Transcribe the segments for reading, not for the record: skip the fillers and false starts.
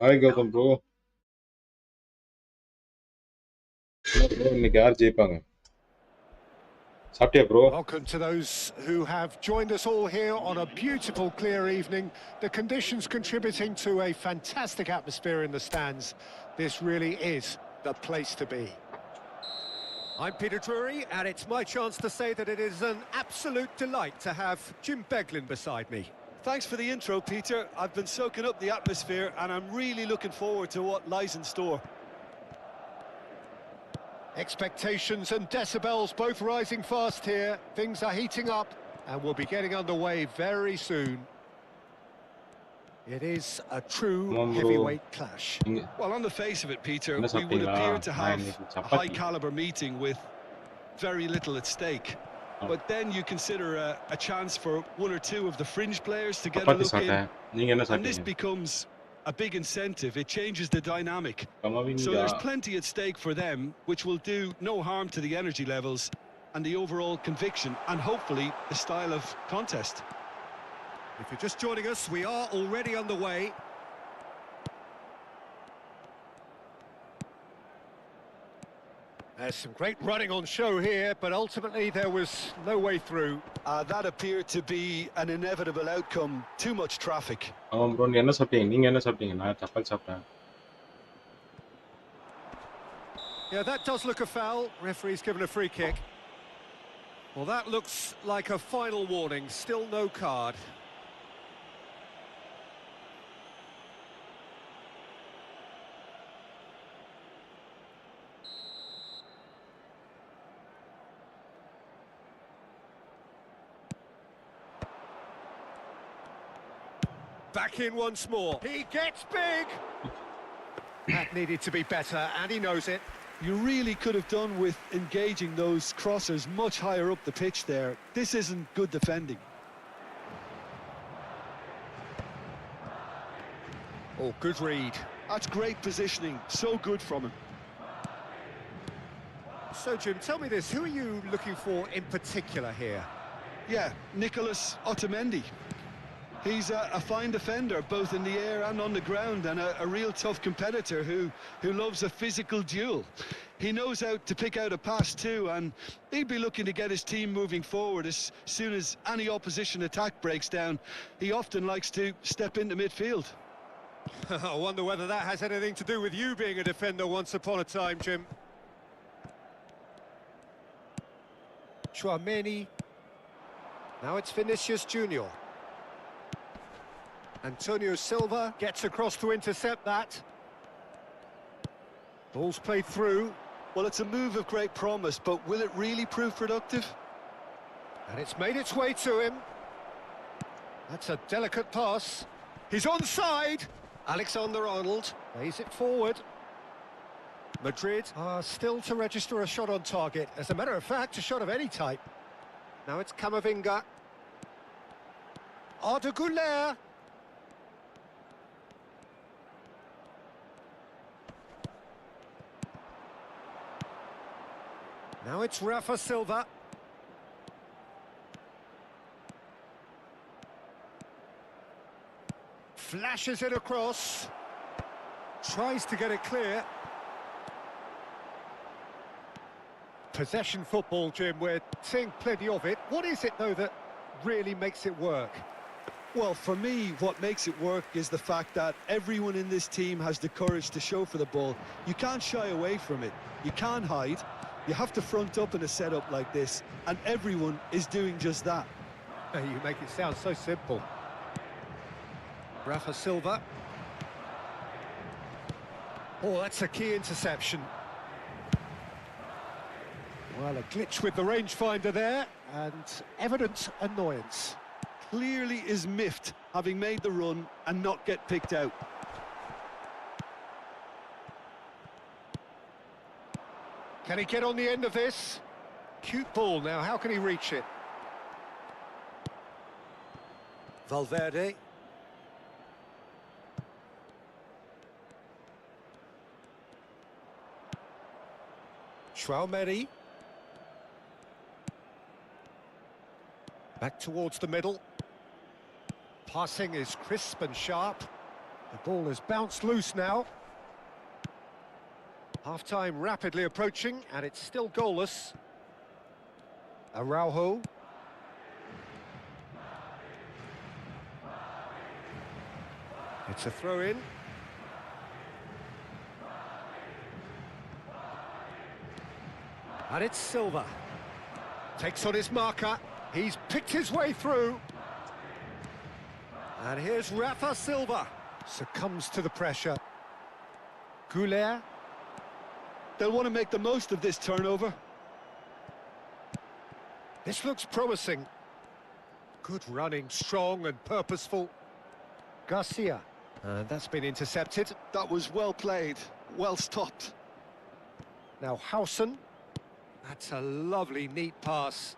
Hi Gautham bro. என்ன bro இன்னைக்கு யார் ஜெயிப்பாங்க? சாப்பிட்டியா bro? Welcome to those who have joined us all here on a beautiful, clear evening. The conditions contributing to a fantastic atmosphere in the stands. This really is the place to be. I'm Peter Drury, and it's my chance to say that it is an absolute delight to have Jim Beglin beside me. Thanks for the intro, Peter. I've been soaking up the atmosphere, and I'm really looking forward to what lies in store. Expectations and decibels both rising fast here. Things are heating up, and we'll be getting underway very soon. It is a true heavyweight clash. Well, on the face of it, Peter, என்ன we would சாப்பிட்டீங்களா? appear to நான் have இன்னைக்கு a chapati. high-caliber meeting with very little at stake. But then you consider a chance for one or two of the fringe players to get a chapati look in, சாப்பிட்டேன். நீங்க என்ன and this சாப்பிட்டீங்க? becomes a big incentive. It changes the dynamic. So கமவிங்கா. there's plenty at stake for them, which will do no harm to the energy levels and the overall conviction and hopefully the style of contest. If you're just joining us, we are already underway. There's some great running on show here, but ultimately there was no way through. That appeared to be an inevitable outcome. Too much traffic. ஆமாம் bro, நீ என்ன சாப்பிட்டீங்க? நீங்க என்ன சாப்பிட்டீங்க? நான் சப்பாத்தி சாப்பிட்டேன். Yeah, that does look a foul. Referee's given a free kick. Well, that looks like a final warning. Still no card. Back in once more. He gets big! That needed to be better, and he knows it. You really could have done with engaging those crossers much higher up the pitch there. This isn't good defending. Oh, good read. That's great positioning. So good from him. So, Jim, tell me this. Who are you looking for in particular here? Yeah, Nicolas Otamendi. He's a fine defender, both in the air and on the ground, and a real tough competitor who loves a physical duel. He knows how to pick out a pass too, and he'd be looking to get his team moving forward as soon as any opposition attack breaks down. He often likes to step into midfield. I wonder whether that has anything to do with you being a defender once upon a time, Jim. Chouameni. Now it's Vinicius Junior. Antonio Silva gets across to intercept that. Ball's played through. Well, it's a move of great promise, but will it really prove productive? And it's made its way to him. That's a delicate pass. He's onside. Alexander-Arnold plays it forward. Madrid are still to register a shot on target. As a matter of fact, a shot of any type. Now it's Camavinga. Arda Güler. Now it's Rafa Silva. Flashes it across. Tries to get it clear. Possession football, Jim. We're seeing plenty of it. What is it, though, that really makes it work? Well, for me, what makes it work is the fact that everyone in this team has the courage to show for the ball. You can't shy away from it. You can't hide. You have to front up in a setup like this, and everyone is doing just that. You make it sound so simple. Rafa Silva. Oh, that's a key interception. Well, a glitch with the rangefinder there, and evident annoyance. Clearly is miffed, having made the run and not get picked out. Can he get on the end of this? Cute ball now, how can he reach it? Valverde. Chouameni. Back towards the middle. Passing is crisp and sharp. The ball has bounced loose now. Half-time rapidly approaching, and it's still goalless. Araujo. It's a throw-in. And it's Silva. Takes on his marker. He's picked his way through. And here's Rafa Silva. Succumbs to the pressure. Goulet. They'll want to make the most of this turnover. This looks promising. Good running, strong and purposeful. Garcia. And that's been intercepted. That was well played, well stopped. Now Hausen. That's a lovely, neat pass.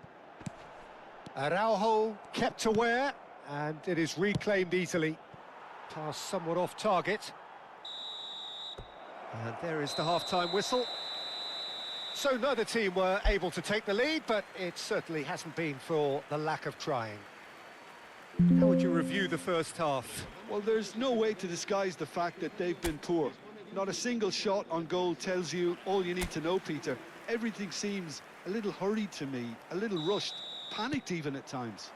Araujo kept aware, and it is reclaimed easily. Pass somewhat off target. And there is the half-time whistle. So neither team were able to take the lead, but it certainly hasn't been for the lack of trying. How would you review the first half? Well, there's no way to disguise the fact that they've been poor. Not a single shot on goal tells you all you need to know, Peter. Everything seems a little hurried to me, a little rushed, panicked even at times.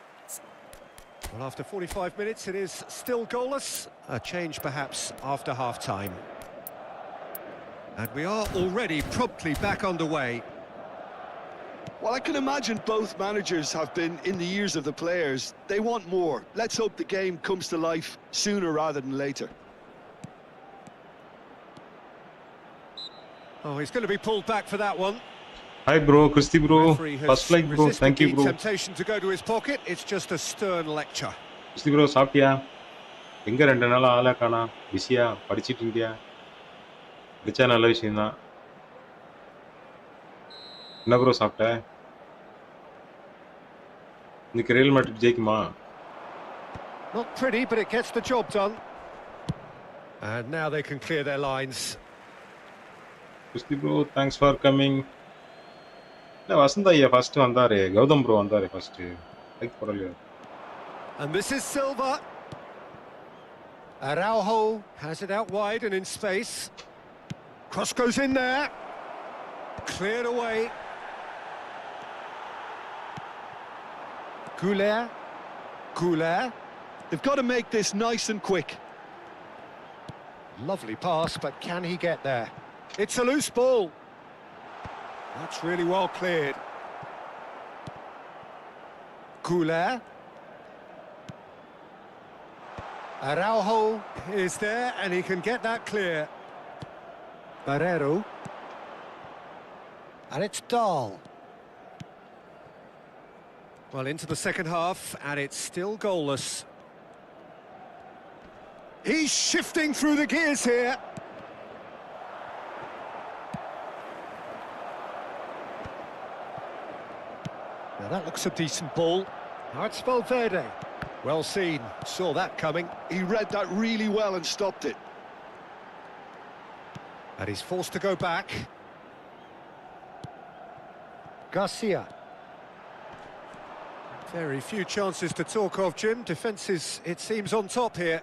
Well, after 45 minutes, it is still goalless. A change, perhaps, after half-time. And we are already promptly back underway. Well, I can imagine both managers have been in the ears of the players. They want more. Let's hope the game comes to life sooner rather than later. Oh, he's going to be pulled back for that one. Hi bro, Christy bro. Referee has First like bro, resisted thank you the bro. temptation to go to his pocket. It's just a stern lecture. Christy bro, சாப்பிட்டியா? எங்க 2 நாளா ஆளா காணா? பிஸியா? படிச்சிட்டு இருந்தியா? படிச்சா நல்ல விஷயம் தான். என்ன ப்ரோ சாப்பிட்ட? இன்னைக்கு ரியல் மேட்ரிட் ஜெயிக்குமா? Not pretty, but it gets the job done. And now they can clear their lines. Christy bro, thanks for coming. இல்ல வசந்த் ஐயா ஃபர்ஸ்ட் வந்தாரு. கௌதம் ப்ரோ வந்தாரு ஃபர்ஸ்ட். லைக் போடலையா? And this is Silva. Araujo has it out wide and in space. Cross goes in there. Cleared away. Goulet. Goulet. They've got to make this nice and quick. Lovely pass, but can he get there? It's a loose ball. That's really well cleared. Goulet. Araujo is there, and he can get that clear. Barrero. And it's Dahl. Well, into the second half, and it's still goalless. He's shifting through the gears here. Now that looks a decent ball. Now it's Valverde. Well seen, saw that coming. He read that really well and stopped it. And he's forced to go back. Garcia. Very few chances to talk of, Jim. Defence is, it seems, on top here.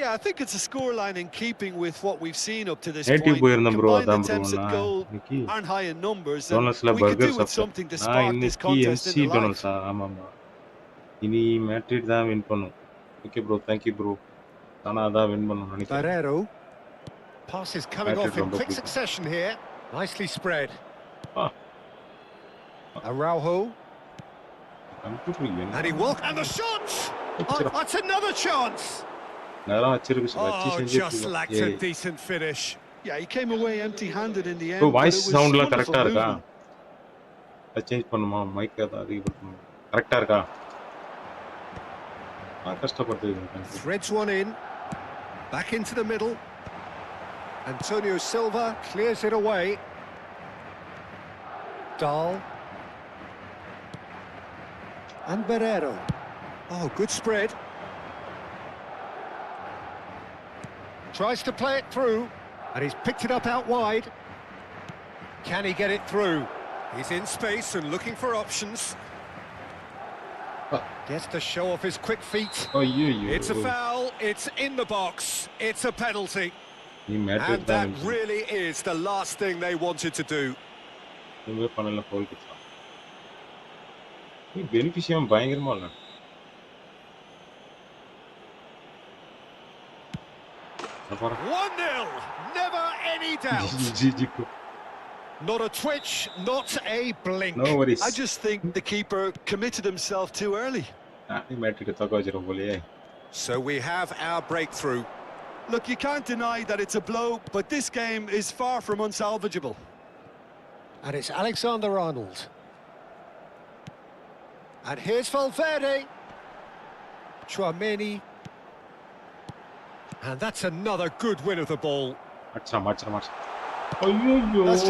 Yeah, I think it's a scoreline in keeping with what we've seen up to this Native point. போயிருந்தேன் bro, Combined அதான் bro. attempts at goal இன்னைக்கு aren't high in numbers, and டோனல்ஸ்ல we could burger do with something to சாப்பிட்டேன். நான் spark this இன்னைக்கு contest MC into life. டோனல்ஸா? ஆமாமா. இனி Madrid தான் win பண்ணும். Okay bro, thank you bro. தானா தான் வின் பண்ணனும் நினைக்கிறேன். Barrero. Pass is coming Madrid off in ரொம்ப quick பிடிக்கும். succession here. Nicely spread. ஆ, Araujo. கம்ப்யூட்டர் என்ன? And he walked. And the shot! Oh, that's another chance! நேரா வச்சிருக்கு வச்சி Oh, செஞ்சிட்டு just lacked a இருக்கோம். decent finish. Yeah, he came away empty-handed in the end. Bro but voice it was சவுண்ட்லாம் wonderful கரெக்ட்டா இருக்கா? movement. அதை change பண்ணுமா? Mic அதை அதிகப்படுத்தணும். கரெக்ட்டா இருக்கா? கஷ்டப்பட்டு Threads one in. Back into the middle. Antonio Silva clears it away. Dahl. And Barrero. Oh, good spread. Tries to play it through, and he's picked it up out wide. Can he get it through? He's in space and looking for options. Gets to show off his quick feet. It's a foul, it's in the box, it's a penalty. And that really is the last thing they wanted to do. Beneficia பயங்கரமா இல்ல. 1-0, never any doubt. Not a twitch, not a blink. No worries. I just think the keeper committed himself too early. So we have our breakthrough. Look, you can't deny that it's a blow, but this game is far from unsalvageable. And it's Alexander-Arnold. And here's Valverde. Tchouaméni. And that's another good win of the ball. That's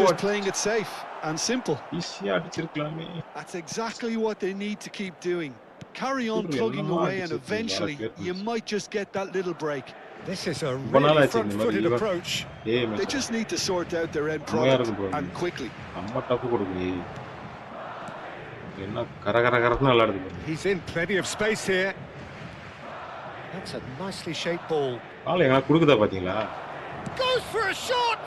just playing it safe and simple. That's exactly what they need to keep doing. Carry on plugging away and eventually you might just get that little break. This is a really front-footed approach. They just need to sort out their end product and quickly. He's in plenty of space here. That's a nicely shaped ball. Goes for a shot!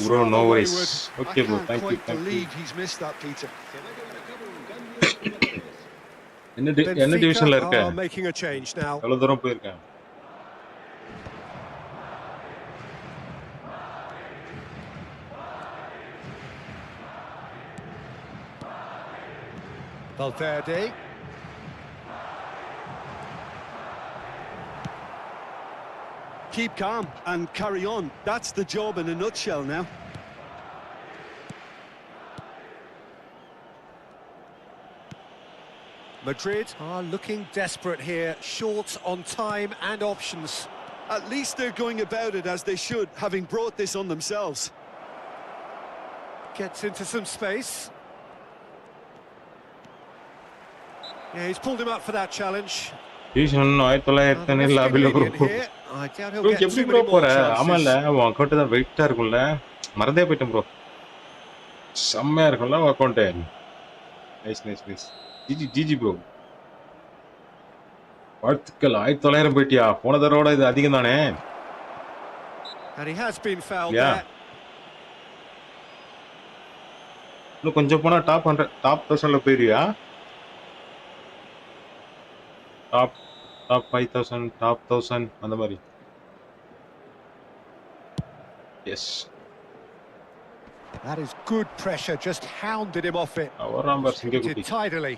Bro, no worries. Okay, bro, thank you. Believe he's missed that, Peter. என்ன டிவிஷன்ல இருக்க? Benfica are making a change now. எவ்வளவு தூரம் போயிருக்கேன்? Valverde. Keep calm and carry on. That's the job in a nutshell now. Madrid are looking desperate here, short on time and options. At least they're going about it as they should, having brought this on themselves. Gets into some space. Yeah, he's pulled him up for that challenge. Tuition 1900 லாபில bro. Bro எப்படி bro போற? ஆமால உன் account தான் வெயிட்டா இருக்கும்ல. மறந்தே போயிட்டேன் ப்ரோ. செம்மையா இருக்கும்ல உன் அக்கவுண்ட். நைஸ். GG bro. வாழ்த்துக்கள் 1900 போயிட்டியா? போன தடவையோட இது அதிகம் தானே? And he has been fouled there. இன்னும் கொஞ்சம் போனா டாப் 1000ல போயிடுவியா? டாப் 5000 டாப் 1000 அந்த மாதிரி. Yes. That is good pressure, just hounded him off it. அவராம்பர் சிங்கக்குட்டி. Tidily.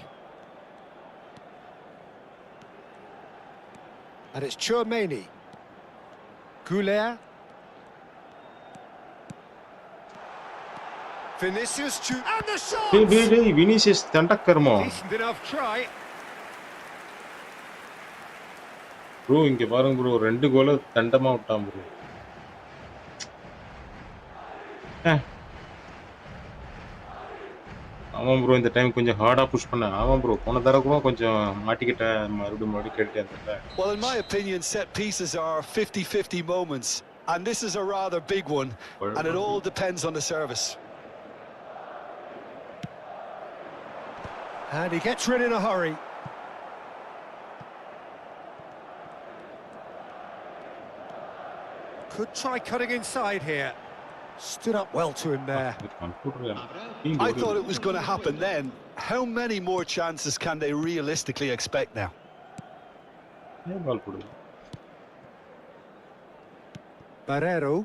And it's Tchouaméni. Goulet. Vinicius and the shot! டேய் வினிசியஸ் தண்டக்கர்மோ. Decent enough try. ப்ரோ இங்க பாருங்க ப்ரோ 2 கோல் தண்டமா விட்டான் ப்ரோ. ஆமாம் ப்ரோ இந்த டைம் கொஞ்சம் ஹார்டா புஷ் பண்ணேன். ஆமாம் ப்ரோ போன தடவை கூட கொஞ்சம் மாட்டிக்கிட்டேன். மறுபடியும் கேட்டுட்டேன். Well, in my opinion, set pieces are 50-50 moments, and this is a rather big one, and it all depends on the service. And he gets rid in a hurry. Could try cutting inside here. Stood up well to him there. I thought it was going to happen then. How many more chances can they realistically expect now? Barrero.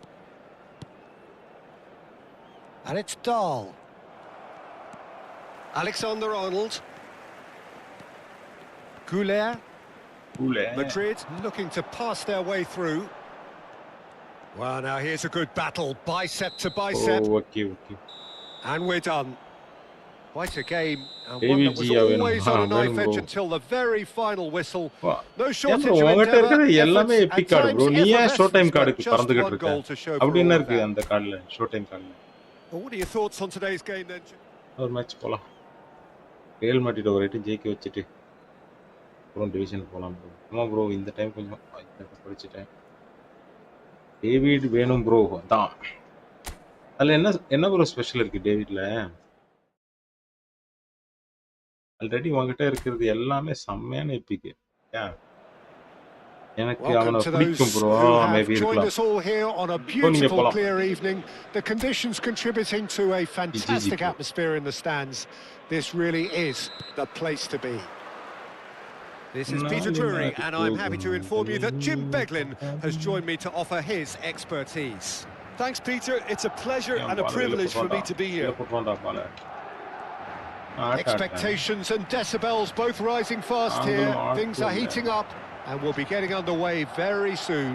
And it's Dahl. Alexander-Arnold. Goulet. Madrid looking to pass their way through. Well, now here's a good battle, bicep to bicep. Oh, okay. And we're done. Quite a game, and one that was always on a knife edge until the very final whistle. No shortage of endeavour, எல்லாமே Epic card bro. நீ ஏன் show time கார்டுக்கு பறந்துகிட்டு இருக்க? அப்படி என்ன இருக்கு அந்த கார்டுல ஷோ டைம் கார்டுல? What are your thoughts on today's game then? ஒரு மேட்ச் போலாம். ரியல் மேட்ரிட் ஒரு ரைட் ஜெயிக்க வச்சிட்டு அப்புறம் டிவிஷன் போலாம் ப்ரோ. ஆமா ப்ரோ இந்த டைம் கொஞ்சம் படிச்சிட்டேன். டேவிட் வேணும் ப்ரோ தான். அதில் என்ன ப்ரோ ஸ்பெஷல் இருக்கு டேவிட்ல? ஆல்ரெடி உன்கிட்ட இருக்கிறது எல்லாமே செம்மையான எப்பிக். ஏன் எனக்கு Welcome அவனை to பிடிக்கும் those bro. who have maybe joined இருக்கலாம். us all here on a இப்போ நீங்க beautiful, போலாம். clear evening. The conditions contributing to a GG fantastic bro. atmosphere in the stands. This really is the place to be. This is Peter நாளை Drury, மாறி and I'm happy போகும் to inform you that Jim முதலில் Beglin has காதல். joined me to offer his expertise. Thanks, Peter. It's a pleasure ஏன் and a பாலை வெளில privilege for me போட்டுவான்டா. to be வெளில here. போட்டுவான்டா பாலை. நான் ஆட்ட ஆட்டேன். Expectations and decibels both rising fast here. நாங்களும் Things are heating ஆட்டுவோம்ல. up, and we'll be getting underway very soon.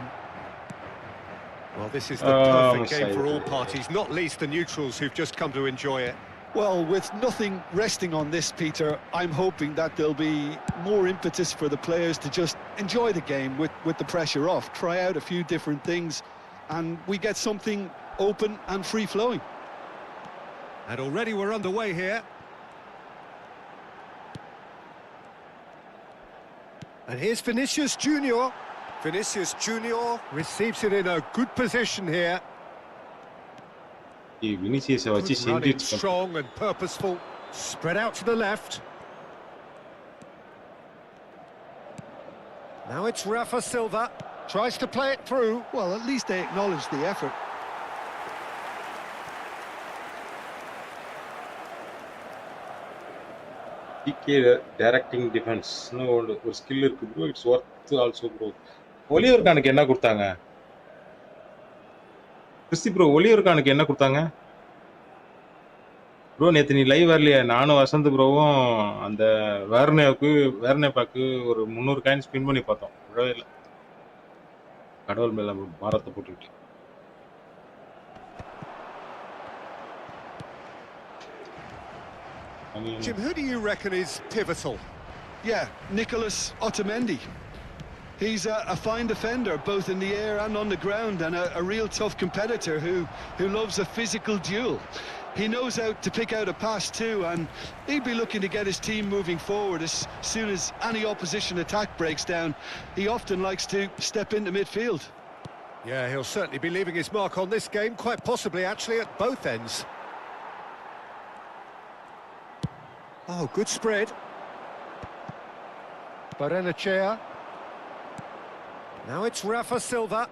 Well, this is the perfect game for all parties, not least the neutrals who've just come to enjoy it. Well, with nothing resting on this, Peter, I'm hoping that there'll be more impetus for the players to just enjoy the game with the pressure off, try out a few different things, and we get something open and free-flowing. And already we're underway here. And here's Vinicius Junior. Vinicius Junior receives it in a good position here. வினிசியஸை வச்சு Good running, செஞ்சு strong and purposeful. Spread out to the left. Now it's Rafa Silva. Tries to play it through. Well, at least they acknowledge the effort. DK directing டிஃபென்ஸ்னு ஒரு skill இருக்கு bro. It's worth also bro. Oliver கானுக்கு என்ன கொடுத்தாங்க? Christie bro, Oliver கானுக்கு என்ன கொடுத்தாங்க bro? நேற்று நீ லைவ் வரலையே? நானும் வசந்த் ப்ரோவும் அந்த வேர்னேப்பாக்கு ஒரு 300 காயின் ஸ்பின் பண்ணி பார்த்தோம். விடவே இல்லை. கடவுள் மேல பாரத்தை போட்டுக்கிட்டு. Jim, who do you reckon is pivotal? Yeah, Nicolas Otamendi. He's a fine defender, both in the air and on the ground, and a real tough competitor who loves a physical duel. He knows how to pick out a pass too, and he'd be looking to get his team moving forward as soon as any opposition attack breaks down. He often likes to step into midfield. Yeah, he'll certainly be leaving his mark on this game, quite possibly actually at both ends. Oh, good spread. Barrenechea. Now it's Rafa Silva.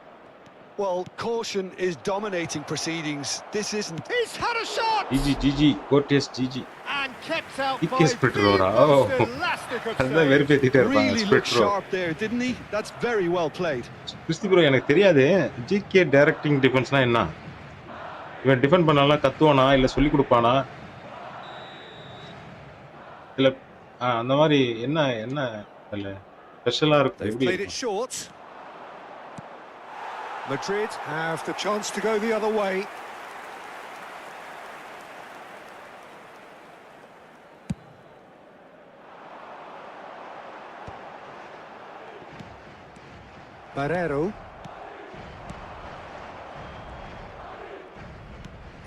Well, caution is dominating proceedings. This isn't... He's had a shot! GG Courtois GG And kept out by DK ஸ்பிரிட்டரோரா? the oh, most elastic of அதுதான் saves. வெறுப்பேத்திட்டே இருப்பாங்க really looked ஸ்பிரிட்டரோ. sharp there, didn't he? That's very well played. Christy bro, எனக்கு தெரியாது GK directing டிஃபென்ஸ்னா என்ன. இவன் defend பண்ணாலாம் கத்துவானா இல்லை சொல்லி கொடுப்பானா இல்லை அந்த மாதிரி என்ன என்ன இல்லை ஸ்பெஷலாக இருக்கும்? They've எப்படி played it short. Madrid have the chance to go the other way. Barrero.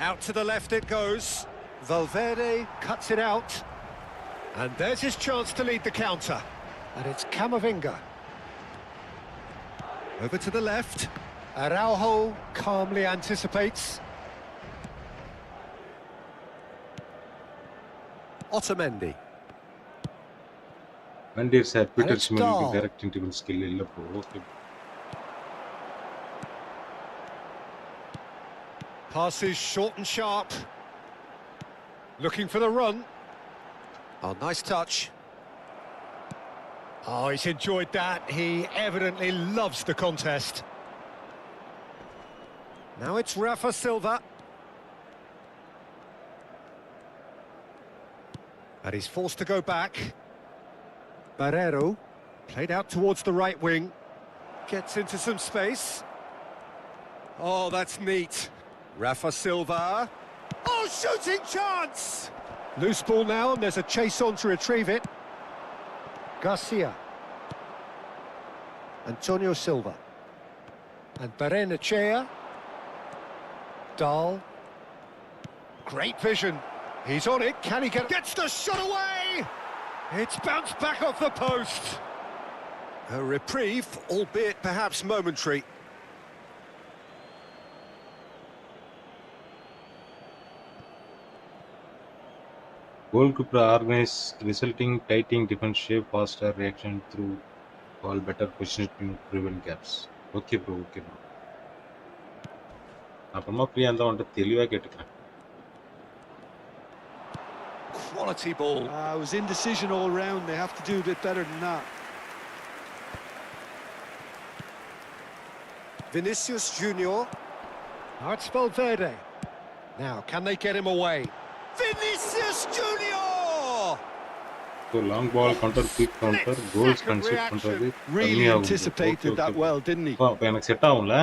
Out to the left it goes. Valverde cuts it out. And there's his chance to lead the counter. And it's Camavinga. Over to the left. Araujo calmly anticipates. Otamendi. வண்டீர் sir Peter Alex சிமனுக்கு Dahl. Directing defence skill இல்லை bro. Okay. Passes short and sharp. Looking for the run. Oh, nice touch. Oh, he's enjoyed that. He evidently loves the contest. Now it's Rafa Silva. And he's forced to go back. Barrero, played out towards the right wing. Gets into some space. Oh, that's neat. Rafa Silva. Oh, shooting chance! Loose ball now, and there's a chase on to retrieve it. Garcia. Antonio Silva. And Barrenechea. Dahl. Great vision. He's on it. Can he get... Gets the shot away! It's bounced back off the post. A reprieve, albeit perhaps momentary. Goalkeeper organized, resulting tightening defense shape, faster reaction through ball, better positioning to prevent gaps. Okay bro, okay bro. அப்புறமா ஃப்ரீயா இருந்தா வந்துட்டு தெளிவா கேட்டுக்கிறேன். Quality ball. It was indecision all round. They have to do a bit better than that. Vinicius Junior. Now it's Valverde. Now, can they get him away? Vinicius Junior! So long ball counter, quick counter, goals concede பண்றது Really கம்மியாகும். anticipated that well, didn't he? அப்ப எனக்கு set ஆகும்ல.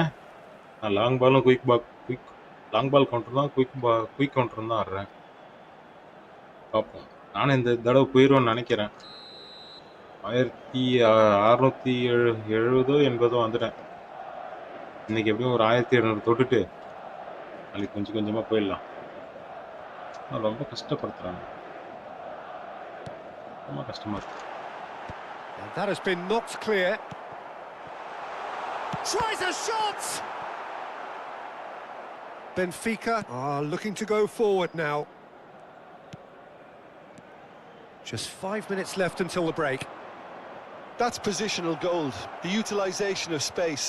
நான் long பாலும் quick long பால் counter தான் quick counter தான் ஆடுறேன். பார்ப்போம். நானும் இந்த தடவை போயிடுவேன்னு நினைக்கிறேன். 1670 80 வந்துட்டேன். இன்னைக்கு எப்படியும் ஒரு 1700 தொட்டுட்டு நாளைக்கு கொஞ்சம் கொஞ்சமா போயிடலாம். ரொம்ப கஷ்டப்படுத்துறாங்க. ரொம்ப கஷ்டமா இருக்கு. And that has been knocked clear. Tries a shot! Benfica are looking to go forward now. Just 5 minutes left until the break. That's positional gold, the utilisation of space.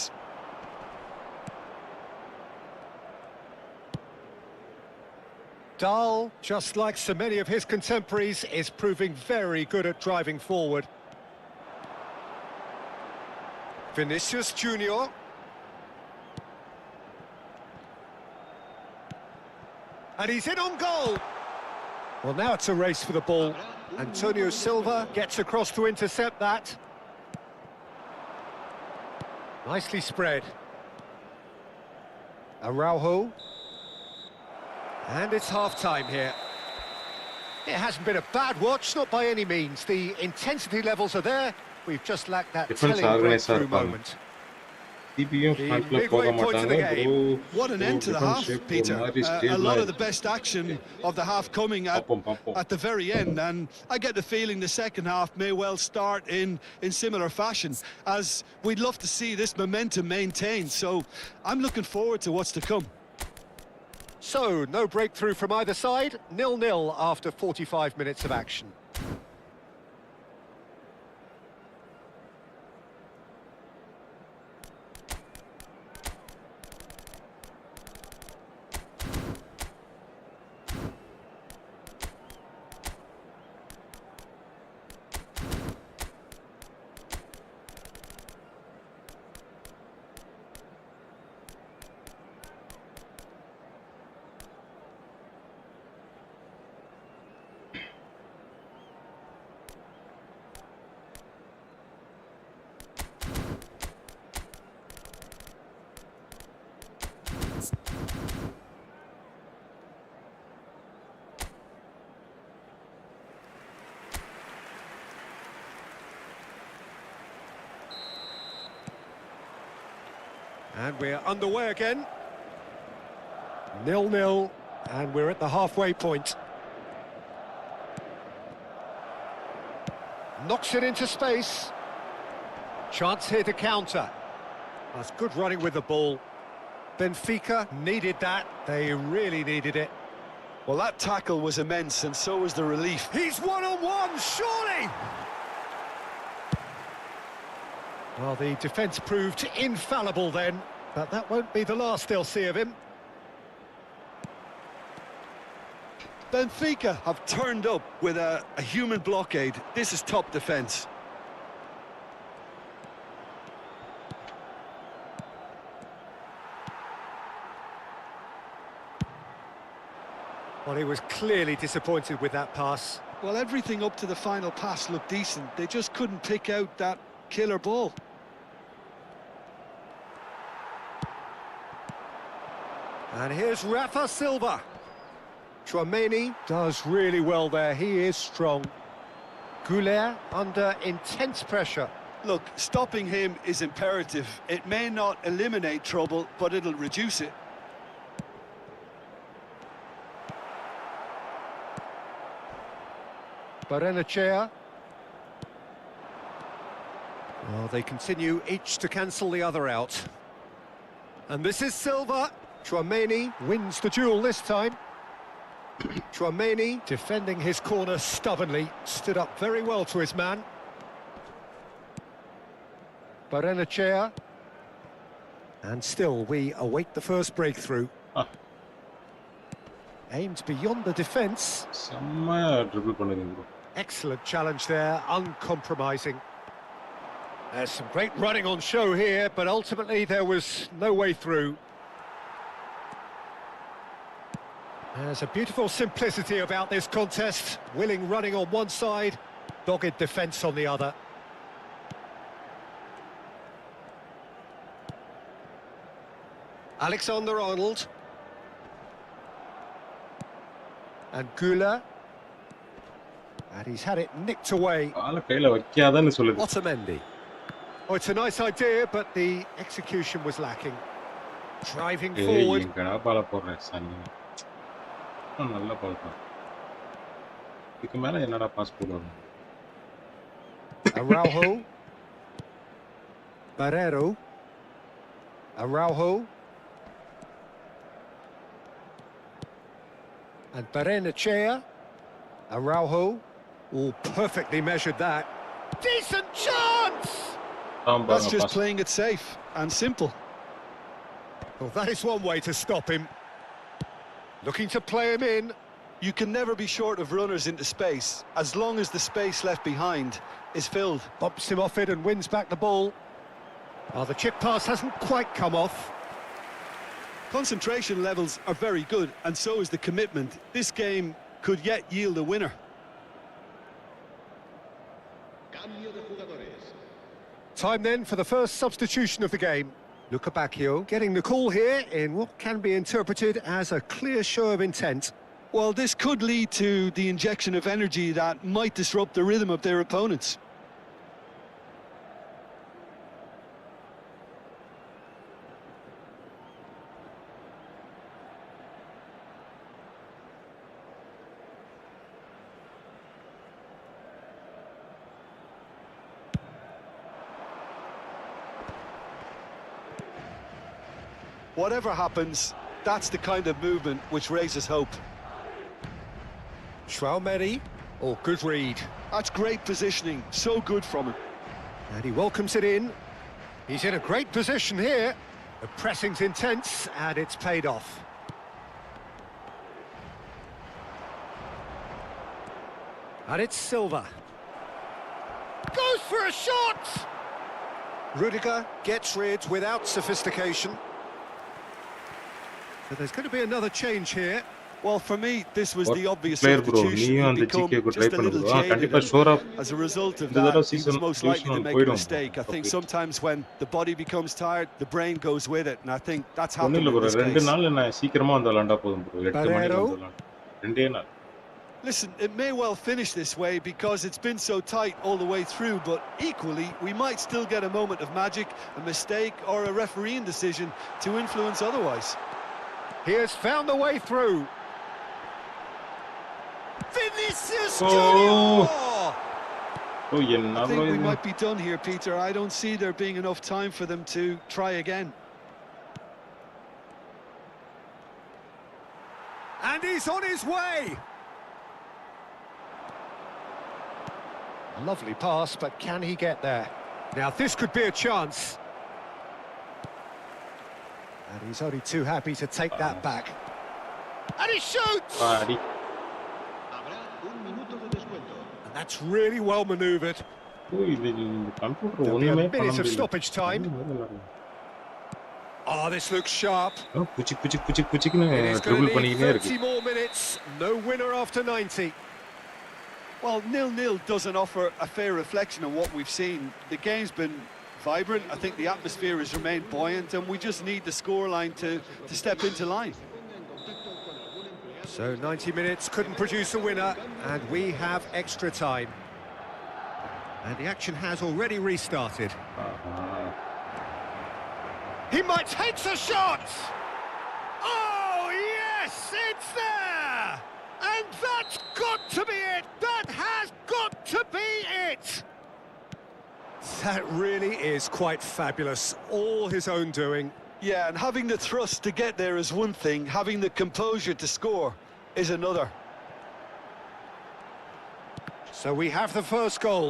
Dahl, just like so many of his contemporaries, is proving very good at driving forward. Vinicius Junior. And he's in on goal. Well, now it's a race for the ball. Antonio Silva gets across to intercept that. Nicely spread. Araujo. And it's half-time here. It hasn't been a bad watch, not by any means. The intensity levels are there. We've just lacked that Defense telling organizer breakthrough இருப்பாங்க. moment. டிபியும் ஃப்ரண்ட்ல போக மாட்டாங்க. What an end to the half, Peter. A lot of the best action of the half coming at the very end, and I get the feeling the second half may well start in similar fashion, as we'd love to see this momentum maintained. So I'm looking forward to what's to come. So, no breakthrough from either side, 0-0 after 45 minutes of action. And we're underway again. 0-0, and we're at the halfway point. Knocks it into space. Chance here to counter. That's good running with the ball. Benfica needed that. They really needed it. Well, that tackle was immense, and so was the relief. He's one-on-one, surely! Well, the defence proved infallible then, but that won't be the last they'll see of him. Benfica have turned up with a human blockade. This is top defence. Well, he was clearly disappointed with that pass. Well, everything up to the final pass looked decent. They just couldn't pick out that killer ball. And here's Rafa Silva. Tchouaméni does really well there. He is strong. Goulet under intense pressure. Look, stopping him is imperative. It may not eliminate trouble, but it'll reduce it. Barrenechea. Well, they continue each to cancel the other out. And this is Silva. Tchouaméni wins the duel this time. Chouameni defending his corner stubbornly, stood up very well to his man. Barrenechea. And still, we await the first breakthrough. Aimed beyond the defence. செம்மையா triple பண்ணுறீங்க bro. Excellent challenge there, uncompromising. There's some great running on show here, but ultimately there was no way through. There's a beautiful simplicity about this contest. Willing running on one side, dogged defence on the other. Alexander-Arnold. And Güler. And he's had it nicked away. காலை கையில வைக்காதன்னு சொல்லுது. Otamendi. Oh, it's a nice idea, but the execution was lacking. Driving forward. எங்கடா பால போடுறேன் சனி. நல்ல பால் தான். இதுக்கு மேல என்னடா பாஸ் போடுவாங்க? Araujo. Barreiro. Araujo. And Barrenechea. Araujo. Oh, perfectly measured that. Decent chance! That's just playing it safe and simple. Well, that is one way to stop him. Looking to play him in. You can never be short of runners into space, as long as the space left behind is filled. Bumps him off it and wins back the ball. Oh, the chip pass hasn't quite come off. Concentration levels are very good, and so is the commitment. This game could yet yield a winner. Time then for the first substitution of the game. Luca Bacchio getting the call here in what can be interpreted as a clear show of intent. Well, this could lead to the injection of energy that might disrupt the rhythm of their opponents. Whatever happens, that's the kind of movement which raises hope. Chouameni. Oh, good read. That's great positioning, so good from him. And he welcomes it in. He's in a great position here. The pressing's intense, and it's paid off. And it's Silva. Goes for a shot! Rudiger gets rid without sophistication. So there's going to be another change here. Well, for me, this was the obvious player bro, substitution. நீயும் அந்த Become GK க்கு try just a பண்ணு little bro. கண்டிப்பா jaded, sure and ஆஃப் as a result of இந்த தடவை that, he was season most likely to divisional make a போய்டும். mistake. I think sometimes when the body becomes tired, the brain goes with it, and I think that's happened ஒண்ணுல in bro, this ரெண்டு case. நாள் நான் சீக்கிரமா வந்து விளையாண்டா போதும் bro. 8 மணிக்கு Barreiro. வந்து விளையாடு. ரெண்டே நாள். Listen, it may well finish this way because it's been so tight all the way through, but equally, we might still get a moment of magic, a mistake, or a refereeing decision to influence otherwise. He has found the way through. Vinicius Oh. Junior! ஓ என்ன I bro think we இது? might be done here, Peter. I don't see there being enough time for them to try again. And he's on his way! Lovely pass, but can he get there? Now this could be a chance. And he's only too happy to take that back. And he shoots! Body. And that's really well manoeuvred. ஓ இது computer There'll be a ஒண்ணுமே பண்ண minute of முடியல. stoppage time. Oh, this looks sharp. Buchi Buchi Buchi புச்சிக்குன்னு It is going triple to பண்ணிக்கிட்டே need இருக்கு. 30 more minutes. No winner after 90. Well, 0-0 doesn't offer a fair reflection of what we've seen. The game's been vibrant. I think the atmosphere has remained buoyant, and we just need the scoreline to step into line. So 90 minutes couldn't produce a winner, and we have extra time. And the action has already restarted. He might take the shot! Oh, yes, it's there! And that's got to be it! That has got to be it! That really is quite fabulous. All his own doing. Yeah, and having the thrust to get there is one thing. Having the composure to score is another. So we have the first goal.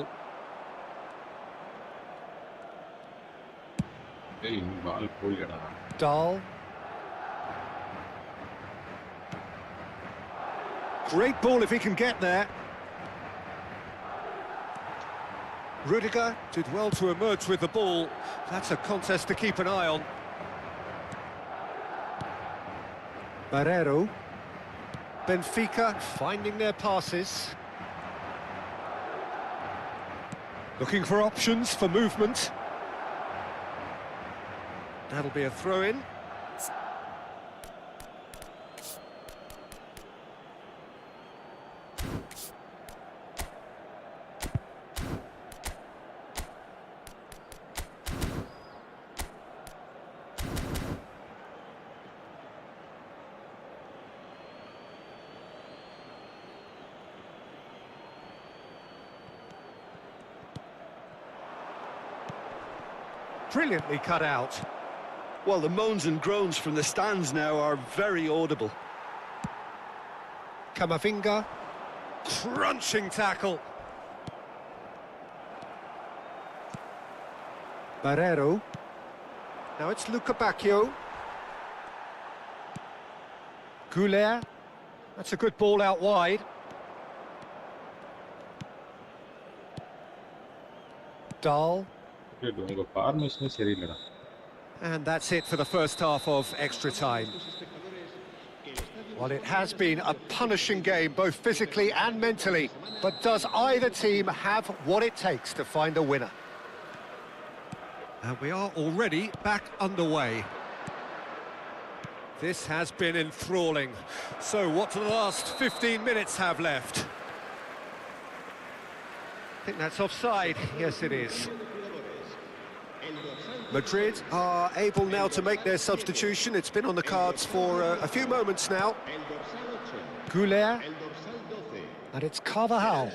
ஏய் பால் போயிடா. Dahl. Great ball if he can get there. Rudiger did well to emerge with the ball. That's a contest to keep an eye on. Barreiro. Benfica finding their passes. Looking for options for movement. That'll be a throw-in. Brilliantly cut out. Well, the moans and groans from the stands now are very audible. Camavinga. Crunching tackle. Barreiro. Now it's Luca Bacchio. Goulet. That's a good ball out wide. Dahl. உங்க ஃபார்மேஷனே சரியில்லடா. And that's it for the first half of extra time. Well, it has been a punishing game, both physically and mentally. But does either team have what it takes to find a winner? And we are already back underway. This has been enthralling. So what do the last 15 minutes have left? I think that's offside. Yes, it is. Madrid are able now to make their substitution. It's been on the cards for a few moments now. Goulet. And it's Carvajal.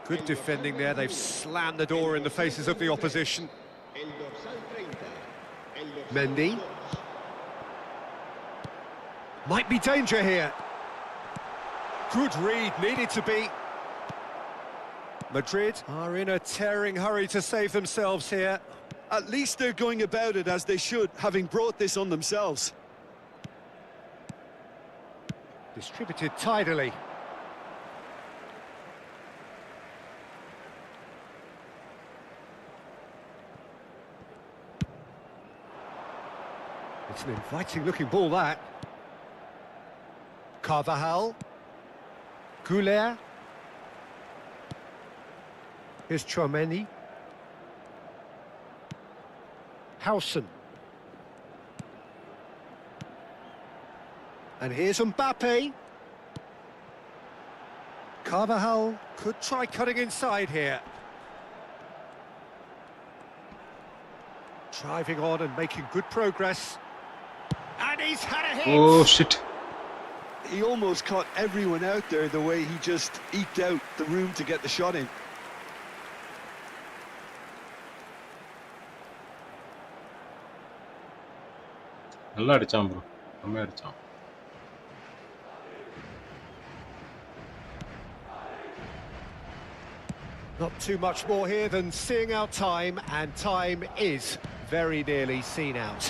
Good defending there. They've slammed the door in the faces of the opposition. Mendy. Might be danger here. Good read, needed to be. Madrid are in a tearing hurry to save themselves here. At least they're going about it as they should, having brought this on themselves. Distributed tidily. It's an inviting-looking ball, that. Carvajal. Goulet. Here's Chouameni. Howson. And here's Mbappe. Carvajal could try cutting inside here. Driving on and making good progress. And he's had a hit! Oh shit. He almost caught everyone out there the way he just eked out the room to get the shot in. நல்லா அடிச்சான் bro. செம்மையா அடிச்சான். Not too much more here than seeing out time, and time is very nearly seen out.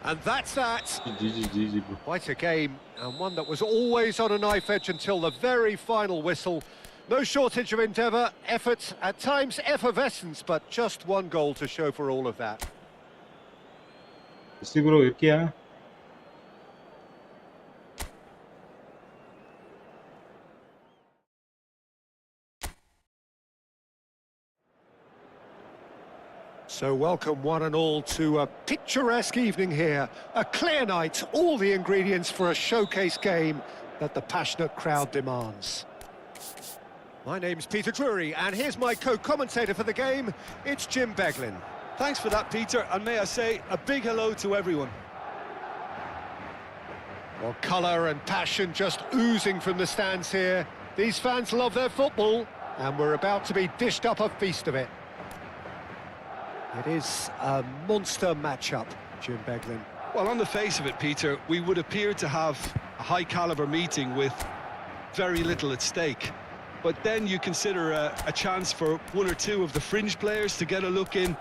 And that's that. GG bro. Quite a game, and one that was always on a knife edge until the very final whistle. No shortage of endeavour, effort, at times effervescence, but just one goal to show for all of that. SD bro இருக்கியா? So welcome one and all to a picturesque evening here. A clear night, all the ingredients for a showcase game that the passionate crowd demands. My name's Peter Drury, and here's my co-commentator for the game. It's Jim Beglin. Thanks for that, Peter, and may I say a big hello to everyone. Well, colour and passion just oozing from the stands here. These fans love their football, and we're about to be dished up a feast of it. It is a monster matchup, Jim Beglin. Well, on the face of it, Peter, we would appear to have a high-caliber meeting with very little at stake. But then you consider a chance for one or two of the fringe players to get a look in,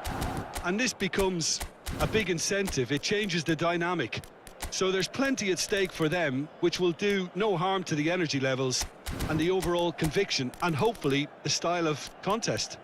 and this becomes a big incentive. It changes the dynamic. So there's plenty at stake for them, which will do no harm to the energy levels and the overall conviction, and hopefully the style of contest.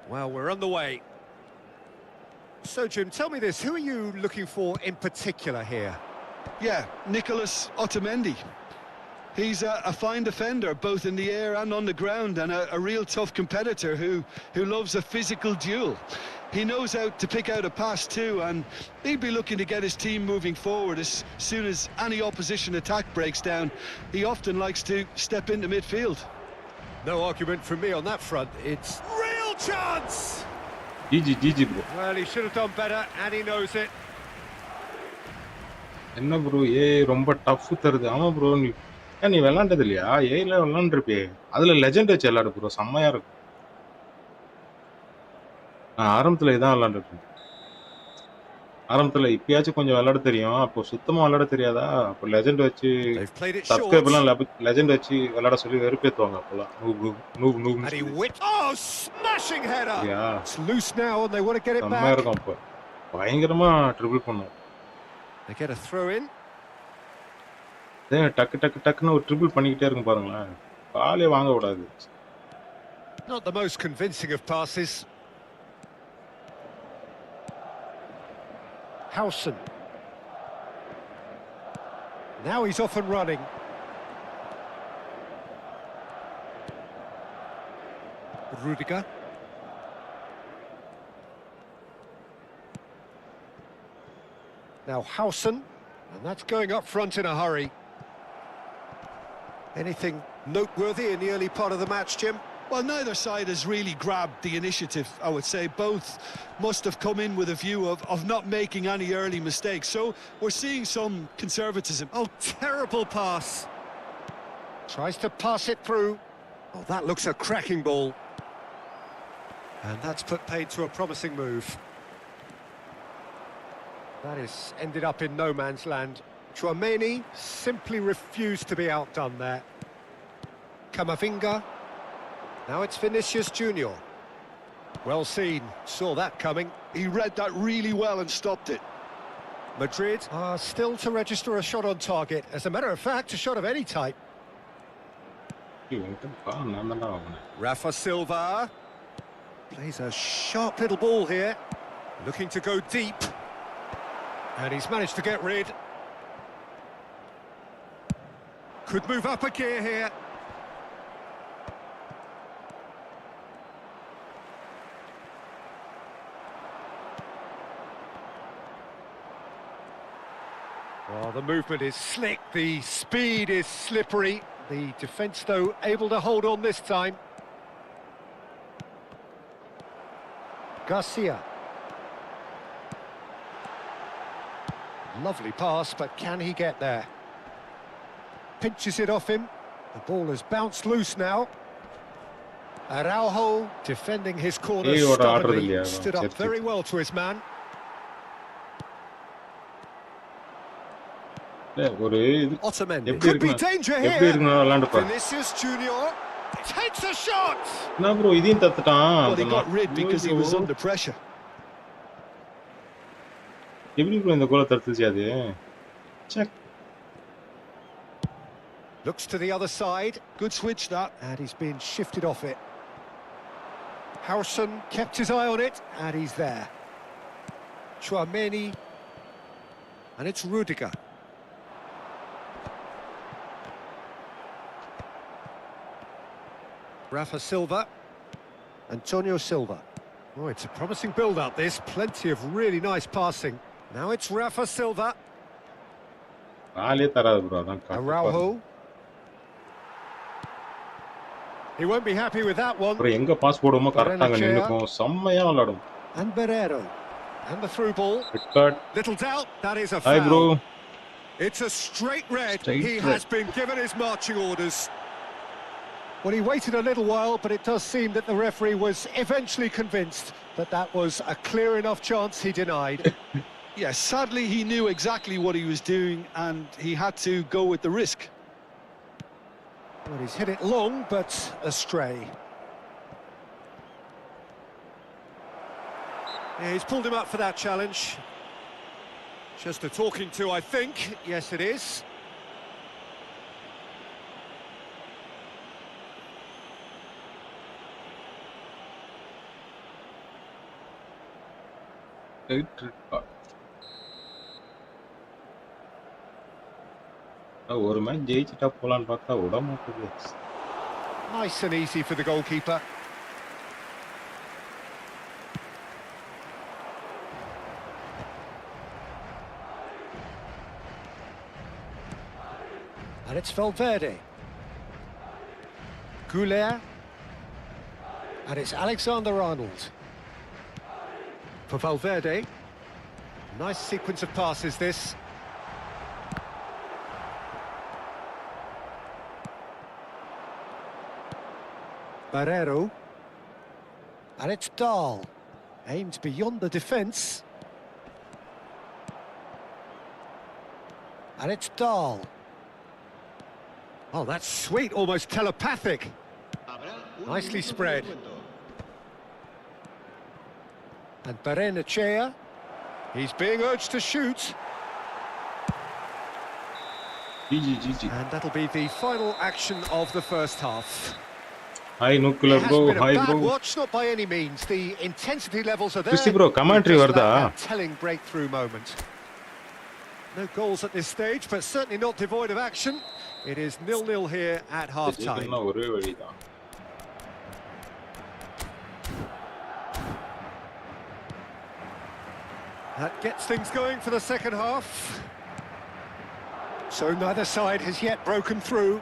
Well, we're on the way. So, Jim, tell me this, who are you looking for in particular here? Yeah, Nicolas Otamendi. He's a fine defender, both in the air and on the ground, and a real tough competitor who loves a physical duel. He knows how to pick out a pass too, and he'd be looking to get his team moving forward as soon as any opposition attack breaks down. He often likes to step into midfield. No argument from me on that front. It's real chance! GG bro. Well, he should have done better, and he knows it. என்ன bro ரொம்ப tough தருது. ஆமா bro, நீ விளாண்டது இல்லையா? ஏல விளாண்டுருப்பியே. அதுல legend வச்சு விளாடு bro, செம்மையா இருக்கும். நான் ஆரம்பத்துல இதான் விளாண்டுருக்கேன். ஆரம்பத்துல இப்பயாச்சும் கொஞ்சம் விளாட தெரியும். அப்போ சுத்தமா விளாட தெரியாதா? அப்போ லெஜெண்ட் வச்சு They've played it short. சப்ஸ்கிரைபர்லாம் லெஜெண்ட் வச்சு விளாட சொல்லி வெறுப்பேத்துவாங்க அப்போலாம். Noob And he whipped. Oh, smashing header! Yeah It's loose now, and they want to get it செம்மையா back. இருக்கும் அப்போ. பயங்கரமா ட்ரிபிள் பண்ணும். They get a throw in. டக்குன்னு ஒரு ட்ரிபிள் பண்ணிக்கிட்டே இருக்கும் பாருங்களேன். காலே வாங்க விடாது. Not the most convincing of passes. Howson. Now he's off and running. Rudiger. Now Howson, and that's going up front in a hurry. Anything noteworthy in the early part of the match, Jim? Well, neither side has really grabbed the initiative, I would say. Both must have come in with a view of not making any early mistakes. So we're seeing some conservatism. Oh, terrible pass. Tries to pass it through. Oh, that looks a cracking ball. And that's put paid to a promising move. That has ended up in no man's land. Chouameni simply refused to be outdone there. Camavinga. Now it's Vinicius Junior. Well seen, saw that coming. He read that really well and stopped it. Madrid are still to register a shot on target. As a matter of fact, a shot of any type. Rafa Silva plays a sharp little ball here, looking to go deep. And he's managed to get rid. Could move up a gear here. Oh, the movement is slick, the speed is slippery. The defence, though, able to hold on this time. Garcia. Lovely pass, but can he get there? Pinches it off him. The ball has bounced loose now. Araujo defending his corner stubbornly, stood up very well to his man. Otamendi could be danger here. Vinicius Junior takes a shot. Well, he got rid because he was under pressure. Looks to the other side. Good switch that. And he's been shifted off it. Howson kept his eye on it, and he's there. Chouameni. And it's Rudiger. Rafa Silva. Antonio Silva. Oh, it's a promising build-up, this. Plenty of really nice passing. Now it's Rafa Silva. காலே தராது bro அதான் Araujo. He won't be happy with that one. Bro எங்க pass போடுமோ கரெக்ட்டா அங்க நின்னுக்கும் செம்மையா விளையாடும் And Barreiro. And the through ball. Little doubt, that is a foul. Hi bro. It's a straight red. He red. has been given his marching orders. Well, he waited a little while, but it does seem that the referee was eventually convinced that that was a clear enough chance he denied. Yes, sadly he knew exactly what he was doing and he had to go with the risk. Well, he's hit it long, but astray. Yeah, he's pulled him up for that challenge. Just a talking to, I think. Yes, it is. ஒரு match ஜெயிச்சிட்டா போலான்னு பார்த்தா விட மாட்டேங்குது. Nice and easy for the goalkeeper. And it's Valverde. Goulet. And it's Alexander-Arnold. For Valverde. Nice sequence of passes, this. Barreiro. And it's Dahl. Aimed beyond the defence. And it's Dahl. Oh, that's sweet, almost telepathic. Nicely spread. And Barrenechea. He's being urged to shoot. And that'll be the final action of the first half. Hi nuclear bro, hi bro. Watch, not by any means. The intensity levels are there. Christy bro, commentary varda. Telling breakthrough moment. No goals at this stage, but certainly not devoid of action. It is 0-0 here at half-time. That gets things going for the second half. So neither side has yet broken through.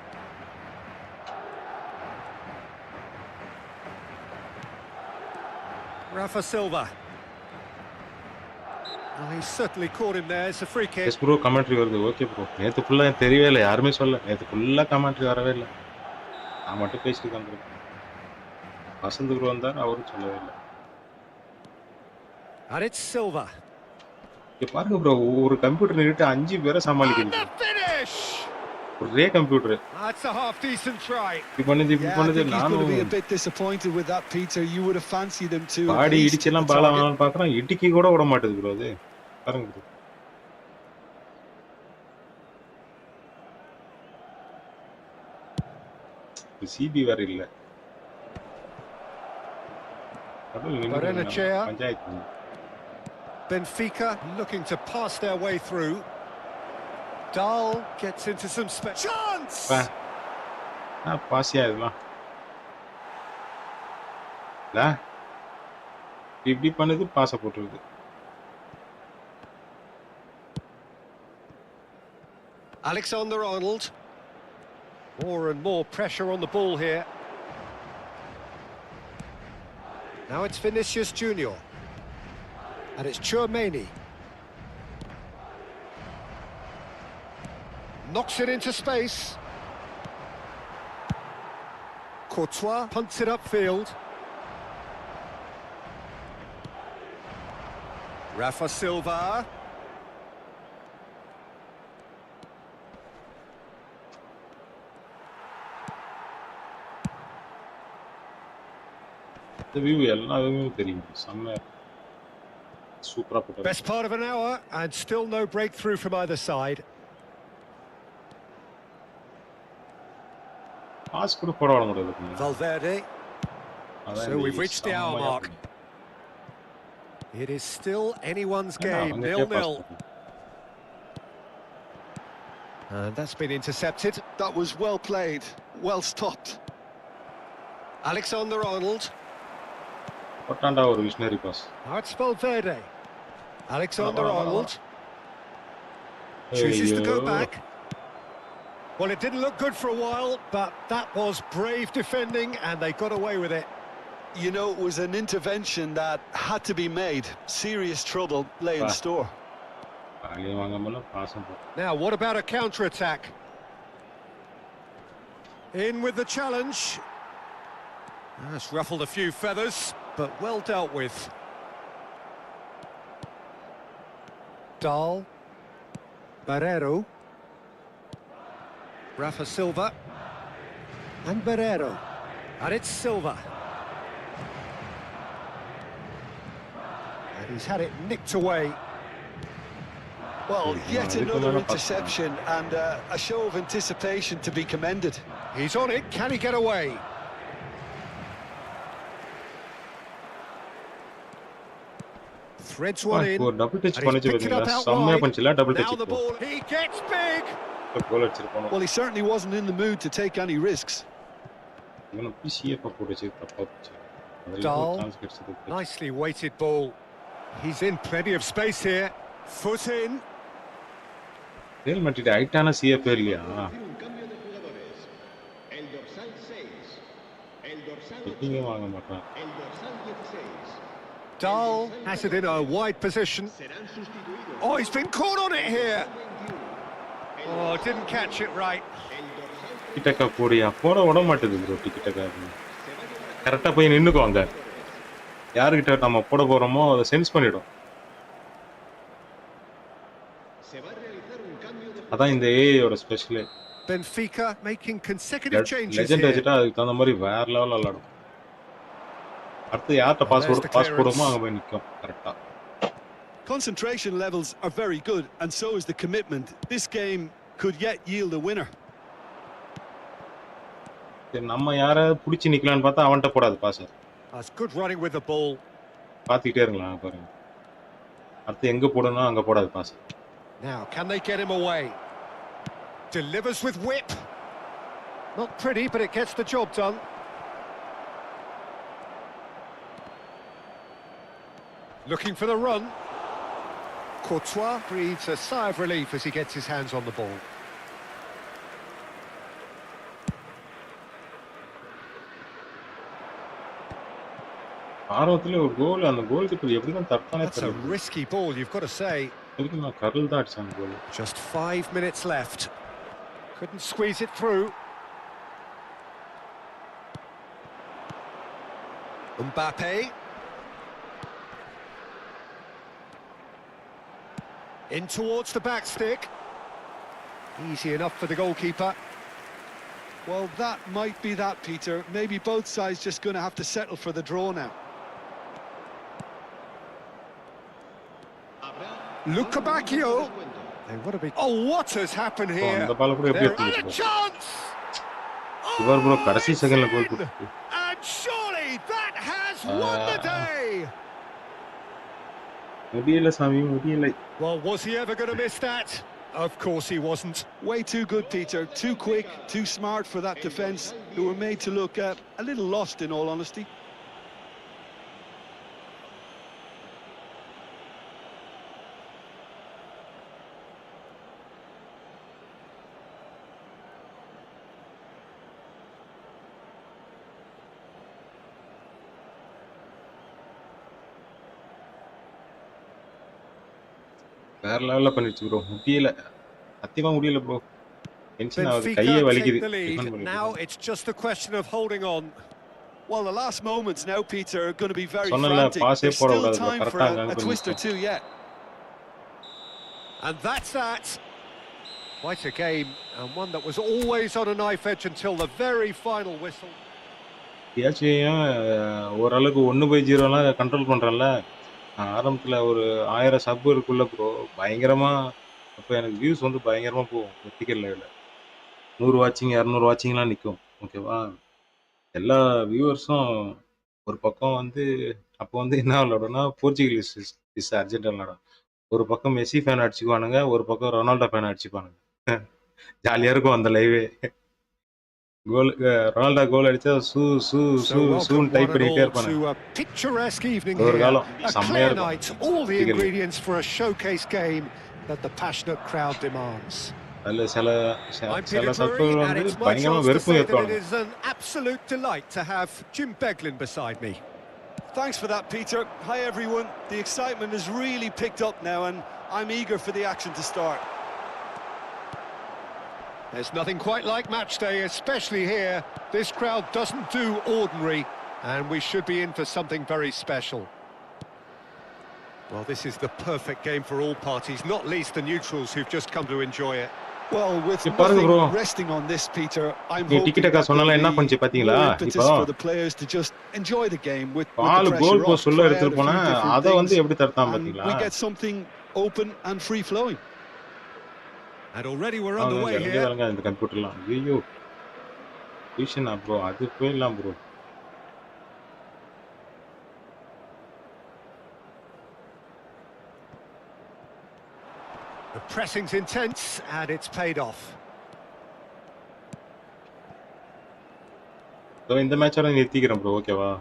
Rafa Silva. Oh, he certainly caught him there. It's a free kick. Yes bro, commentary வருது. Okay bro. நேத்து ஃபுல்லா தெரியவே இல்ல, யாருமே சொல்ல. நேத்து ஃபுல்லா commentary வரவே இல்ல. நான் மட்டும் பேசிட்டு வந்திருக்கேன். வசந்த் ப்ரோ வந்தார், அவரும் சொல்லவே இல்ல. And it's Silva. இங்க பாருங்க bro, ஒரு கம்ப்யூட்டர் நிறுத்தி 5 பேரை சமாளிக்கிறீங்க. ஒரே computer. That's a half decent try. இப்ப பண்ணது நானும் be a bit disappointed with that Peter. You would have fancied him to பாடி இடிச்சலாம் பால வாங்கலாம் பார்க்கறேன், இடிக்கி கூட விட மாட்டேது bro அது. பாருங்க bro. சிபி வேற இல்ல. Barrenechea. Benfica looking to pass their way through. Dahl gets into some chance. பாசியா இதெல்லாம். இப்படி பண்ணது பாச போட்டுருது. Alexander-Arnold. More and more pressure on the ball here. Now it's Vinicius Junior. And it's Tchouaméni. Knocks it into space. Courtois punts it upfield. Rafa Silva. The view எல்லாமே தெரியும். செம்ம சூப்பரா போட்டாரு. Best part of an hour and still no breakthrough from either side. Pass கூட போட வர முடியாது. Valverde. So we've reached the hour mark. It is still anyone's game, 0-0. And that's been intercepted. That was well played, well stopped. Alexander-Arnold. போட்டான்டா ஒரு visionary pass. Now it's Valverde. Alexander-Arnold chooses to ஐயோ! go back. Well, it didn't look good for a while, but that was brave defending and they got away with it. You know, it was an intervention that had to be made. Serious trouble lay in store. காலிய வாங்காமல பாசம் போ. Now, what about a counter-attack? In with the challenge. That's ruffled a few feathers, but well dealt with. Dahl. Barrero. Rafa Silva. And Barrero. And it's Silva. And he's had it nicked away. Well, yet another interception and a show of anticipation to be commended. He's on it, can he get away? Threads one in. ஒரு double touch And he's பண்ணிச்சு picked it up பாத்தீங்களா? out செம்மையா wide. பண்ணிச்சுல double Now touch. the ball, he gets big. Goal அடிச்சிருப்பானோ. Well, he certainly wasn't in the mood to take any risks. இவன PCF போடுச்சு தப்பா போச்சு. அதுல Dahl. ஒரு சான்ஸ் கிடைச்சது. Nicely weighted ball. He's in plenty of space here. Foot in. Real Madrid ஹைட்டான CF இல்லையா? எங்கேயும் வாங்க மாட்டான். Dahl has it in a wide position. Oh, he's been caught on it here. Oh, didn't catch it right. டிக்கெட்டா போடியா போட விட மாட்டேது bro. டிக்கெட்டா கரெக்டா போய் நின்னுக்குவாங்க. யாருக்கிட்ட நம்ம போட போறோமோ அதை சென்ஸ் பண்ணிடும். அதான் இந்த ஏஐயோட special. Benfica making consecutive changes legend here. வச்சுட்டா அதுக்கு தகுந்த மாதிரி வேற லெவல் விளையாடும். அடுத்து யார்கிட்ட பாஸ் போடுமோ அங்க போய் நிற்கும் கரெக்டா. Concentration levels are very good, and so is the commitment. This game could yet yield a winner. நம்ம யாரை பிடிச்சி நிக்கலாம்னு பார்த்தா அவன்கிட்ட போடாது pass. That's good running with the ball. பார்த்துக்கிட்டே இருக்கலாம் பாருங்க. அடுத்து எங்க போடணும் அங்க போடாது pass. Now, can they get him away? Delivers with whip. Not pretty, but it gets the job done. Looking for the run. Courtois breathes a sigh of relief as he gets his hands on the ball. ஆரம்பத்துல ஒரு கோல், அந்த goal keeper எப்படி தான் தட்டானே That's a தெரியல. risky ball, you've got to say. இதுக்கு நான் கரல் தான் அடிச்சாங்க கோல். Just 5 minutes left. Couldn't squeeze it through. Mbappe. In towards the back stick. Easy enough for the goalkeeper. Well, that might be that, Peter. Maybe both sides just going to have to settle for the draw now. Lukabakio. They would have been. Oh, what has happened here? அந்த பால் கூட எப்படி They're at a எடுத்துச்சு? chance. இவர் bro கடைசி செகண்ட்ல கோல் போட்டு. And surely that has won the day. முடியல சாமி முடியல. Well, was he ever going to miss that? Of course he wasn't. Way too good, Peter. Too quick, too smart for that defence, who were made to look a little lost, in all honesty. வேற லெவல்ல பண்ணிச்சு bro. முடியல. சத்தியமா முடியல bro. Tension ஆகுது. கையே Benfica வலிக்குது. take the lead. Now it's just a question of holding on. Well, the last moments now, Peter, are going to be very சொன்னல frantic. பாஸே There's போட still கூடாது ப்ரோ. time for கரெக்ட்டா அங்க a twist or two yet. And that's that. Quite a game, and one that was always on a knife edge until the very final whistle. யாச்சையும் ஓரளவுக்கு 1/0லாம் control பண்றேன்ல. ஆரம்பத்துல ஒரு 1000 sub இருக்குள்ள bro. பயங்கரமா அப்ப எனக்கு views வந்து பயங்கரமா போகும். வெர்டிகல் லைவ்ல 100 வாட்சிங் 200 வாட்சிங்லாம் நிக்கும். ஓகேவா? எல்லா வியூவர்ஸும் ஒரு பக்கம் வந்து அப்போ வந்து என்ன விளையாடும்னா போர்ச்சுகல் இஸ் அர்ஜென்டினா விளையாடும். ஒரு பக்கம் மெஸ்ஸி ஃபேன் அடிச்சுக்குவானுங்க, ஒரு பக்கம் ரொனால்டோ ஃபேன் அடிச்சுப்பானுங்க. ஜாலியா இருக்கும் அந்த லைவே. கோல் ரொனால்டோ கோல் அடிச்சா சூ சூ சூ So சூன்னு welcome type one and பண்ணிட்டே all இருப்பானே. to a picturesque evening ஒரு here. காலம் A செம்மையா clear இருக்கும். night, all the Particularly. ingredients for a showcase game that the passionate crowd demands. அதுல சில I'm சில Peter Drury, சர்க்கிள் and வந்து it's my பயங்கரமா chance to வெறுப்பும் say that it ஏத்துவானுங்க. is an absolute delight to have Jim Beglin beside me. Thanks for that, Peter. Hi, everyone. The excitement has really picked up now, and I'm eager for the action to start. There's nothing quite like match day, especially here. This crowd doesn't do ordinary, and we should be in for something very special. Well, this is the perfect game for all parties, not least the neutrals who've just come to enjoy it. Well, with You பாருங்க bro. nothing resting on this, Peter, I'm நீ hoping ticket that சொன்னால என்ன there'll கொஞ்சம் be பாத்தீங்களா? more impetus இப்போ for the players to just enjoy the game with the ball goal pressure off, post உள்ள try out எடுத்துட்டு a போனா few different அத வந்து things, எப்படி தடுத்தான் and பாத்தீங்களா? we get something open and free-flowing. And already we're அவங்க underway இறங்கி here. தாங்க இந்த கம்ப்யூட்டர்லாம். ஐயோ டியூஷனா ப்ரோ அது போயிடலாம் bro. The pressing's intense, and it's paid off. இந்த மேட்சோட நிறுத்திக்கிறேன் ப்ரோ ஓகேவா?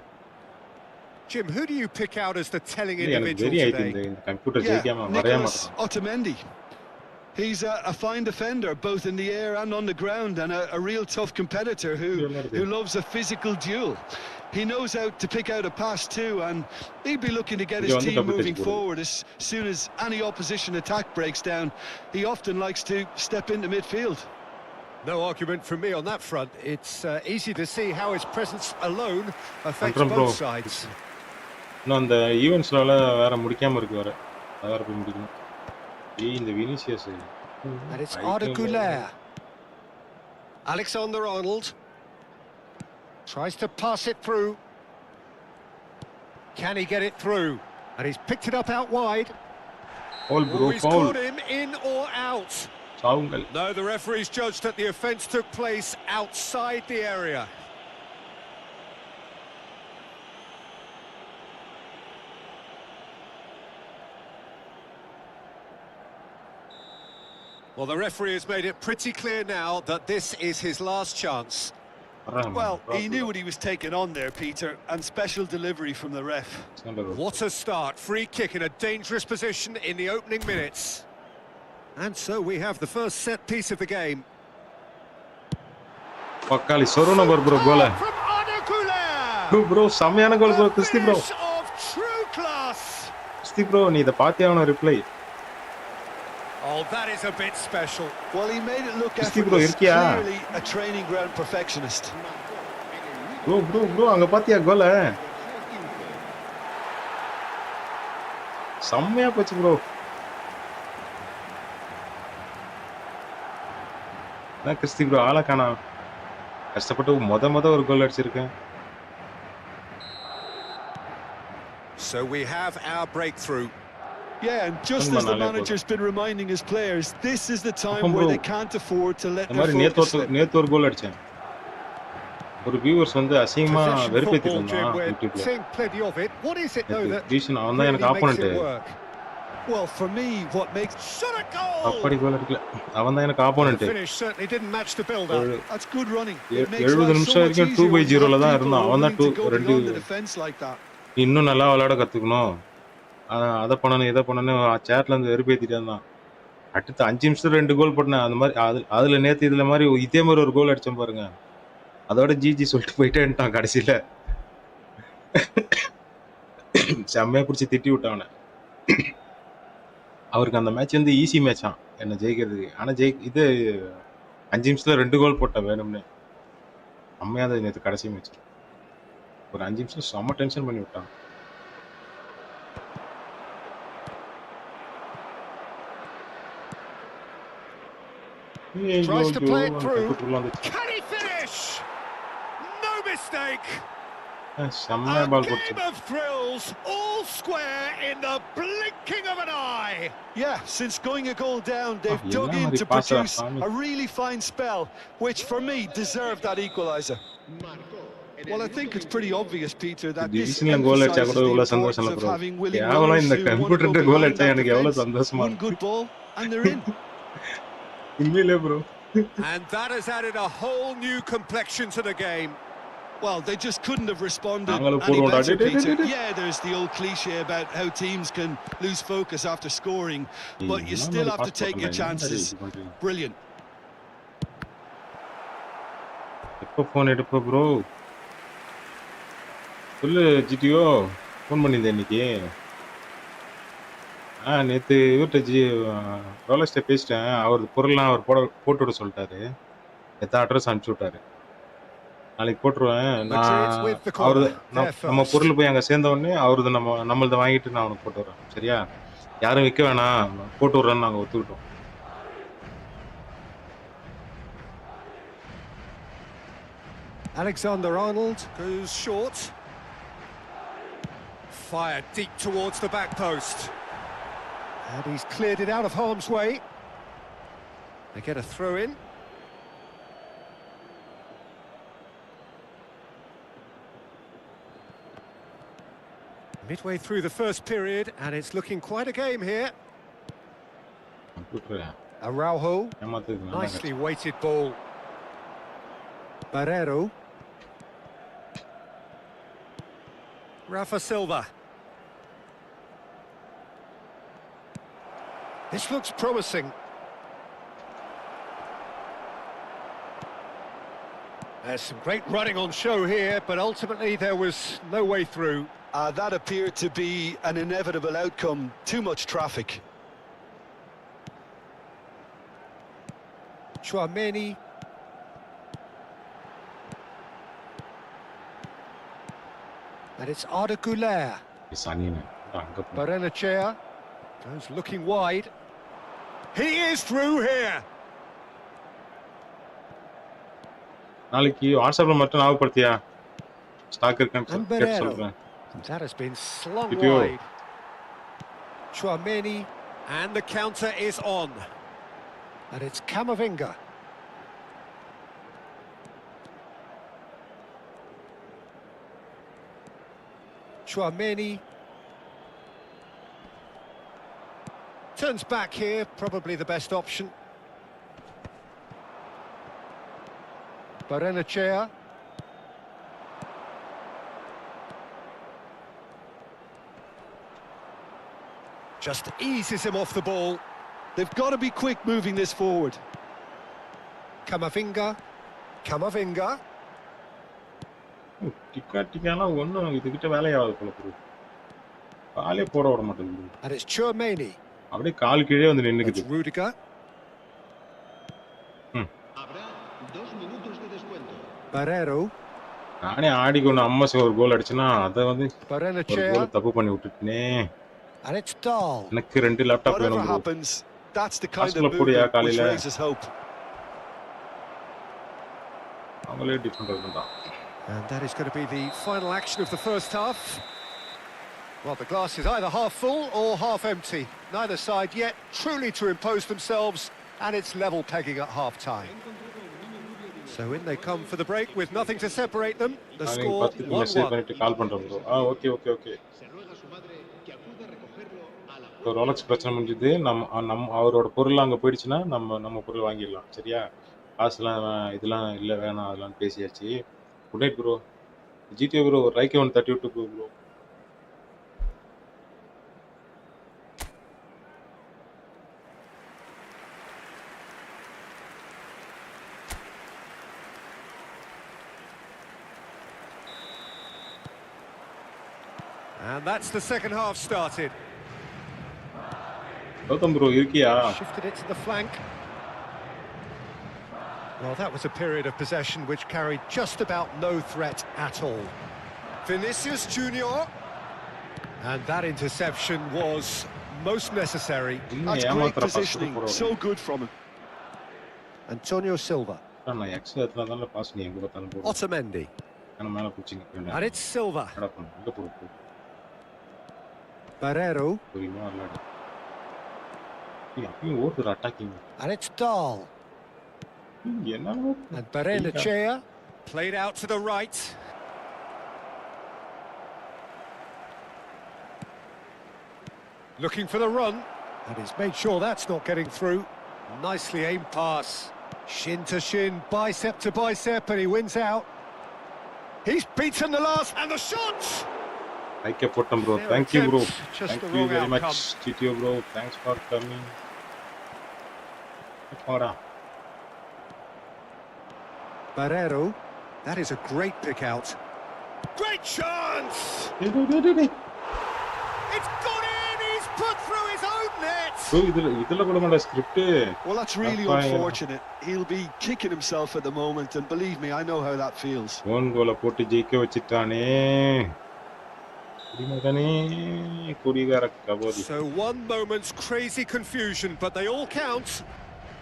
Jim, who do you pick out as the telling எனக்கு individual வெரி ஆயிட்டு today? இந்த கம்ப்யூட்டர் Yeah, ஜெயிக்காம வரைய Nicholas மாட்டான். Otamendi. He's a fine defender, both in the air and on the ground, and a real tough competitor who loves a physical duel. He knows how to pick out a pass too, and he'd be looking to get his team moving forward as soon as any opposition attack breaks down. He often likes to step into midfield. No argument from me on that front. It's easy to see how his presence alone affects Control, bro. both sides. இன்னும் அந்த ஈவென்ட்ஸ்ல வேற முடிக்காம இருக்கு வேற. அத வேற போய் முடிக்கணும். இந்த Vinicius And it's Arda Güler. Alexander-Arnold tries to pass it through. Can he get it through? And he's picked it up out wide. Foul bro, He's foul. caught him in or out. சாவுங்கள். No, the referee's judged that the offence took place outside the area. Well, the referee has made it pretty clear now that this is his last chance. Well, he knew what he was taking on there, Peter, and special delivery from the ref. What a start. Free kick in a dangerous position in the opening minutes. And so we have the first set piece of the game. பக்காலி சொருன bro கோல. From Arda Güler. Bro செமையான goal bro Christy bro. Of true class. Christy bro நீ இத பாத்தியாவன reply. Oh, that is a bit special. Well, he made it look Christy bro, effortless, இருக்கியா? clearly a training ground perfectionist. Bro அங்க பாத்தியா கோல? செம்மையா போச்சு ப்ரோ. நான் கிறிஸ்டி ப்ரோ ஆள காணா. கஷ்டப்பட்டு மொத ஒரு கோல் அடிச்சிருக்கேன். So we have our breakthrough. Yeah, and just as the manager's been reminding his players, this is the time where they can't afford to let இந்த their மாதிரி focus slip. நேத்து ஒரு கோல் அடிச்சேன். ஒரு வியூவர்ஸ் வந்து அசிங்கமா Possession வெறுப்பேத்திட்டு football, Jim, இருந்தான் we're யூடியூப்ல. seeing plenty of it. What is it though that tuition அவன் தான் எனக்கு really makes opponent. it work? Well, for me, what makes Shot a goal! அப்படி கோல் அடிக்கல. அவன் தான் எனக்கு opponent. The finish certainly didn't match the build-up. that's good running. 70 நிமிஷம் வரைக்கும் 2/0ல தான் இருந்தான். அவன் தான் 2 defense like that. இன்னும் நல்லா விளையாட கத்துக்கணும். அத பண்ணனும் இத பண்ணனும் சேட்ல இருந்து வெறுப்பேத்திட்டே இருந்தான். அடுத்து 5 நிமிஷத்துல 2 கோல் போட்டேன். அந்த மாதிரி அதுல நேத்து இதுல மாதிரி இதே மாதிரி ஒரு கோல் அடிச்சேன் பாருங்க. அதோட ஜிஜி சொல்லிட்டு போயிட்டேன்ட்டான் கடைசில. செம்மையா புடிச்சு திட்டி விட்டான். அவருக்கு அந்த மேட்ச் வந்து ஈஸி மேட்சான் என்ன ஜெயிக்கிறதுக்கு. ஆனா இது 5 நிமிஷத்துல 2 கோல் போட்டேன் வேணும்னு. செம்மையா இருந்தது நேத்து கடைசி மேட்ச். ஒரு 5 நிமிஷம் செம்ம டென்ஷன் பண்ணி விட்டான். Tries to play it through. Can he finish? No mistake. A game of thrills, all square in the blinking of an eye. Yeah, since going a goal down, they've dug in to produce a really fine spell, which for me deserved that equaliser. Well, I think it's pretty obvious, Peter, that this emphasizes the importance of having willing runners who want to go behind that defence. One good ball, and they're in. இல்ல bro And that has added a whole new complexion to the game. Well, they just couldn't have responded நாங்களும் any போடுவோம்டா. better, டேய், டேய், Peter. டேய், டேய். Yeah, there's the old cliche about how teams can lose focus after scoring, but you என்ன still மாதிரி have to pass take your போட்டேன்டா, என்னடா chances. இது பண்றீங்க? Brilliant. எப்போ ஃபோன் எடுப்ப ப்ரோ? சொல்லு ஜிடிஓ. ஃபோன் பண்ணியிருந்தேன் இன்னைக்கு. நேத்து இவர்கிட்ட ரோலர்ஸ்ட்ட பேசிட்டேன். அவரது பொருள்லாம் அவர் போட்டு விட சொல்லிட்டாரு. நேத்து அட்ரஸ் அனுப்பிச்சு விட்டாரு. நாளைக்கு போட்டுருவேன். Madrid with the அவரது corner. They're நம்ம first. பொருள் போய் அங்க சேர்ந்த உடனே அவரது நம்மளத வாங்கிட்டு நான் அவனுக்கு போட்டு விடுறேன். சரியா? யாரும் விக்க வேணாம். போட்டு விடுறேன்னு நாங்க ஒத்துக்கிட்டோம். Alexander-Arnold goes short. Fired deep towards the back post. And he's cleared it out of harm's way. They get a throw in. Midway through the first period, and it's looking quite a game here. Araujo, nicely weighted ball. Barrero. Rafa Silva. This looks promising. There's some great running on show here, but ultimately there was no way through. That appeared to be an inevitable outcome. Too much traffic. Chouameni. And it's Arda Güler. Barrenechea goes looking wide. He is through here. நாளைக்கு வாட்ஸ்அப்ல மட்டும் ஞாபகப்படுத்தியா? Stock இருக்கான்னு கேட்டு சொல்றேன். That has been slung Video. wide. Chouameni, and the counter is on. And it's Camavinga. Chouameni. Turns back here, probably the best option. Barrenechea. Just eases him off the ball. They've got to be quick moving this forward. Camavinga. Camavinga. டிக்கானா ஒன்றும் இதுகிட்ட வேலையாகாது போல bro. காலே போட விட மாட்டேங்குது. And it's Chouameni. அப்படியே கால் கீழே வந்து நின்னுக்குது. It's Rudiger. Barrero. நானே ஆடிக்கொண்டு அம்மாசி ஒரு கோல் அடிச்சுனா அதை வந்து ஒரு Barrenechea. கோல் தப்பு பண்ணி விட்டுட்டேனே. And it's Dahl. எனக்கு 2 லேப்டாப் Whatever வேணும் bro. happens, that's the kind of Asla move podiya which kalila. raises hope. அவங்களே டிஃபரெண்ட் இருக்குதான். And that is going to be the final action of the first half. Well, the glass is either half full or half empty. Neither side yet truly to impose themselves, and it's level pegging at half-time. So in they come for the break with nothing to separate them. The score 10க்கு message 1-1. பண்ணிட்டு கால் பண்றேன் bro. Okay. Rolex பிரச்சனை முடிஞ்சது. நம்ம அவரோட பொருள் அங்க போயிடுச்சுன்னா நம்ம பொருள் வாங்கிடலாம். சரியா? காசுலாம் இதெல்லாம் இல்ல வேணாம் அதெல்லாம் பேசியாச்சு. Good night bro. GTA bro ஒரு லைக் ஒன் தட்டி விட்டு bro. And that's the second half started. Gautham bro இருக்கியா? Shifted it to the flank. Well, that was a period of possession which carried just about no threat at all. Vinicius Junior. And that interception was most necessary. That's great positioning. So good from him. Antonio Silva. நான் X எத்தனால pass நீ எங்க பார்த்தாலும் போடு. Otamendi. நான் மேல புடிச்சிங்க. And it's Silva. என்னடா பண்ணு? இங்க போடு. Barrero. புரியுமா விளையாடு. அப்பயும் ஓடுற அட்டாக்கிங். And it's Dahl. என்னடா? And Barrenechea. Played out to the right. Looking for the run. And he's made sure that's not getting through. Nicely aimed pass. Shin to shin, bicep to bicep, and he wins out. He's beaten the last, and the shots! Like a bottom, bro. Their Thank you, bro. attempt, just Thank the you wrong very outcome. much, TTO, bro. Thanks for coming. Barrero, that is a great pick out. Great chance! It's gone in! He's put through his own net! Bro, idhula kuda mada script. Well, that's really unfortunate. He'll be kicking himself at the moment, and believe me, I know how that feels. One goal போட்டு ஜெயிக்க வச்சிட்டானே. குடிமகனே, குடிகார கபோதி. So one moment's crazy confusion, but they all count.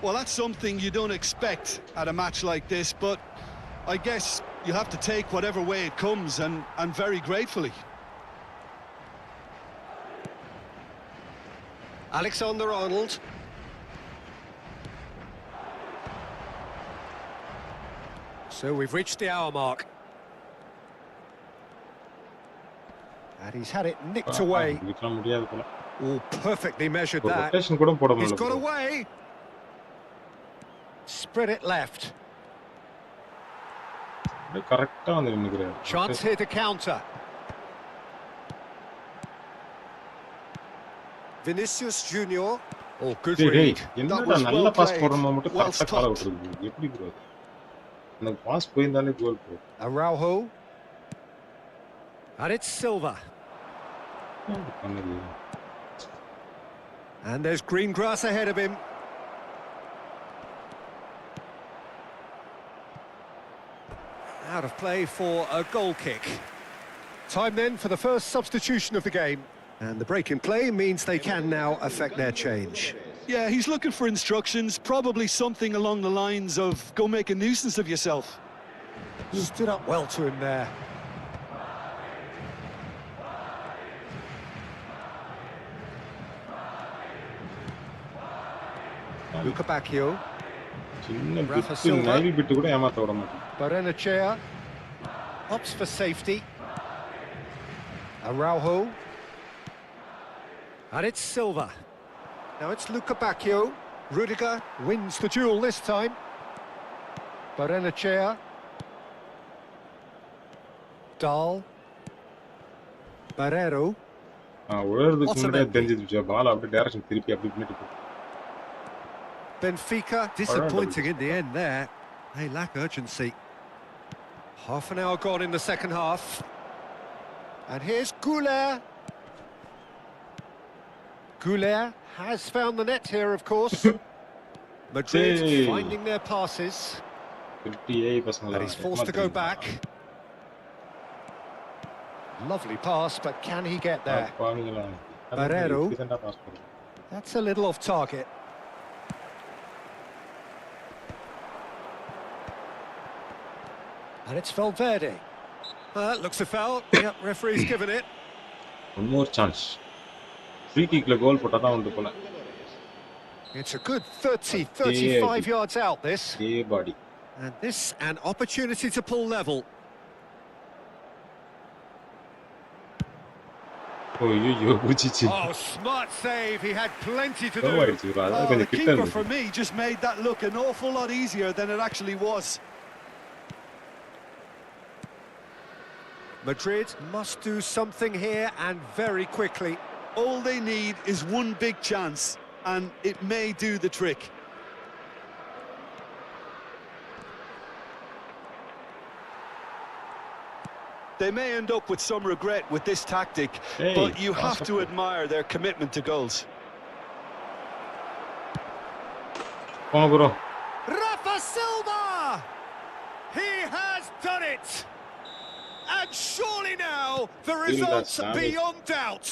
Well, that's something you don't expect at a match like this, but I guess you have to take whatever way it comes, and very gratefully. Alexander-Arnold. So we've reached the hour mark. And he's had it nicked away. இதுக்கெல்லாம் முடியாது போல. Oh, perfectly measured that. Rotation கூட போட He's முடியல. got away. Spread it left. கரெக்ட்டா வந்து நின்னுக்கிறாரு. Chance here to counter. Vinicius Junior. Oh, good read. என்னடா நல்ல பாஸ் போடுறவங்க மட்டும் கரெக்ட்டா கால விட்டுருக்கு. எப்படி ப்ரோ? அந்த பாஸ் போயிருந்தாலே goal bro. Araujo. And it's Silva. And there's green grass ahead of him. Out of play for a goal kick. Time then for the first substitution of the game. And the break in play means they can now affect their change. Yeah, he's looking for instructions, probably something along the lines of, go make a nuisance of yourself. Stood up well to him there. Luca Bacchio. சின்ன Rafa பிட்டு Silva. நைவி பிட்டு கூட ஏமாத்த விட மாட்டேன். Barrenechea opts for safety. Araujo. And it's Silva. Now it's Luca Bacchio. Rudiger wins the duel this time. Barrenechea. Dahl. Barrero. உழறதுக்கு முன்னாடியே தெரிஞ்சிருச்சு. பால் அப்படியே direction திருப்பி அப்படி பண்ணிட்டு போ. Benfica disappointing in the end there. They lack urgency. Half an hour gone in the second half. And here's Goulet. Goulet has found the net here, of course. Madrid finding their passes. 58% And he's forced to go back. Lovely pass, but can he get there? Barrero. That's a little off target. And it's Valverde. That looks a foul. Yep, referee's given it. One more chance. Free kick la goal போட்டா தான் வந்து போல. It's a good 35 yards out, this. body. And this an opportunity to pull level. Oh, smart save. He had plenty to do. Oh, the keeper for me just made that look an awful lot easier than it actually was. Madrid must do something here, and very quickly. All they need is one big chance, and it may do the trick. They may end up with some regret with this tactic, but you have to admire their commitment to goals. Rafa Silva! He has done it! And surely now, the results beyond doubt.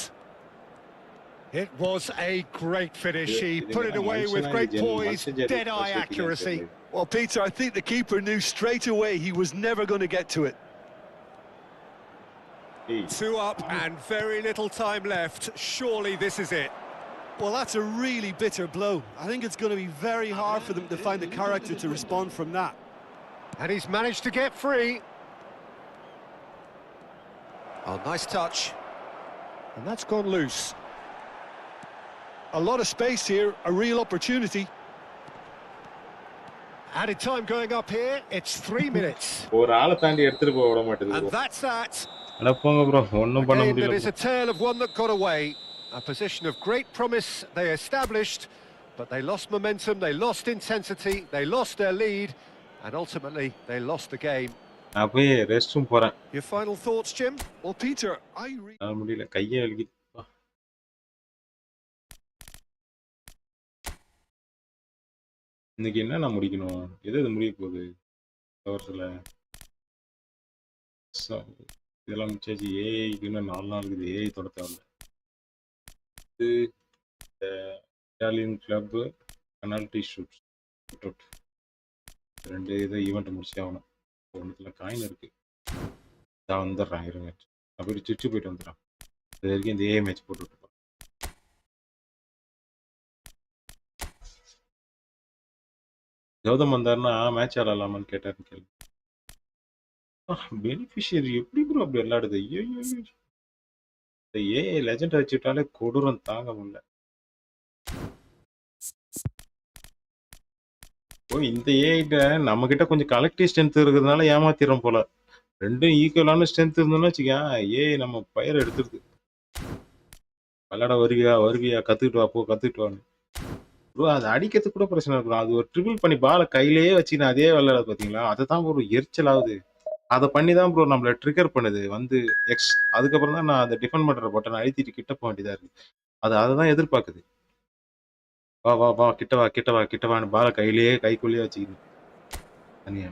It was a great finish. He put it away with great poise, dead-eye accuracy. Well, Peter, I think the keeper knew straight away he was never going to get to it. 2 up and very little time left. Surely this is it. Well, that's a really bitter blow. I think it's going to be very hard for them to find the character to respond from that. And he's managed to get free. Oh, nice touch. And that's gone loose. A lot of space here, a real opportunity. Added time going up here. It's 3 minutes. ஒரு ஆளை தாண்டி எடுத்துட்டு போக விட மாட்டேங்குது And bro. that's that. அட போங்க bro, ஒண்ணும் பண்ண Again, முடியல that is bro. a tale of one that got away. A position of great promise they established, but they lost momentum, they lost intensity, they lost their lead, and ultimately they lost the game. நான் போய் rest room போறேன். Your final thoughts, Jim? Well, Peter, நான் முடியல, கையே வலிக்குது. இன்னைக்கு என்ன நான் முடிக்கணும்? எது முடிய போகுது வருஷத்துல? இதெல்லாம் முடிச்சாச்சு. ஏஐ இன்னும் 4 நாள் இருக்குது. ஏஐ தொட தேவையில்ல. இது Italian club penalty shoot out 2 இதை ஈவெண்ட் முடிச்சே ஆகணும். ஒன்றுத்துல காயின் இருக்கு. நான் வந்துடுறேன், இருங்க. அப்படி சுவிட்சு போயிட்டு வந்துடுறேன். இது வரைக்கும் இந்த ஏஐ மேட்ச் போட்டு விட்டுருப்பேன். கௌதம் வந்தாருன்னா மேட்ச் ஆடலாமான்னு கேட்டாருன்னு கேள்வி. பெனிஃபிஷியரி எப்படி ப்ரோ அப்படி விளையாடுது? ஐயோ, இந்த ஏஐ லெஜெண்ட் வச்சுட்டாலே கொடூரம் தாங்க முடியல. ஓ, இந்த ஏஐட்ட நம்ம கிட்ட கொஞ்சம் கலெக்டிவ் ஸ்ட்ரென்த் இருக்கிறதுனால ஏமாத்திடுறோம் போல. ரெண்டும் ஈக்குவலான ஸ்ட்ரென்த் இருந்தோம்னு வச்சுக்கேன், ஏஐ நம்ம பயிர் எடுத்துருது. விளையாட வருவியா கத்துக்கிட்டு வா, போ கத்துக்கிட்டு வான்னு. ப்ரோ அது அடிக்கிறதுக்கு கூட பிரச்சனை இருக்கும். அது ஒரு ட்ரிபிள் பண்ணி பாலை கையிலேயே வச்சுன்னு அதே விளையாட பார்த்தீங்களா, அதை தான் ஒரு எரிச்சலாகுது. அதை பண்ணி தான் ப்ரோ நம்மளை ட்ரிகர் பண்ணுது வந்து அதுக்கப்புறம் தான் நான் அதை டிஃபெண்ட் பண்ணுற பட்டனை அழுத்திட்டு கிட்ட போக வேண்டியதாக இருக்கு. அதை தான் எதிர்பார்க்குது. வா வா வா கிட்ட வா கிட்ட வா கிட்ட வான்னு பாலை கைக்குள்ளேயே வச்சுக்கிது தனியா.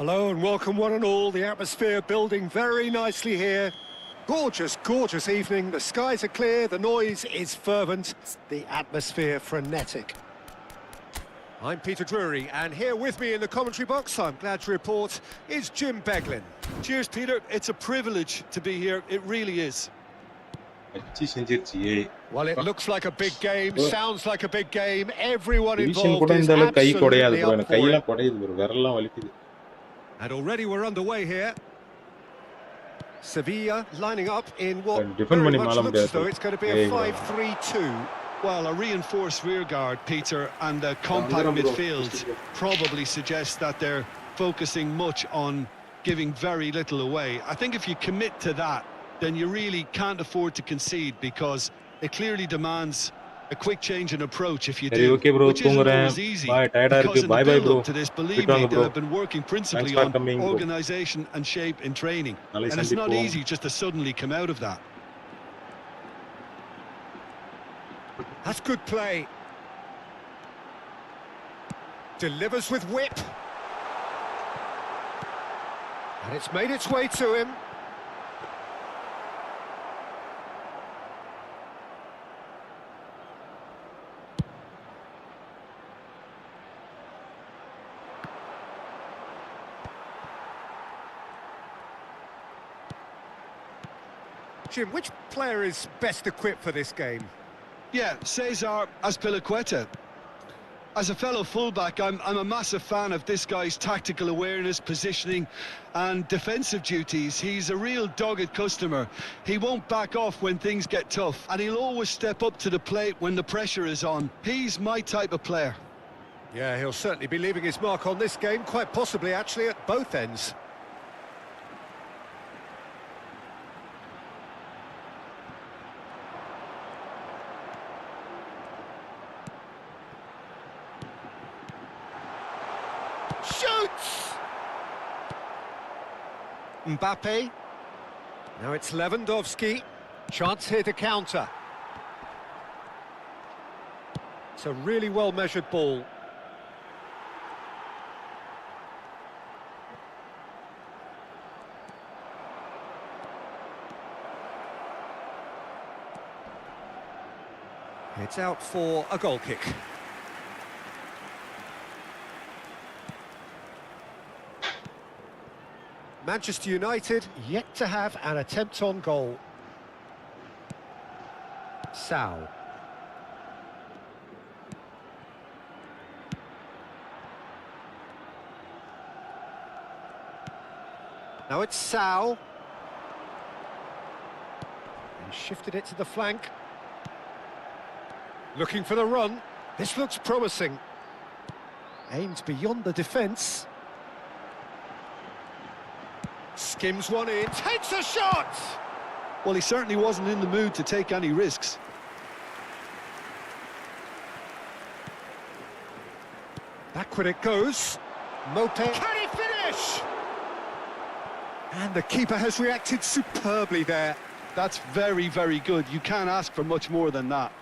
Hello and welcome one and all. The atmosphere building very nicely here. Gorgeous, gorgeous evening. The skies are clear, the noise is fervent, the atmosphere frenetic. I'm Peter Drury, and here with me in the commentary box, I'm glad to report, is Jim Beglin. Cheers, Peter. It's a privilege to be here. It really is. Well, it looks like a big game, sounds like a big game. Everyone involved is absolutely up for it. And already we're underway here. Sevilla lining up in what very much looks as though it's going to be a 5-3-2. Well, a reinforced rearguard, Peter, and a compact midfield probably suggests that they're focusing much on giving very little away. I think if you commit to that, then you really can't afford to concede, because it clearly demands a quick change in approach if you do, which isn't always easy. Because in the build-up to this, believe me, they have been working principally on organisation and shape in training, and it's not easy just to suddenly come out of that. That's good play. Delivers with whip. And it's made its way to him. Jim, which player is best equipped for this game? Yeah, Cesar Azpilicueta. As a fellow fullback, I'm a massive fan of this guy's tactical awareness, positioning and defensive duties. He's a real dogged customer. He won't back off when things get tough, and he'll always step up to the plate when the pressure is on. He's my type of player. Yeah, he'll certainly be leaving his mark on this game, quite possibly actually at both ends. Shoots! Mbappe. Now it's Lewandowski. Chance here to counter. It's a really well-measured ball. It's out for a goal kick. Manchester United yet to have an attempt on goal. Sao. Now it's Sao. He shifted it to the flank. Looking for the run. This looks promising. Aimed beyond the defence. Skims one in, takes a shot! Well, he certainly wasn't in the mood to take any risks. Backward it goes. Mope. Can he finish? And the keeper has reacted superbly there. That's very, very good. You can't ask for much more than that.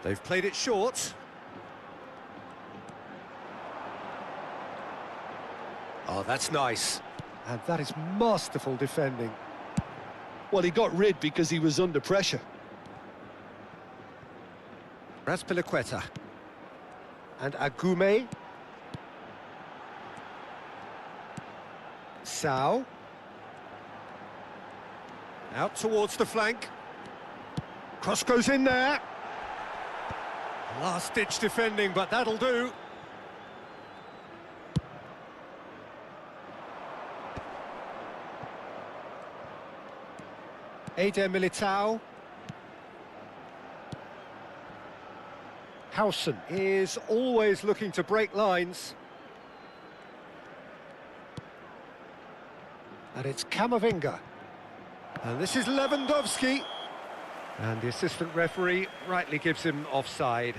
They've played it short. Oh, that's nice. And that is masterful defending. Well, he got rid because he was under pressure. Azpilicueta. And Agume. Sao. Out towards the flank. Cross goes in there. Last-ditch defending, but that'll do. Eder Militao. Howson is always looking to break lines. And it's Camavinga. And this is Lewandowski. And the assistant referee rightly gives him offside.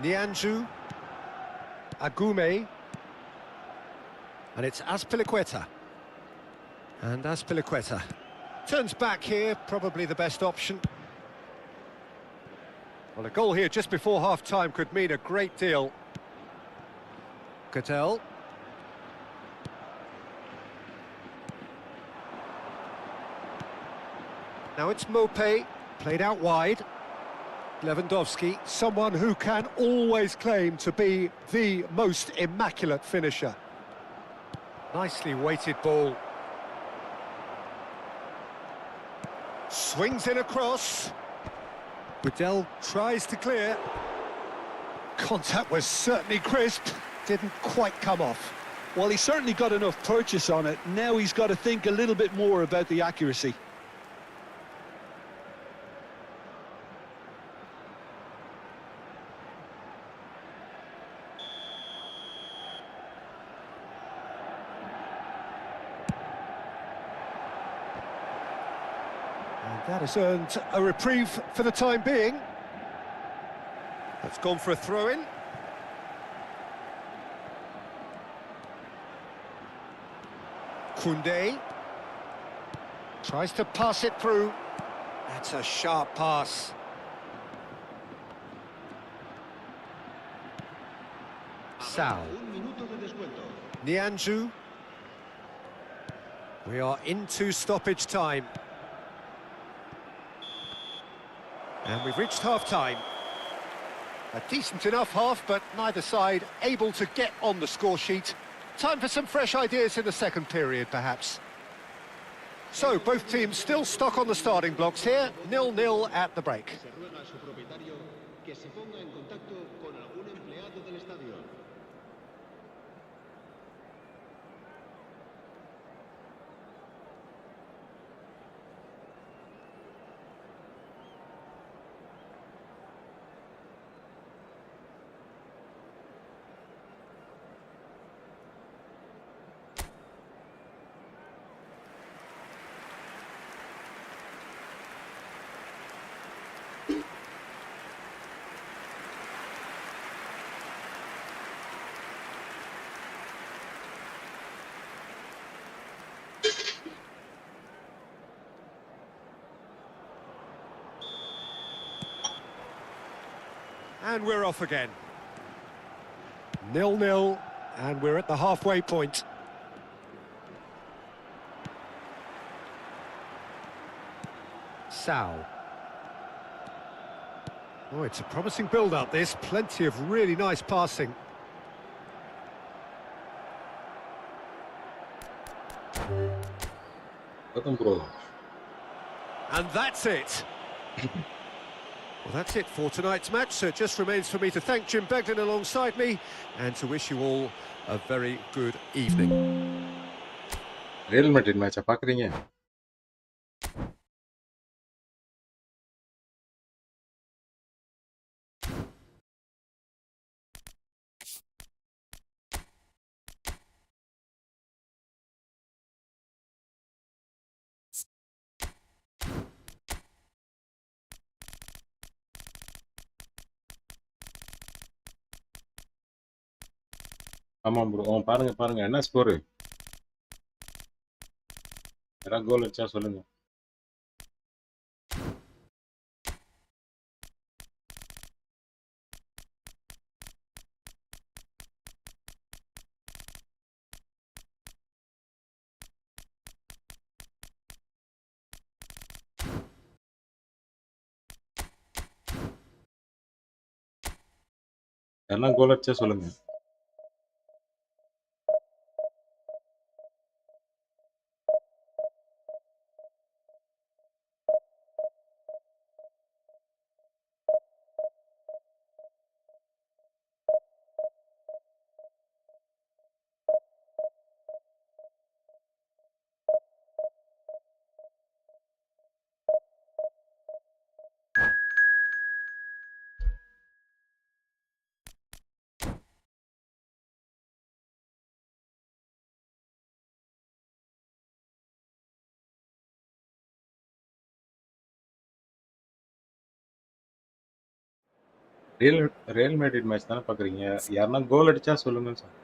Nianzou. Agume. And it's Azpilicueta. And Azpilicueta turns back here, probably the best option. Well, a goal here just before half-time could mean a great deal. Cattell. Now it's Mope, played out wide. Lewandowski, someone who can always claim to be the most immaculate finisher. Nicely weighted ball. Swings in across. Gudelj tries to clear. Contact was certainly crisp, didn't quite come off. Well, he certainly got enough purchase on it. Now he's got to think a little bit more about the accuracy. That has earned a reprieve for the time being. That's gone for a throw-in. Koundé tries to pass it through. That's a sharp pass. Sao. Nianzou. We are into stoppage time. And we've reached half-time. A decent enough half, but neither side able to get on the score sheet. Time for some fresh ideas in the second period, perhaps. So, both teams still stuck on the starting blocks here, 0-0 at the break. And we're off again. 0-0, and we're at the halfway point. Sao. Oh, it's a promising build-up, this. Plenty of really nice passing. bro. And that's it. Well, that's it for tonight's match, so it just remains for me to thank Jim Beglin alongside me and to wish you all a very good evening. Real Madrid match பாக்குறீங்க? ஆமா bro. பாருங்க என்ன score? யாரா கோல் அடிச்சா சொல்லுங்க. யாரா கோல் அடிச்சா சொல்லுங்க. ரியல் மேட்ரிட் மேட்ச் தானே பாக்குறீங்க? யாரா கோல் அடிச்சா சொல்லுங்கன்னு சொன்னேன்.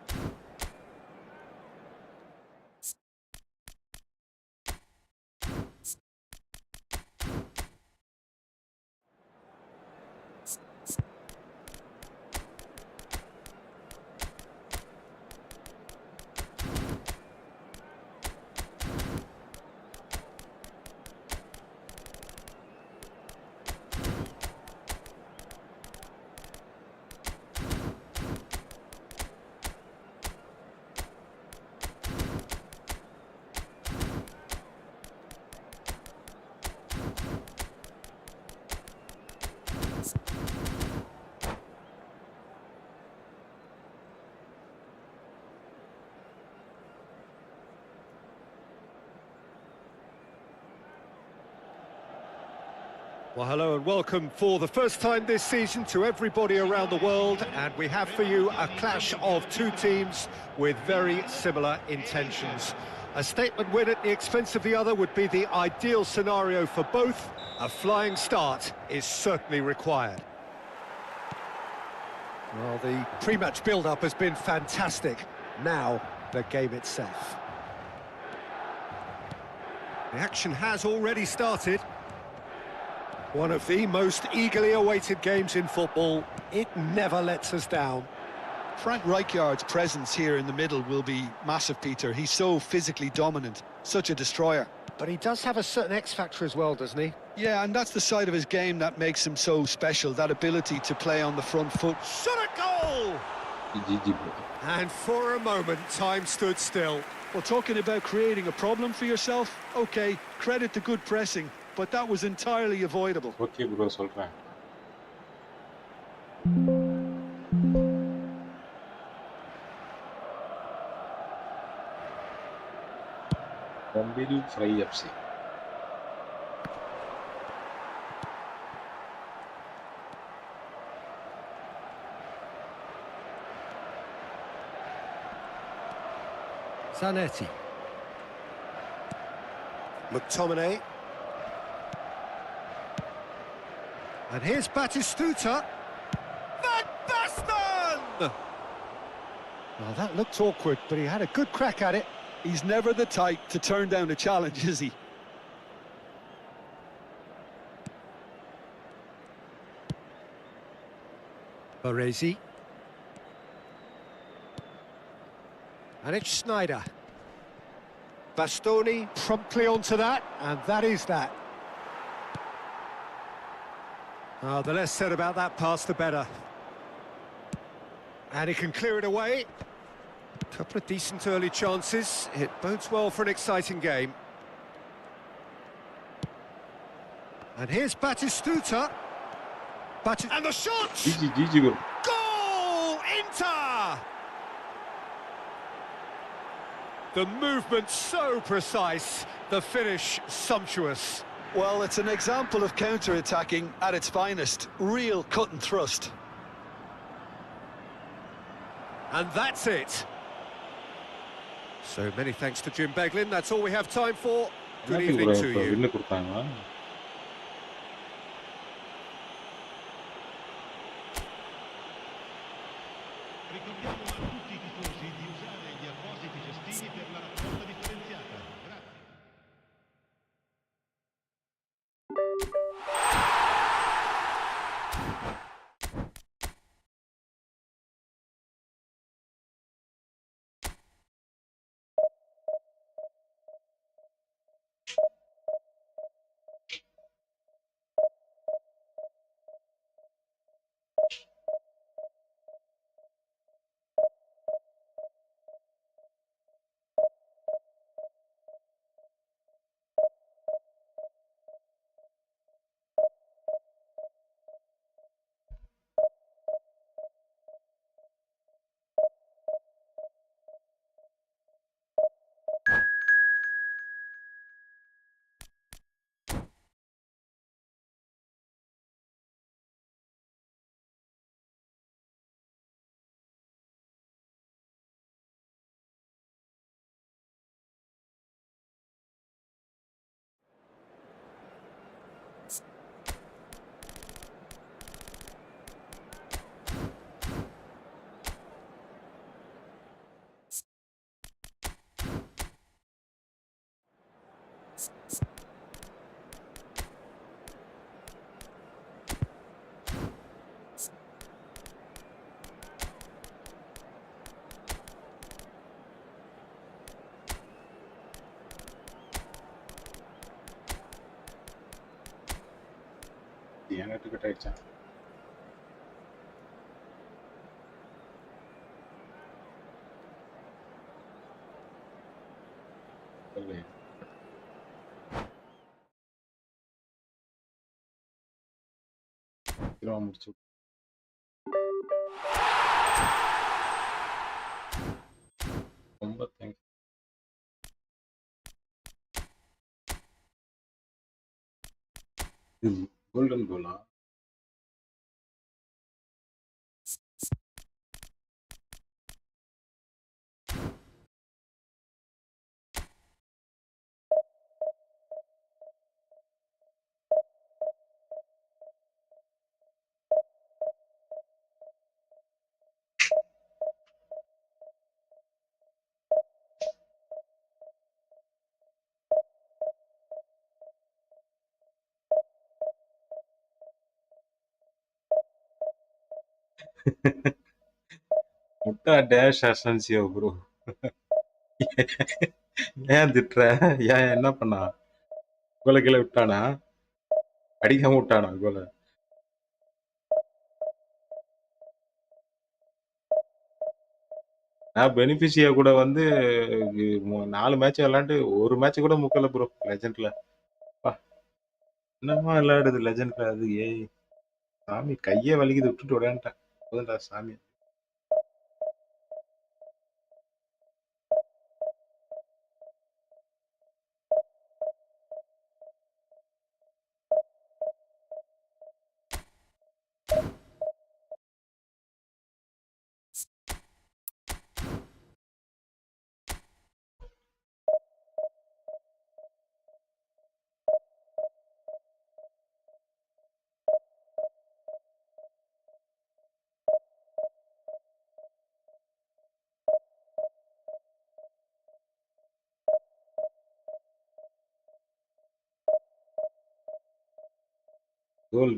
Well, hello and welcome for the first time this season to everybody around the world, and we have for you a clash of two teams with very similar intentions. A statement win at the expense of the other would be the ideal scenario for both. A flying start is certainly required. Well, the pre-match build-up has been fantastic. Now, the game itself. The action has already started. One of the most eagerly awaited games in football. It never lets us down. Frank Rijkaard's presence here in the middle will be massive, Peter. He's so physically dominant, such a destroyer. But he does have a certain X-factor as well, doesn't he? Yeah, and that's the side of his game that makes him so special, that ability to play on the front foot. Shot a goal! GG bro. And for a moment, time stood still. Well, talking about creating a problem for yourself, okay, credit the good pressing, but that was entirely avoidable. Okay bro சொல்றேன். Bombil Fry FC. Zanetti. McTominay. And here's Batistuta. Van Basten! Well, that looked awkward, but he had a good crack at it. He's never the type to turn down a challenge, is he? Baresi. And it's Sneijder. Bastoni promptly onto that, and that is that. Oh, the less said about that pass, the better. And he can clear it away. Couple of decent early chances. It bodes well for an exciting game. And here's Batistuta. And the shot! GG bro. Goal! Inter! The movement so precise, the finish sumptuous. Well, it's an example of counter-attacking at its finest. Real cut and thrust. And that's it. So many thanks to Jim Beglin. That's all we have time for. Good evening to you. வின்னு கொடுத்தாங்க. Ricordiamo a tutti i tifosi di usare gli appositi cestini per la raccolta differenziata. Grazie. எனக்கு ticket ஆயிடுச்சா? இல்லையே. சீக்கிரமா முடிச்சு. ரொம்ப thanks. இது golden Cola? முட்டா dash Asensio bro. ஏன் திட்டுற? ஏன் என்ன பண்ணா? கோலை கீழே விட்டானா? அடிக்காம விட்டானா கோலை? நான் பெனிஃபிஷியா கூட வந்து 4 மேட்ச் விளையாண்டு ஒரு மேட்ச் கூட முக்கல ப்ரோ லெஜெண்ட்ல. என்னமா விளையாடுது லெஜெண்ட்ல அது? ஏய் சாமி கையே வலிக்குது, விட்டுட்டு விளையாண்டேன். போதுண்டா சாமி.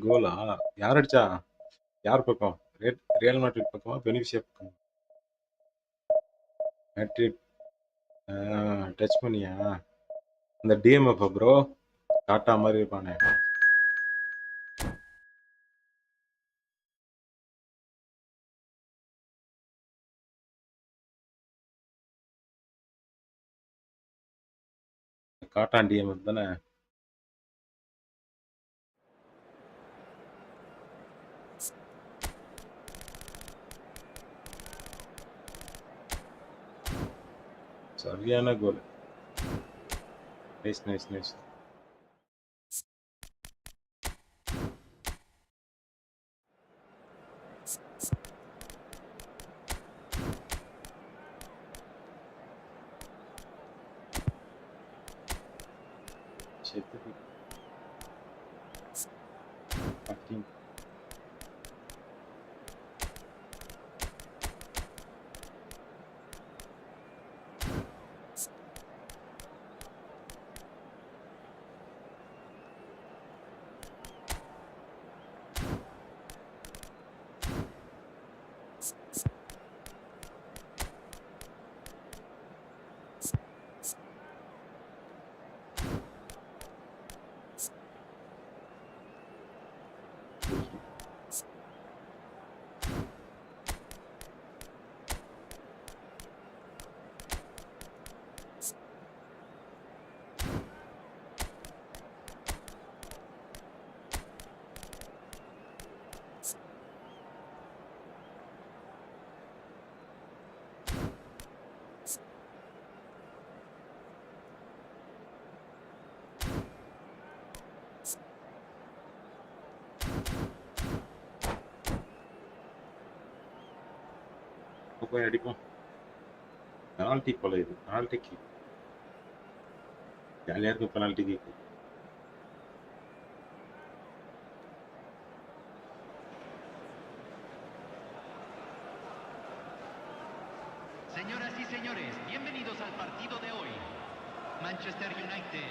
கோலா யார் அடிச்சா? யார் பக்கம்? ரியல் மேட்ரிட் பக்கமா பெனிஃபிஷியா பக்கமா? மேட்ரிட் டச் பண்ணியா? அந்த டிஎம்எஃப் ப்ரோ டாட்டா மாதிரி இருப்பானே. காட்டாண்டிய மாதிரி தானே. சரியான கோல். Nice nice nice. செத்து போய். fucking போய் அடிப்போம். பெனால்டி போல இது. Penalty kick. ஜாலியா இருக்கு penalty kick. Señoras y señores, bienvenidos al partido de hoy. Manchester United.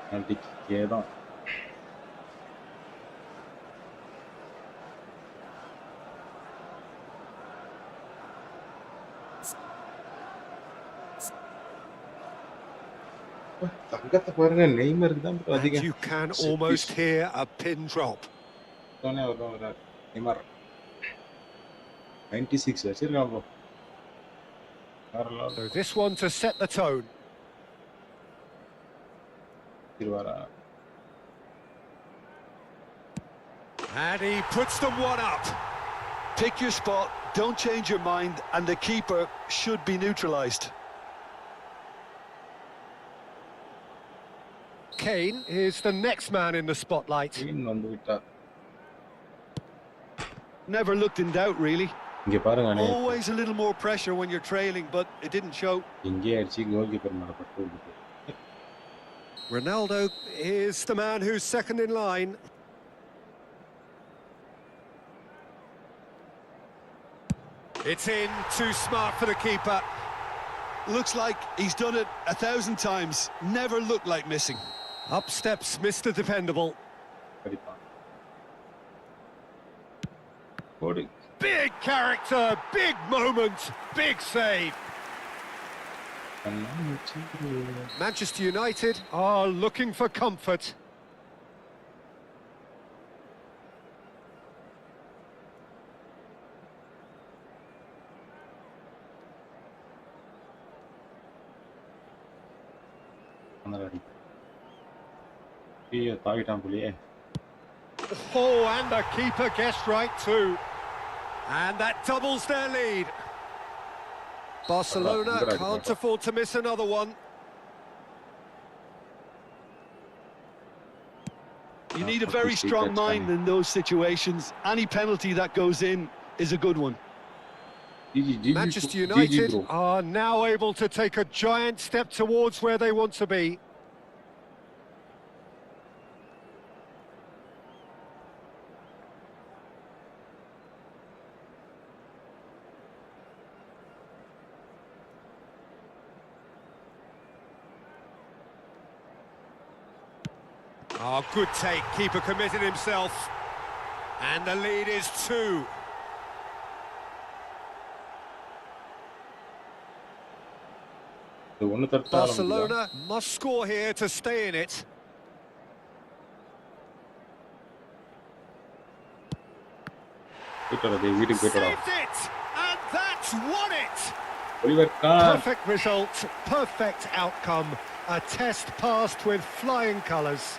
Penalty கிக்கே தான். தங்கத்தை பாருங்க, நெய்மருக்கு தான் And அதிகம். you can almost hear a pin drop. Neymar 96 வச்சிருக்கான் bro. So this one to set the tone. இருவாரா? And he puts them one up. Pick your spot, don't change your mind, and the keeper should be neutralised. Kane is the next man in the spotlight. வந்து விட்டார். Never looked in doubt, really. இங்க பாருங்க அண்ணே. Always a little more pressure when you're trailing, but it didn't show. இங்கே அடிச்சு goal keeper மேல பட்டு விடுது. Ronaldo is the man who's second in line. It's in, too smart for the keeper. Looks like he's done it 1,000 times. Never looked like missing. Up steps Mr. Dependable. கடிப்பான். ஓடு. Big character, big moment, big save. Manchester United are looking for comfort. தாவிட்டான் புள்ளியே. Oh, and the keeper guessed right too. And that doubles their lead. Barcelona can't afford to miss another one. You need a very strong mind in those situations. Any penalty that goes in is a good one. Manchester United are now able to take a giant step towards where they want to be. Oh, good take, keeper committed himself. And the lead is 2. Barcelona must score here to stay in it. Saved it! And that's won it! Oliver Kahn. Perfect result, perfect outcome. A test passed with flying colours.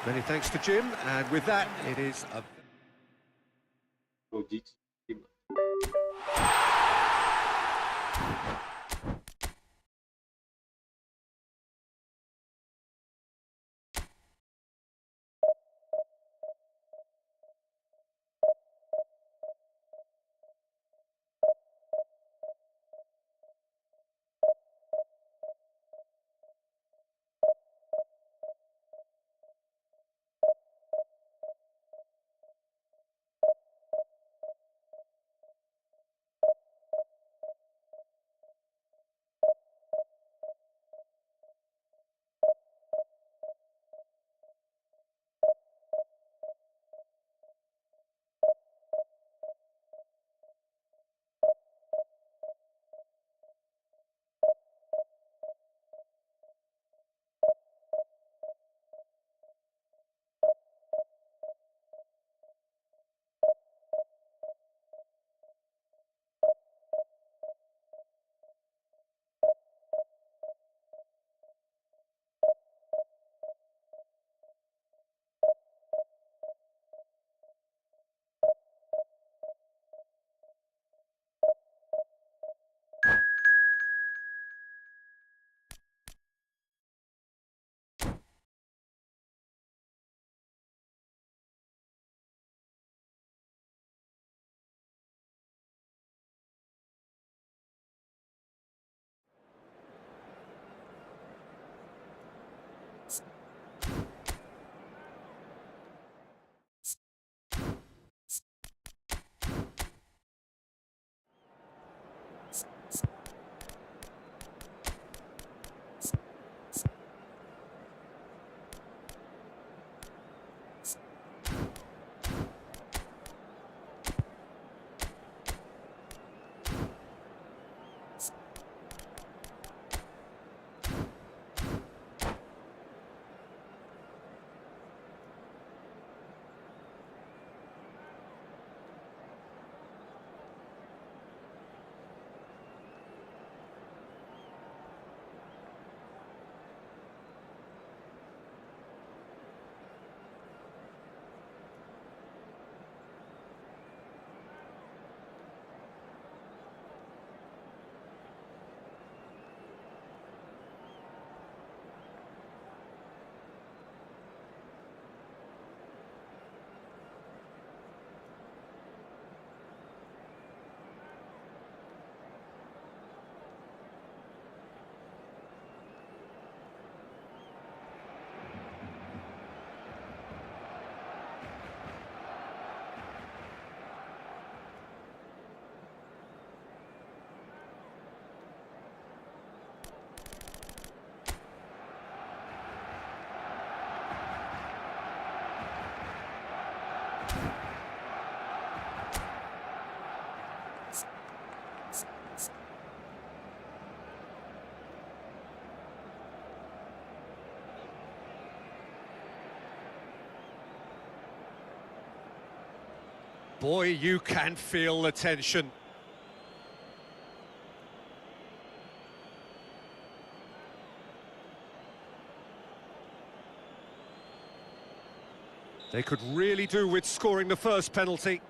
Many thanks to Jim, and with that, it is a... Boy, you can feel the tension. They could really do with scoring the first penalty.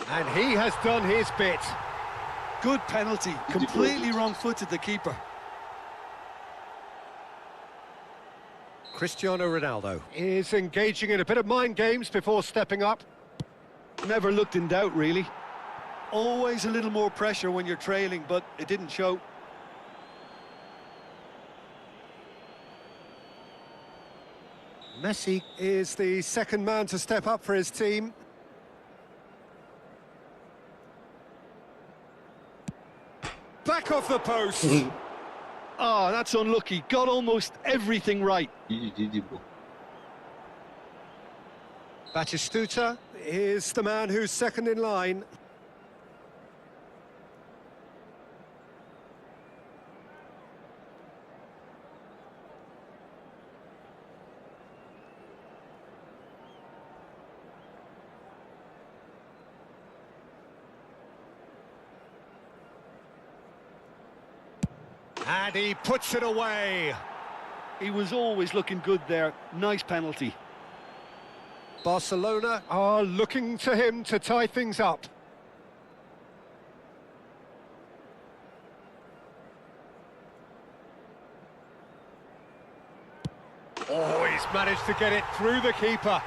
And he has done his bit. Good penalty, completely wrong-footed the keeper. Cristiano Ronaldo is engaging in a bit of mind games before stepping up. Never looked in doubt, really. Always a little more pressure when you're trailing, but it didn't show. Messi is the second man to step up for his team. Back off the post. Oh, that's unlucky. Got almost everything right. Batistuta is the man who's second in line. And he puts it away. He was always looking good there. Nice penalty. Barcelona are looking to him to tie things up. Oh, he's managed to get it through the keeper.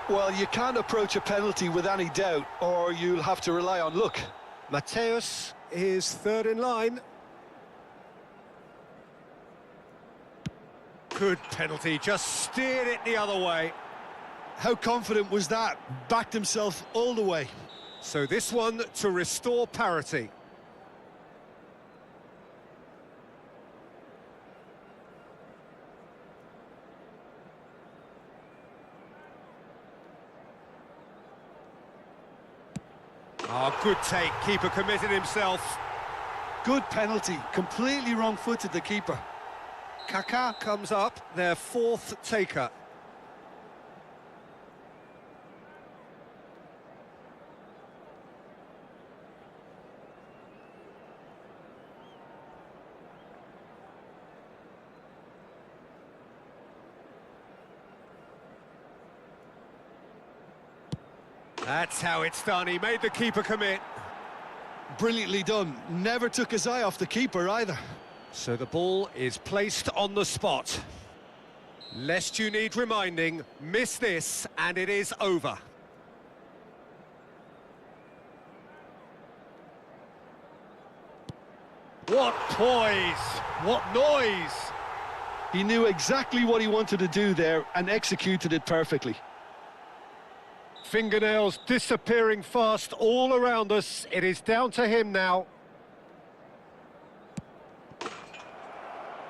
Well, you can't approach a penalty with any doubt, or you'll have to rely on luck. Mateus is third in line. Good penalty, just steered it the other way. How confident was that? Backed himself all the way. So this one to restore parity. Oh, good take, keeper committed himself. Good penalty, completely wrong-footed the keeper. Kaká comes up, their fourth taker. That's how it's done, he made the keeper commit. Brilliantly done, never took his eye off the keeper either. So the ball is placed on the spot. Lest you need reminding, miss this and it is over. What poise! What noise! He knew exactly what he wanted to do there and executed it perfectly. Fingernails disappearing fast all around us. It is down to him now.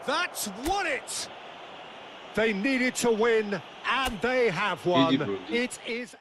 That's won it! They needed to win, and they have won. bro. It is...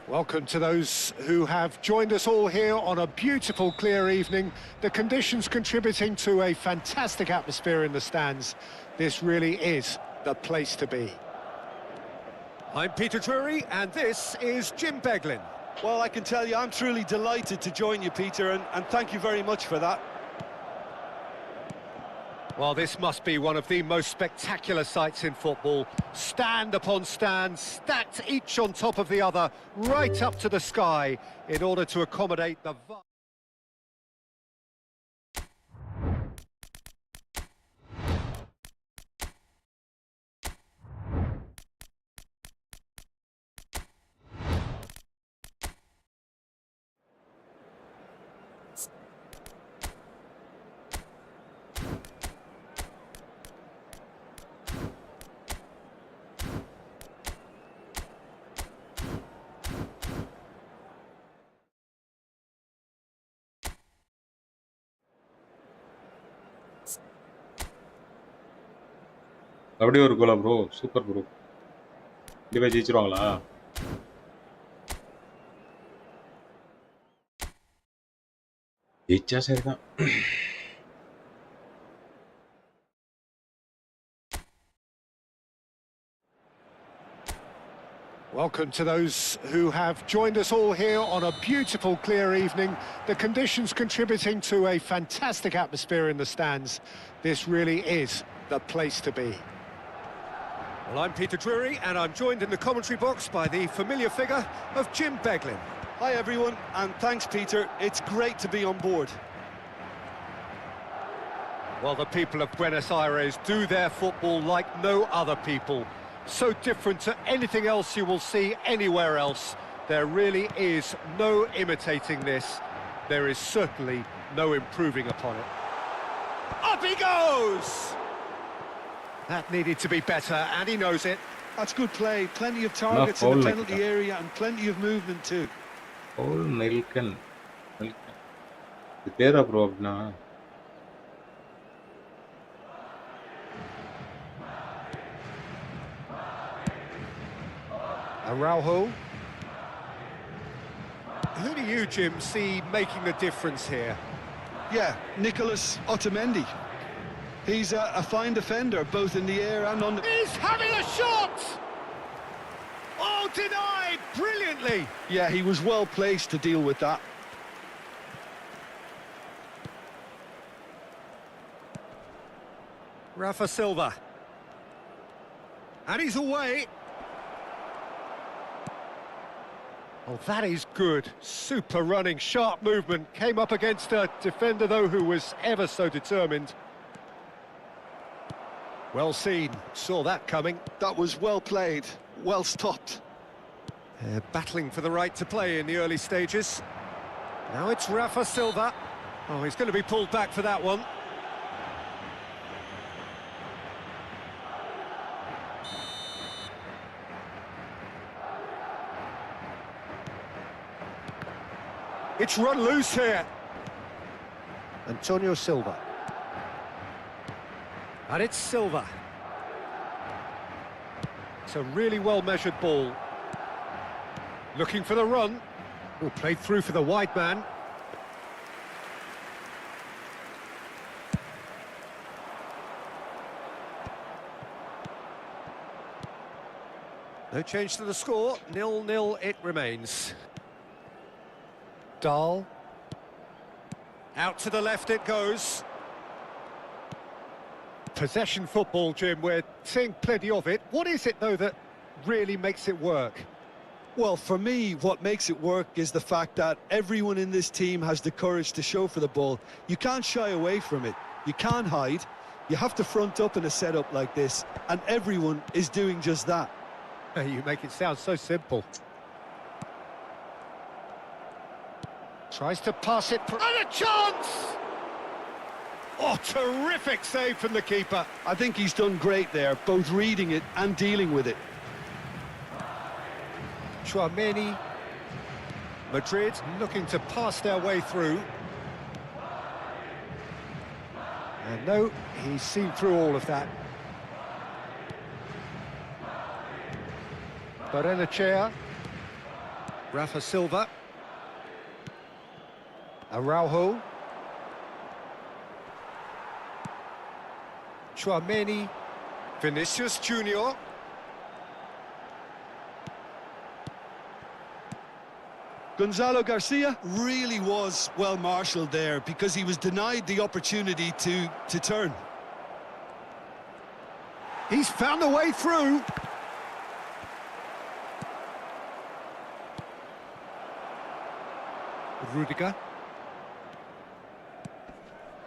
Welcome to those who have joined us all here on a beautiful, clear evening. The conditions contributing to a fantastic atmosphere in the stands. This really is the place to be. I'm Peter Drury, and this is Jim Beglin. Well, I can tell you, I'm truly delighted to join you, Peter, and thank you very much for that. Well, this must be one of the most spectacular sights in football. Stand upon stand, stacked each on top of the other, right up to the sky, in order to accommodate the... அப்படியே ஒரு Cola bro, super bro. கண்டிப்பா ஜெயிச்சிருவாங்களா? ஜெயிச்சா சரிதான். Welcome to those who have joined us all here on a beautiful, clear evening. The conditions contributing to a fantastic atmosphere in the stands. This really is the place to be. Well, I'm Peter Drury, and I'm joined in the commentary box by the familiar figure of Jim Beglin. Hi everyone, and thanks Peter. It's great to be on board. Well, the people of Buenos Aires do their football like no other people. So different to anything else you will see anywhere else. There really is no imitating this. There is certainly no improving upon it. Up he goes! That needed to be better, and he knows it. That's good play. Plenty of targets in the penalty area and plenty of movement too. Paul Nelken. இது பேரா bro அப்படின்னா? Araujo. Who do you, Jim, see making the difference here? Yeah, Nicolas Otamendi. He's a fine defender, both in the air and on the... He's having a shot! Oh, denied brilliantly! Yeah, he was well placed to deal with that. Rafa Silva. And he's away. Oh, that is good. Super running, sharp movement. Came up against a defender, though, who was ever so determined. Well seen. Saw that coming. That was well played, well stopped. Battling for the right to play in the early stages. Now it's Rafa Silva. Oh, he's going to be pulled back for that one. It's run loose here. Antonio Silva. And it's Silva. It's a really well-measured ball. Looking for the run. Oh, played through for the wide man. No change to the score. 0-0 it remains. Dahl. Out to the left it goes. Possession football, Jim, we're seeing plenty of it. What is it, though, that really makes it work? Well, for me, what makes it work is the fact that everyone in this team has the courage to show for the ball. You can't shy away from it. You can't hide. You have to front up in a setup like this, and everyone is doing just that. You make it sound so simple. Tries to pass it... And a chance! Oh, terrific save from the keeper. I think he's done great there, both reading it and dealing with it. Tchouaméni. Madrid looking to pass their way through. And no, he's seen through all of that. Barrenechea. Rafa Silva. Araujo. Tchouaméni. Vinicius Junior. Gonzalo Garcia really was well marshalled there because he was denied the opportunity to turn. He's found a way through. Rudiger.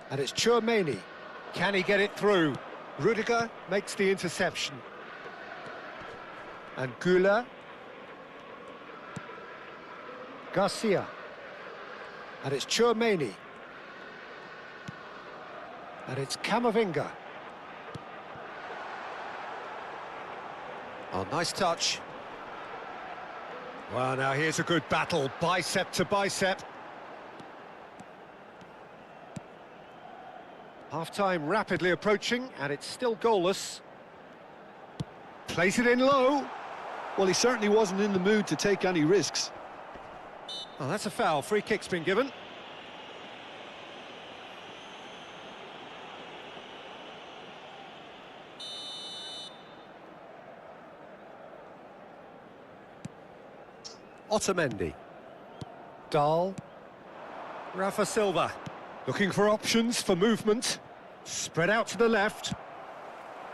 And it's Tchouaméni. Can he get it through? Rudiger makes the interception. And Güler. Garcia. And it's Tchouaméni. And it's Camavinga. Oh, nice touch. Well, now here's a good battle, bicep to bicep. Half-time rapidly approaching, and it's still goalless. Plays it in low. Well, he certainly wasn't in the mood to take any risks. Oh, that's a foul. Free kick's been given. Otamendi. Dahl. Rafa Silva. Looking for options for movement. Spread out to the left.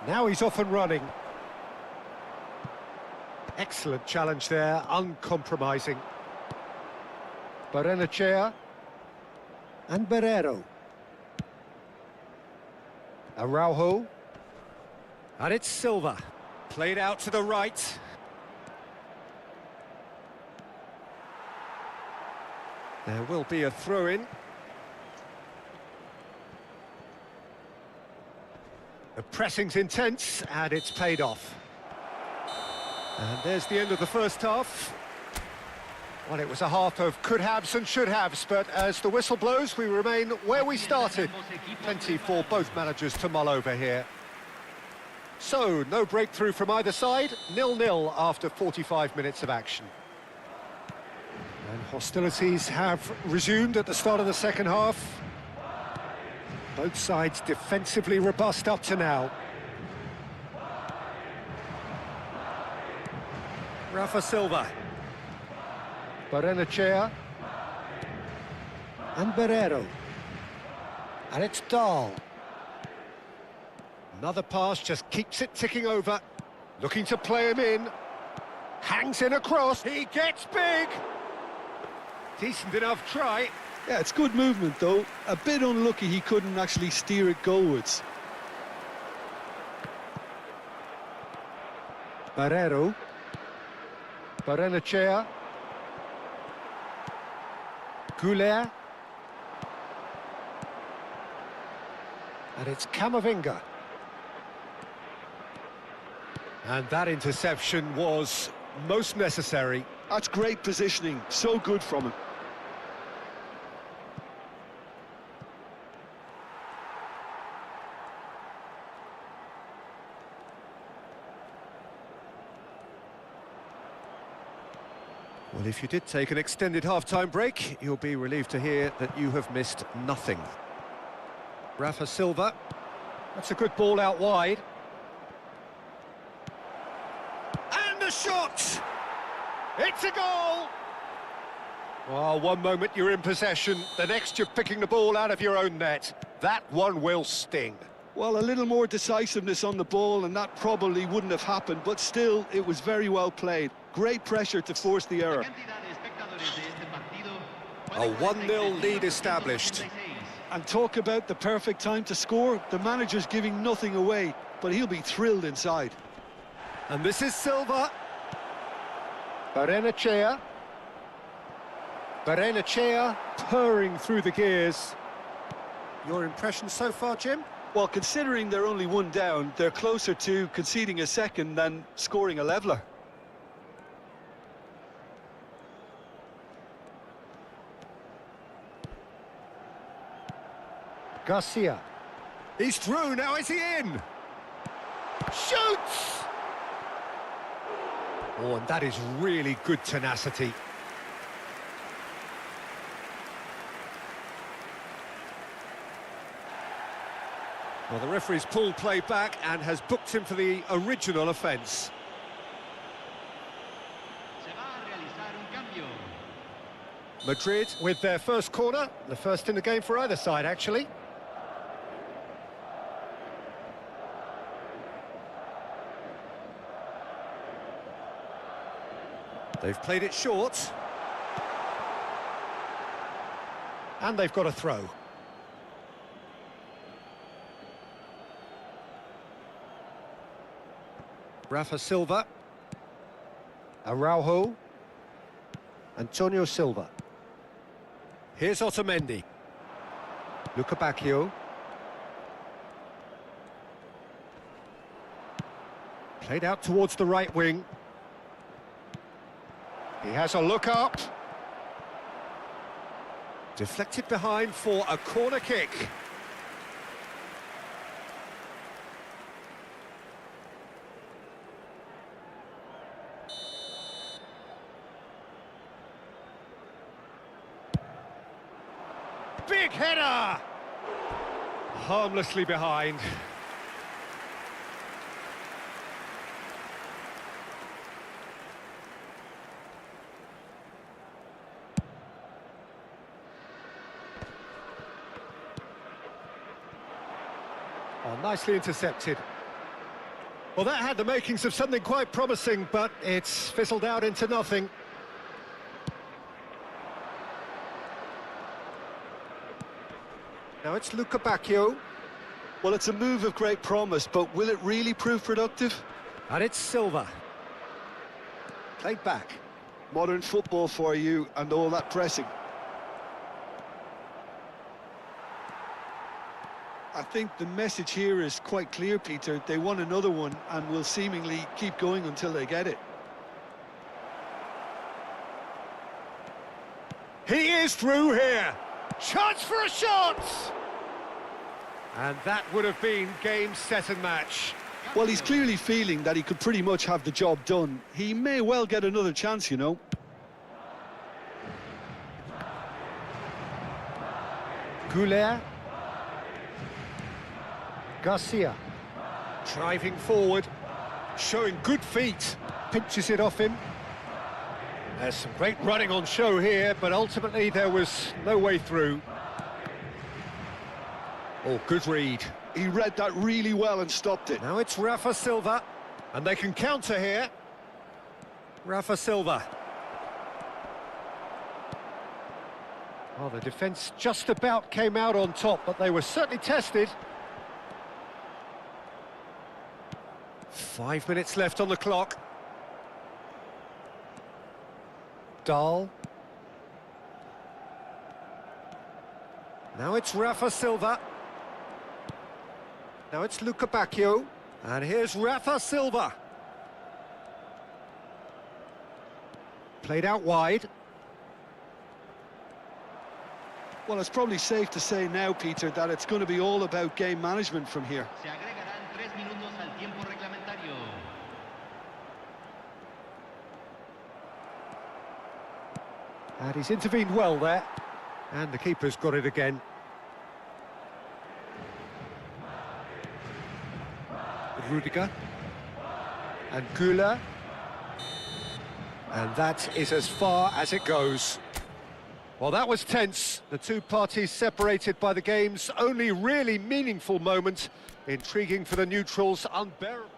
Now he's off and running. Excellent challenge there, uncompromising. Barrenechea. And Barrero. Araujo. And it's Silva. Played out to the right. There will be a throw-in. The pressing's intense, and it's paid off. And there's the end of the first half. Well, it was a half of could-haves and should-haves, but as the whistle blows, we remain where we started. Plenty for both managers to mull over here. So, no breakthrough from either side, 0-0 after 45 minutes of action. And hostilities have resumed at the start of the second half. Both sides defensively robust up to now. Rafa Silva. Barrenechea. And Barrero. And it's Dahl. Another pass, just keeps it ticking over. Looking to play him in. Hangs in across. He gets big. Decent enough try. Yeah, it's good movement, though. A bit unlucky he couldn't actually steer it goalwards. Barrero. Barrenechea. Goulet. And it's Camavinga. And that interception was most necessary. That's great positioning. So good from him. Well, if you did take an extended half-time break, you'll be relieved to hear that you have missed nothing. Rafa Silva. That's a good ball out wide. And a shot! It's a goal! Well, one moment you're in possession, the next you're picking the ball out of your own net. That one will sting. Well, a little more decisiveness on the ball and that probably wouldn't have happened, but still, it was very well played. Great pressure to force the error. A 1-0 lead established. And talk about the perfect time to score. The manager's giving nothing away, but he'll be thrilled inside. And this is Silva. Barrenechea. Barrenechea purring through the gears. Your impression so far, Jim? Well, considering they're only one down, they're closer to conceding a second than scoring a leveller. Garcia. He's through, now is he in? Shoots! Oh, and that is really good tenacity. Well, the referee's pulled play back and has booked him for the original offence. Madrid with their first corner, the first in the game for either side, actually. They've played it short. And they've got a throw. Rafa Silva. Araujo. Antonio Silva. Here's Otamendi. Luca Bacchio. Played out towards the right wing. He has a look up. Deflected behind for a corner kick. big header! Harmlessly behind. Oh, nicely intercepted. Well, that had the makings of something quite promising, but it's fizzled out into nothing. Now it's Luca Bacchio. Well, it's a move of great promise, but will it really prove productive? And it's Silva. Played back. Modern football for you and all that pressing. I think the message here is quite clear, Peter. They want another one and will seemingly keep going until they get it. He is through here. Chance for a shot! And that would have been game, set and match. Well, he's clearly feeling that he could pretty much have the job done. He may well get another chance, you know. Goulet. Garcia. Driving forward. Showing good feet. Pinches it off him. There's some great running on show here, but ultimately there was no way through. Oh, good read. He read that really well and stopped it. Now it's Rafa Silva, and they can counter here. Rafa Silva. Well, the defence just about came out on top, but they were certainly tested. 5 minutes left on the clock. Dahl. Now it's Rafa Silva. Now it's Luca Bacchio. And here's Rafa Silva. Played out wide. Well, it's probably safe to say now, Peter, that it's going to be all about game management from here. Se agregarán 3 minutos al tiempo reglamentario. And he's intervened well there. And the keeper's got it again. Rudiger. And Güler. And that is as far as it goes. Well, that was tense. The two parties separated by the game's only really meaningful moment. Intriguing for the neutrals, unbearable.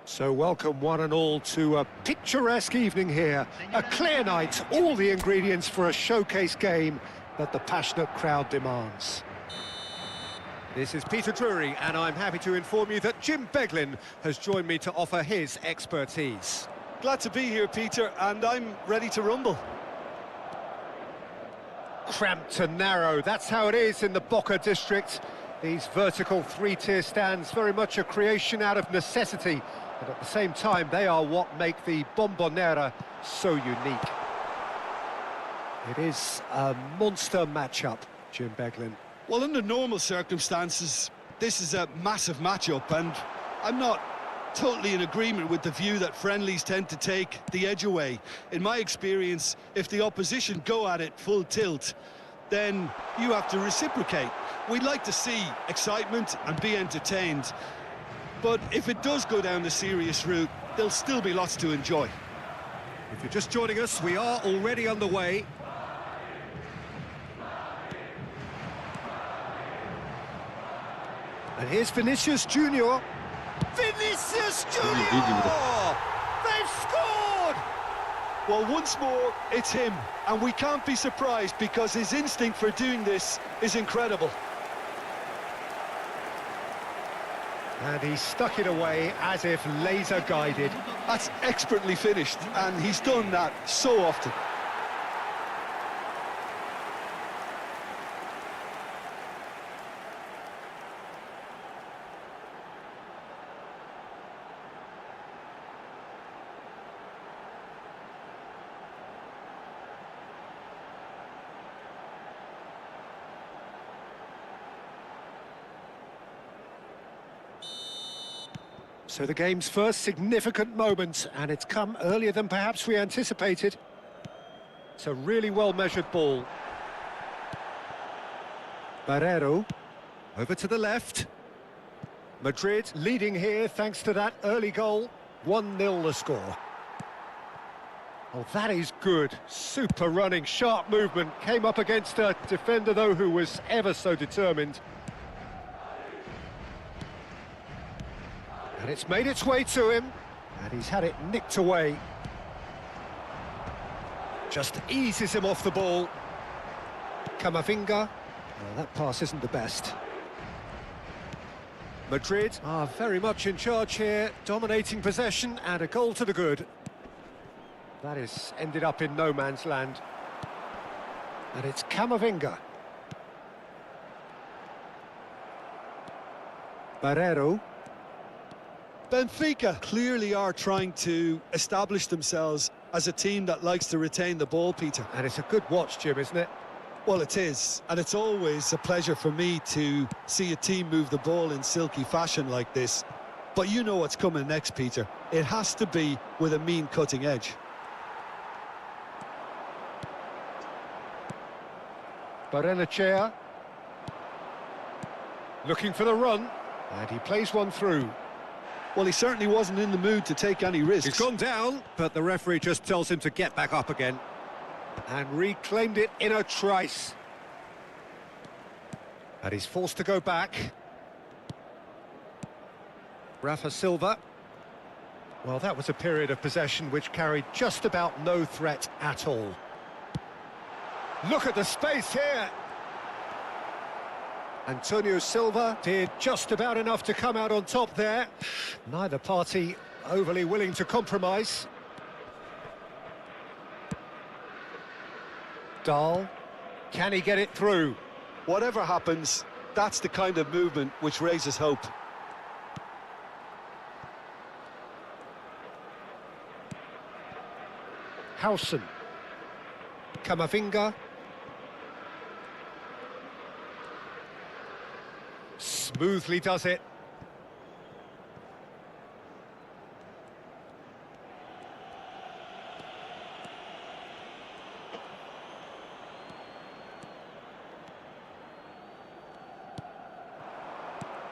So welcome one and all to a picturesque evening here. A clear night, all the ingredients for a showcase game that the passionate crowd demands. This is Peter Drury, and I'm happy to inform you that Jim Beglin has joined me to offer his expertise. Glad to be here, Peter, and I'm ready to rumble. Cramped and narrow, that's how it is in the Boca district. These vertical three-tier stands, very much a creation out of necessity. But at the same time, they are what make the Bombonera so unique. It is a monster matchup, Jim Beglin. Well, under normal circumstances, this is a massive matchup, and I'm not totally in agreement with the view that friendlies tend to take the edge away. In my experience, if the opposition go at it full tilt, then you have to reciprocate. We'd like to see excitement and be entertained. But if it does go down the serious route, there'll still be lots to enjoy. If you're just joining us, we are already underway. And here's Vinicius Junior. Vinicius Junior! They've scored! Well, once more, it's him. And we can't be surprised because his instinct for doing this is incredible. And he stuck it away as if laser-guided. That's expertly finished, and he's done that so often. So the game's first significant moment, and it's come earlier than perhaps we anticipated. It's a really well-measured ball. Barrero, over to the left. Madrid leading here thanks to that early goal. 1-0 the score. Oh, that is good. Super running, sharp movement. Came up against a defender, though, who was ever so determined. And it's made its way to him. And he's had it nicked away. Just eases him off the ball. Camavinga. Well, that pass isn't the best. Madrid are very much in charge here, dominating possession and a goal to the good. That is ended up in no man's land. And it's Camavinga. Barrero. Benfica clearly are trying to establish themselves as a team that likes to retain the ball, Peter. And it's a good watch, Jim, isn't it? Well, it is, and it's always a pleasure for me to see a team move the ball in silky fashion like this. But you know what's coming next, Peter. It has to be with a mean cutting edge. Barrenechea. Looking for the run, and he plays one through. Well, he certainly wasn't in the mood to take any risks. He's gone down, but the referee just tells him to get back up again. And reclaimed it in a trice. And he's forced to go back. Rafa Silva. Well, that was a period of possession which carried just about no threat at all. Look at the space here. Antonio Silva did just about enough to come out on top there. Neither party overly willing to compromise. Dahl, can he get it through? Whatever happens, that's the kind of movement which raises hope. Howson. Camavinga. Smoothly does it.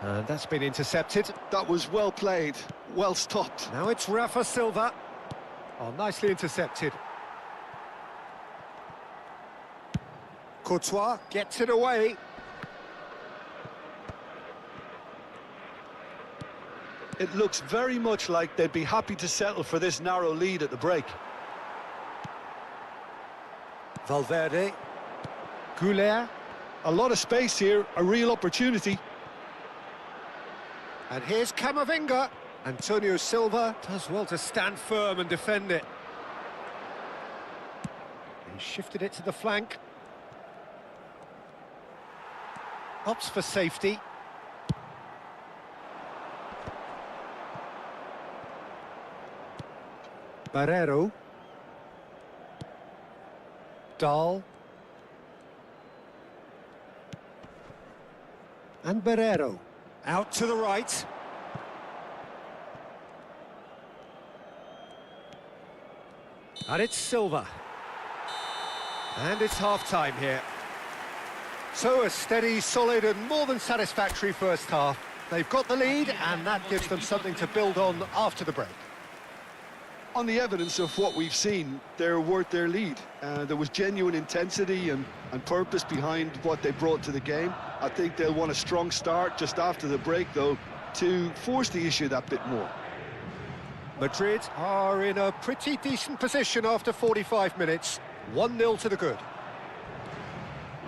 And that's been intercepted. That was well played, well stopped. Now it's Rafa Silva. Oh, nicely intercepted. Courtois gets it away. It looks very much like they'd be happy to settle for this narrow lead at the break. Valverde. Goulet. A lot of space here, a real opportunity. And here's Camavinga. Antonio Silva does well to stand firm and defend it. He shifted it to the flank. Opts for safety. Barrero. Dahl. And Barrero. Out to the right. And it's Silva. And it's half-time here. So a steady, solid and more than satisfactory first half. They've got the lead and that gives them something to build on after the break. On the evidence of what we've seen, they're worth their lead. There was genuine intensity and purpose behind what they brought to the game. I think they'll want a strong start just after the break, though, to force the issue that bit more. Madrid are in a pretty decent position after 45 minutes. 1-0 to the good.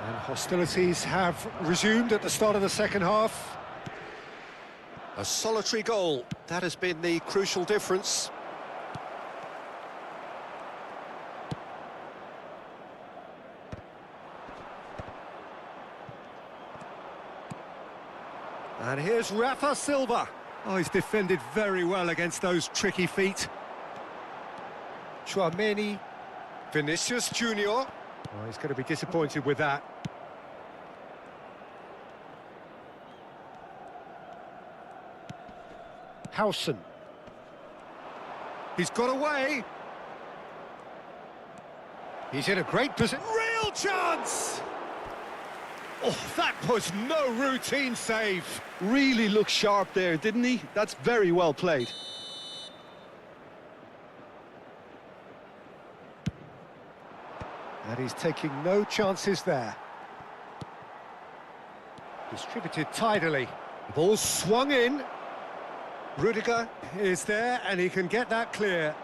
And hostilities have resumed at the start of the second half. A solitary goal. That has been the crucial difference. And here's Rafa Silva. Oh, he's defended very well against those tricky feet. Tchouameni. Vinicius Junior. Oh, he's going to be disappointed with that. Howson. He's got away. He's in a great position. Real chance! Oh, that was no routine save. Really looked sharp there, didn't he? That's very well played. And he's taking no chances there. Distributed tidily. The ball swung in. Rudiger is there and he can get that clear.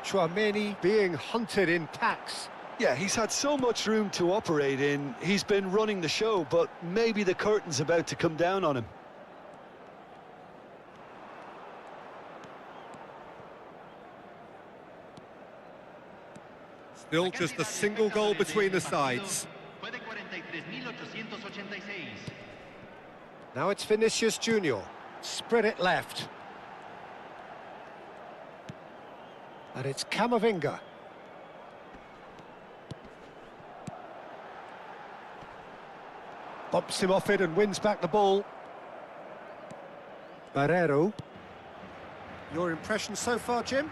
Chouameni being hunted in packs. Yeah, he's had so much room to operate in. He's been running the show, but maybe the curtain's about to come down on him. Still just a single goal between the sides. Now it's Vinicius Junior. Spread it left. And it's Camavinga. Bumps him off it and wins back the ball. Barrero. Your impression so far, Jim?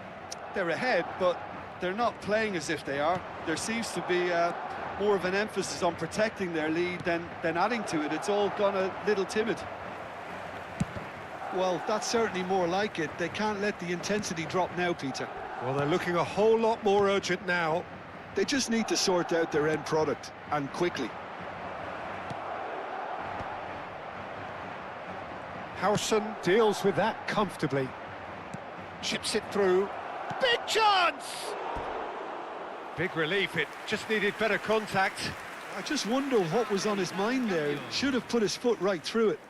They're ahead, but they're not playing as if they are. There seems to be more of an emphasis on protecting their lead than adding to it. It's all gone a little timid. Well, that's certainly more like it. They can't let the intensity drop now, Peter. Well, they're looking a whole lot more urgent now. They just need to sort out their end product, and quickly. Howson deals with that comfortably. Chips it through. Big chance! Big relief, it just needed better contact. I just wonder what was on his mind there. Should have put his foot right through it.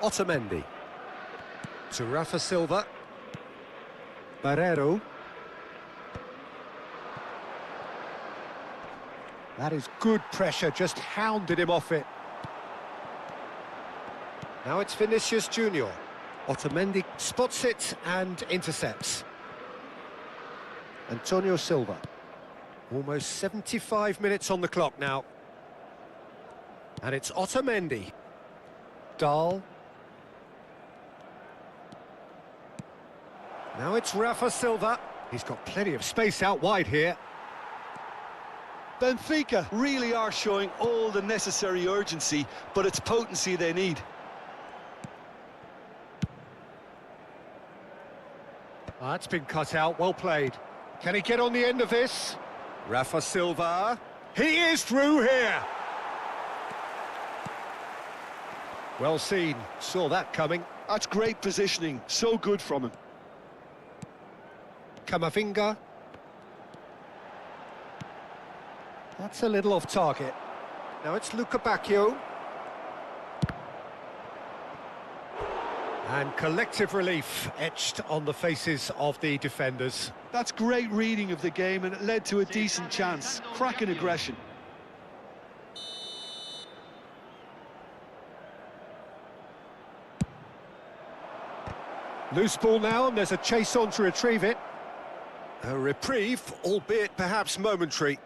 Otamendi. To Rafa Silva. Barrero. That is good pressure, just hounded him off it. Now it's Vinicius Junior. Otamendi spots it and intercepts. Antonio Silva. Almost 75 minutes on the clock now. And it's Otamendi. Dahl. Now it's Rafa Silva. He's got plenty of space out wide here. Benfica really are showing all the necessary urgency, but it's potency they need. That's been cut out, well played. Can he get on the end of this? Rafa Silva. He is through here. Well seen, saw that coming. That's great positioning, so good from him. Camavinga. That's a little off target. Now it's Luca Bacchio. And collective relief etched on the faces of the defenders. That's great reading of the game, and it led to a decent chance. Cracking aggression. Loose ball now, and there's a chase on to retrieve it. A reprieve, albeit perhaps momentary.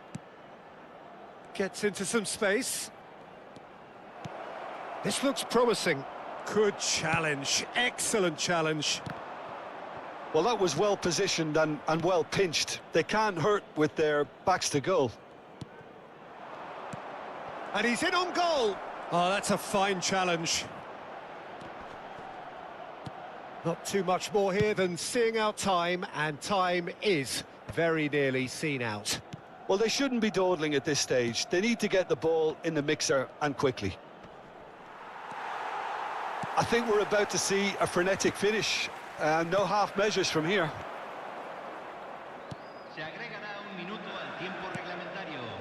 Gets into some space. This looks promising. Good challenge, excellent challenge. Well, that was well positioned and well pinched. They can't hurt with their backs to goal. And he's in on goal. Oh, that's a fine challenge. Not too much more here than seeing out time, and time is very nearly seen out. Well, they shouldn't be dawdling at this stage. They need to get the ball in the mixer, and quickly. I think we're about to see a frenetic finish. No half measures from here.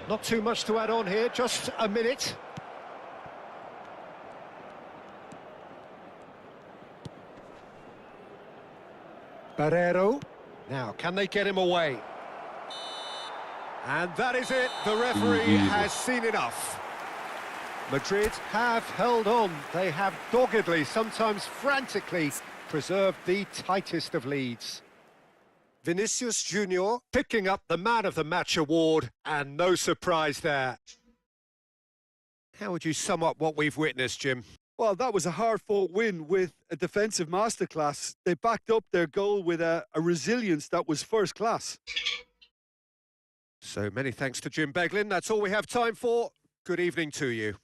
Not too much to add on here, just a minute. Barrero. Now, can they get him away? And that is it. The referee has seen enough. Madrid have held on. They have doggedly, sometimes frantically, preserved the tightest of leads. Vinicius Junior picking up the Man of the Match award, and no surprise there. How would you sum up what we've witnessed, Jim? Well, that was a hard-fought win with a defensive masterclass. They backed up their goal with a resilience that was first class. So many thanks to Jim Beglin. That's all we have time for. Good evening to you.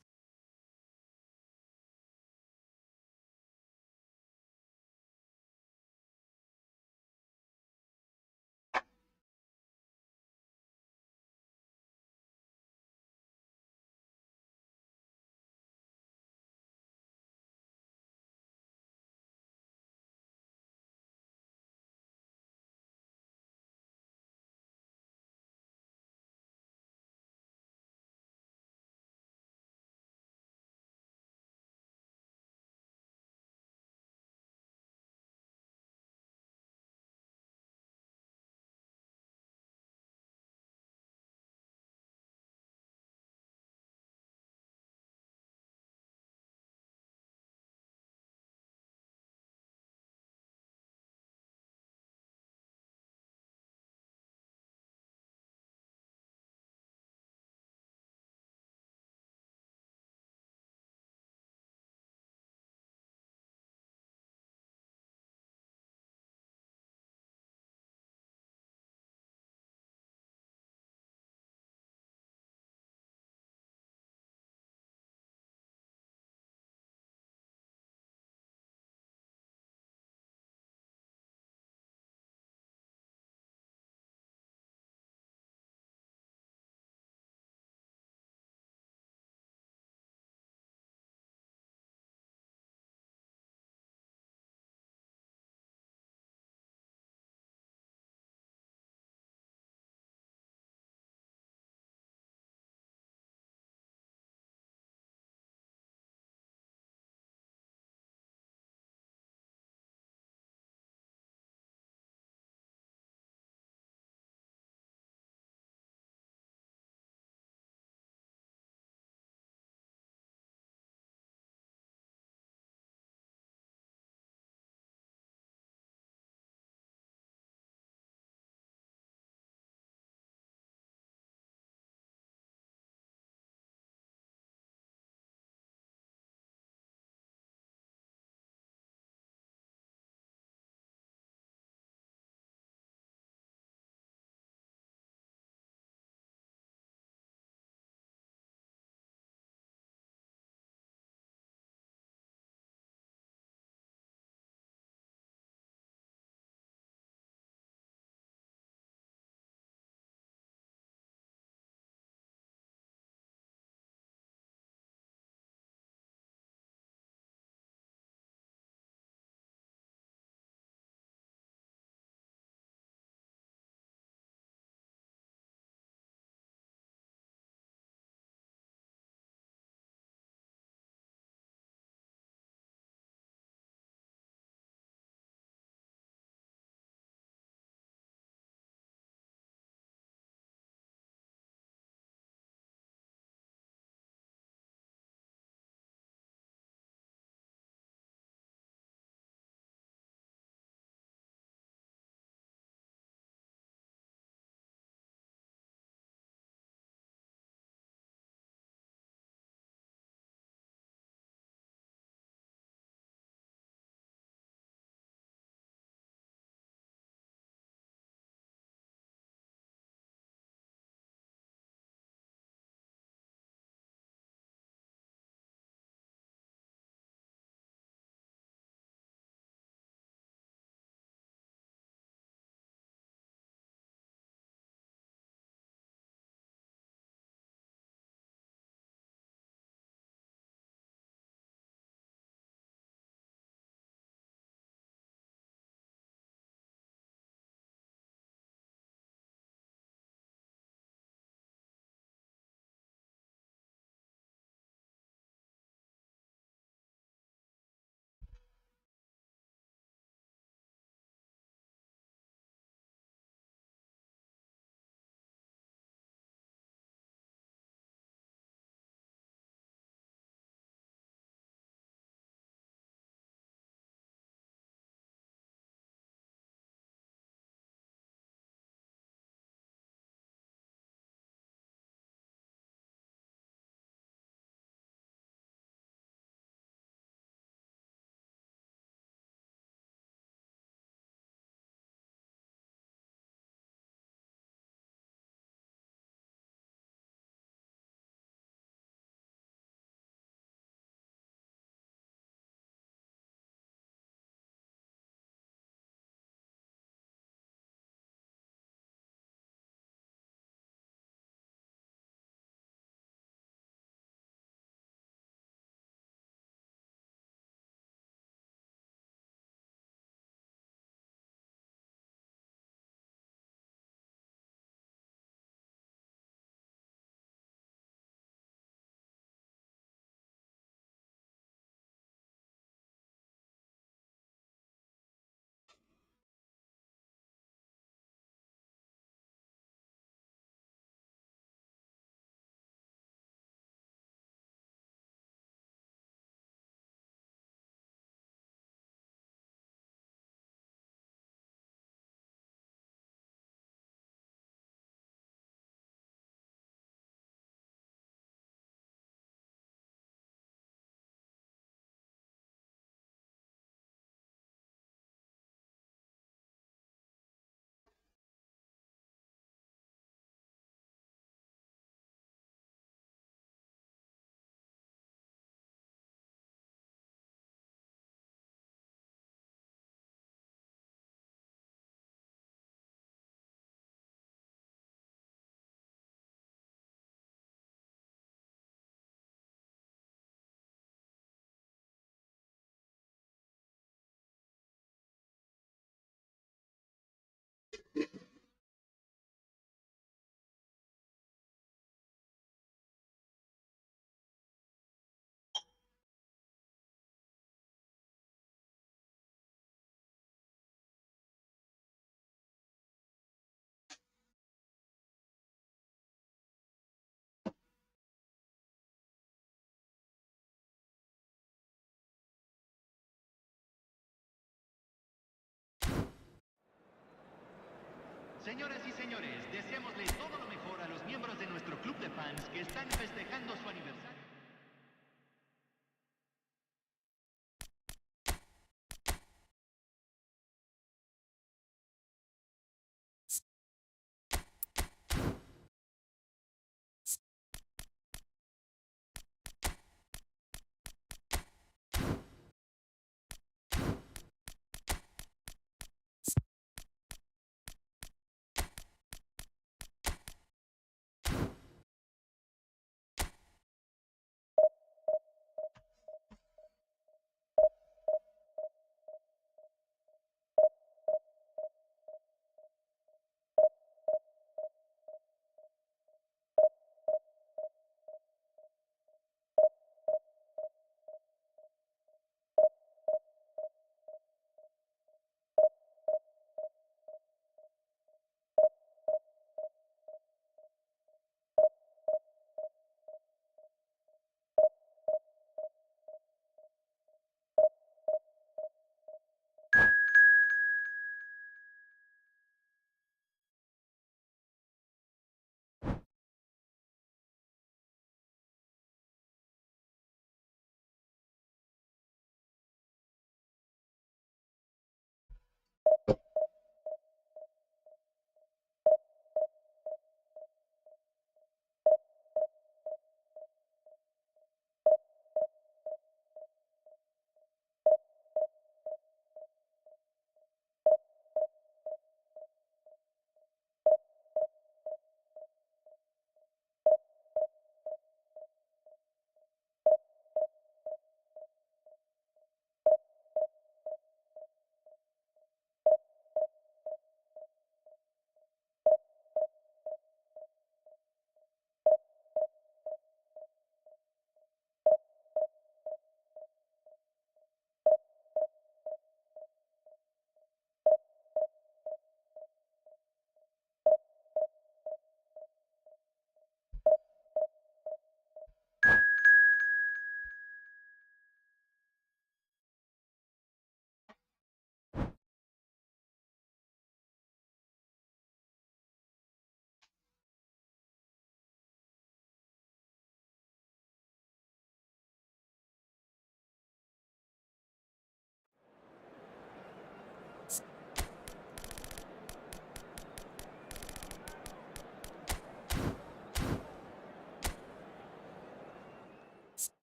Señoras y señores, deseémosle todo lo mejor a los miembros de nuestro club de fans que están festejando su aniversario.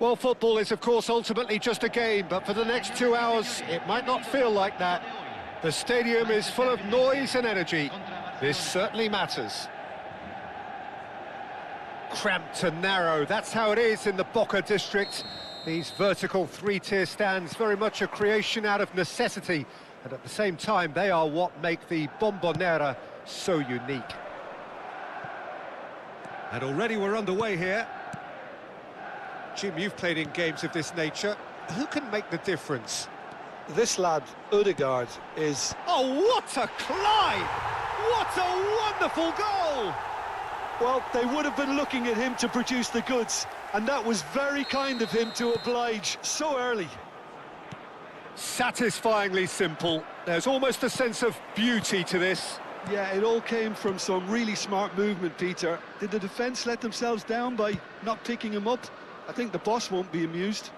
Well, football is, of course, ultimately just a game, but for the next 2 hours, it might not feel like that. The stadium is full of noise and energy. This certainly matters. Cramped and narrow, that's how it is in the Boca district. These vertical three-tier stands, very much a creation out of necessity, and at the same time, they are what make the Bombonera so unique. And already we're underway here. Jim, you've played in games of this nature. Who can make the difference? This lad, Odegaard, is... Oh, what a climb! What a wonderful goal! Well, they would have been looking at him to produce the goods, and that was very kind of him to oblige so early. Satisfyingly simple. There's almost a sense of beauty to this. Yeah, it all came from some really smart movement, Peter. Did the defence let themselves down by not picking him up? I think the boss won't be amused.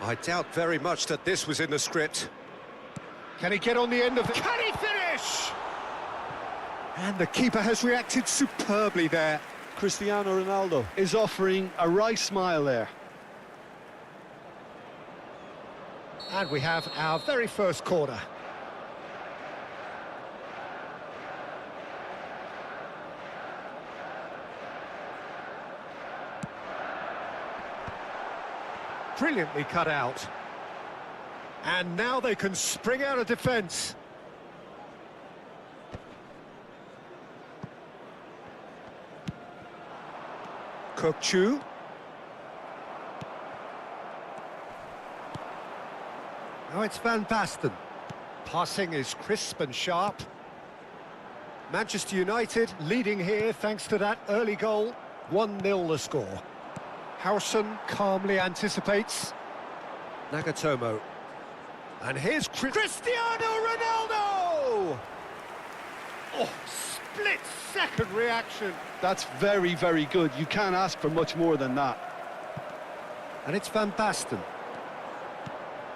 I doubt very much that this was in the script. Can he get on the end of it? Can he finish? And the keeper has reacted superbly there. Cristiano Ronaldo is offering a wry smile there. And we have our very first corner. Brilliantly cut out. And now they can spring out of defence. Kokchu. Now it's Van Basten. Passing is crisp and sharp. Manchester United leading here thanks to that early goal. 1-0 the score. Howson calmly anticipates. Nagatomo. And here's Cristiano Ronaldo! Oh, split-second reaction. That's very, very good. You can't ask for much more than that. And it's Van Basten.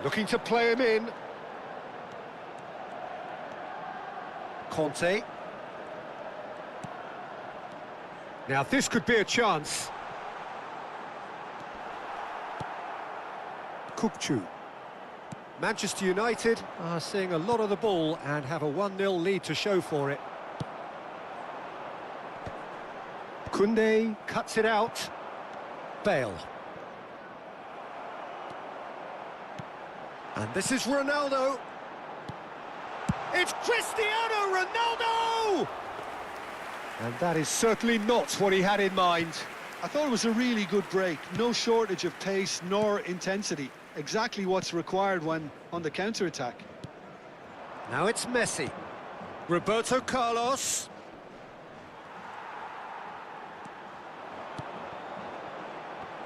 Looking to play him in. Conte. Now this could be a chance. Kokchu. Manchester United are seeing a lot of the ball and have a 1-0 lead to show for it. Koundé cuts it out. Bale. And this is Ronaldo. It's Cristiano Ronaldo! And that is certainly not what he had in mind. I thought it was a really good break. No shortage of pace nor intensity. Exactly what's required when on the counter-attack. Now it's Messi. Roberto Carlos.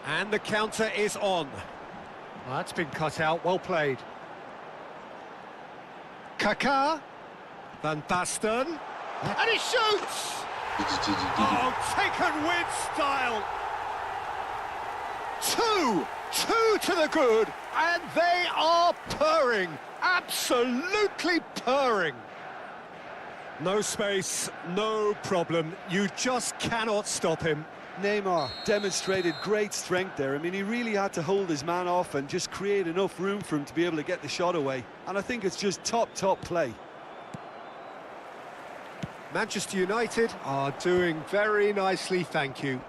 And the counter is on. Well, that's been cut out, well played. Kaká. Van Basten. And he shoots! Oh, taken with style. Two to the good, and they are purring. Absolutely purring. No space, no problem. You just cannot stop him. Neymar demonstrated great strength there. I mean, he really had to hold his man off and just create enough room for him to be able to get the shot away. And I think it's just top play. Manchester United are doing very nicely, thank you.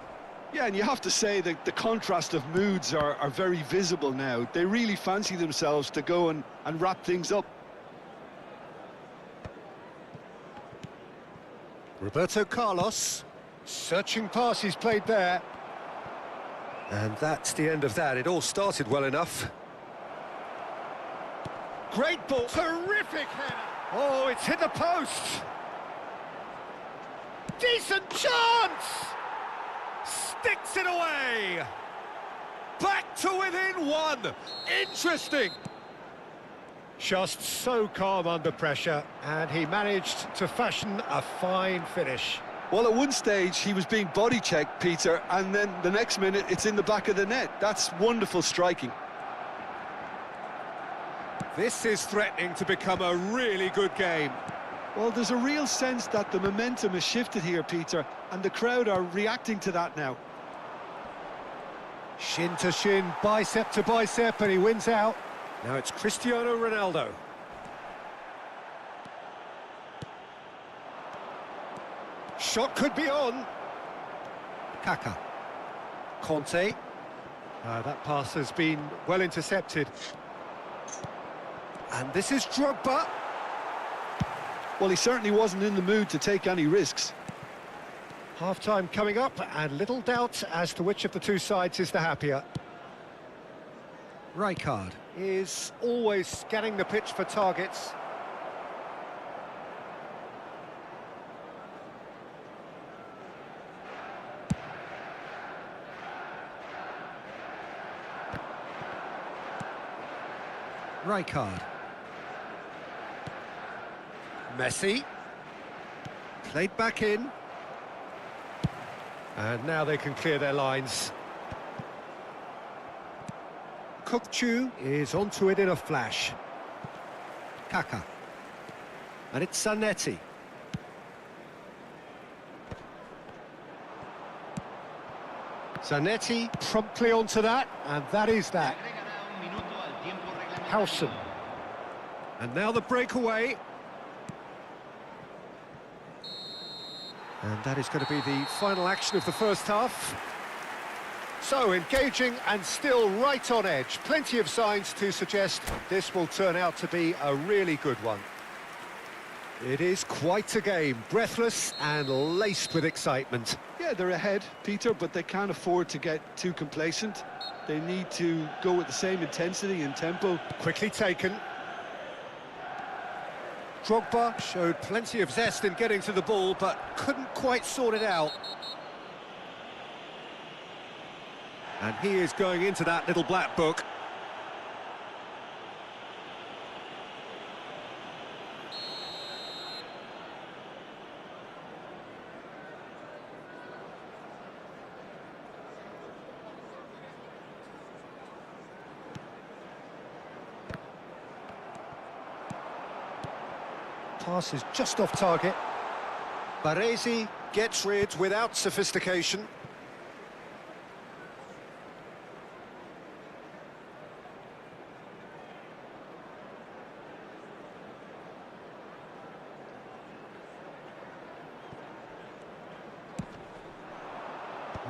Yeah, and you have to say that the contrast of moods are very visible now. They really fancy themselves to go and wrap things up. Roberto Carlos. Searching pass he's played there. And that's the end of that. It all started well enough. Great ball. Terrific header. Oh, it's hit the post. Decent chance. Sticks it away. Back to within one. Interesting. Just so calm under pressure, and he managed to fashion a fine finish. Well, at one stage, he was being body-checked, Peter, and then the next minute, it's in the back of the net. That's wonderful striking. This is threatening to become a really good game. Well, there's a real sense that the momentum has shifted here, Peter, and the crowd are reacting to that now. Shin to shin, bicep to bicep, and he wins out. Now it's Cristiano Ronaldo. Shot could be on. Kaká. Conte. That pass has been well intercepted. And this is Drogba. Well, he certainly wasn't in the mood to take any risks. Half-time coming up, and little doubt as to which of the two sides is the happier. Rijkaard is always scanning the pitch for targets. Rijkaard. Messi. Played back in. And now they can clear their lines. Kukçu is onto it in a flash. Kaka. And it's Zanetti. Zanetti promptly onto that, and that is that. Howson. And now the breakaway. And that is going to be the final action of the first half. So, engaging and still right on edge. Plenty of signs to suggest this will turn out to be a really good one. It is quite a game, breathless and laced with excitement. Yeah, they're ahead, Peter, but they can't afford to get too complacent. They need to go with the same intensity and tempo. Quickly taken. Drogba showed plenty of zest in getting to the ball, but couldn't quite sort it out. And he is going into that little black book. Pass is just off target. Baresi gets rid without sophistication.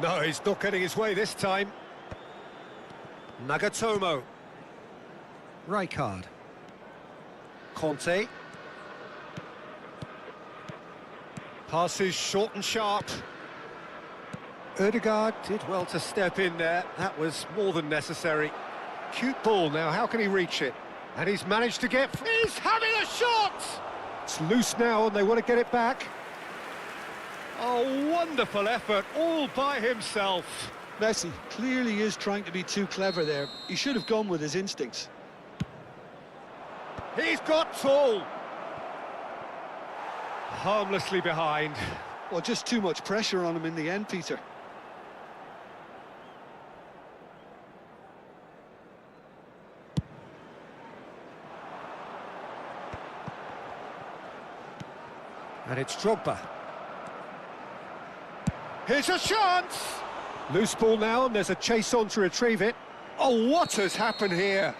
No, he's not getting his way this time. Nagatomo. Rijkaard. Conte. Passes short and sharp. Ødegaard did well to step in there. That was more than necessary. Cute ball now, how can he reach it? And he's managed to get... He's having a shot! It's loose now and they want to get it back. Oh, wonderful effort, all by himself. Messi clearly is trying to be too clever there. He should have gone with his instincts. He's got tall. Harmlessly behind. Well, just too much pressure on him in the end, Peter. And it's Drogba. Here's a chance! Loose ball now, and there's a chase on to retrieve it. Oh, what has happened here?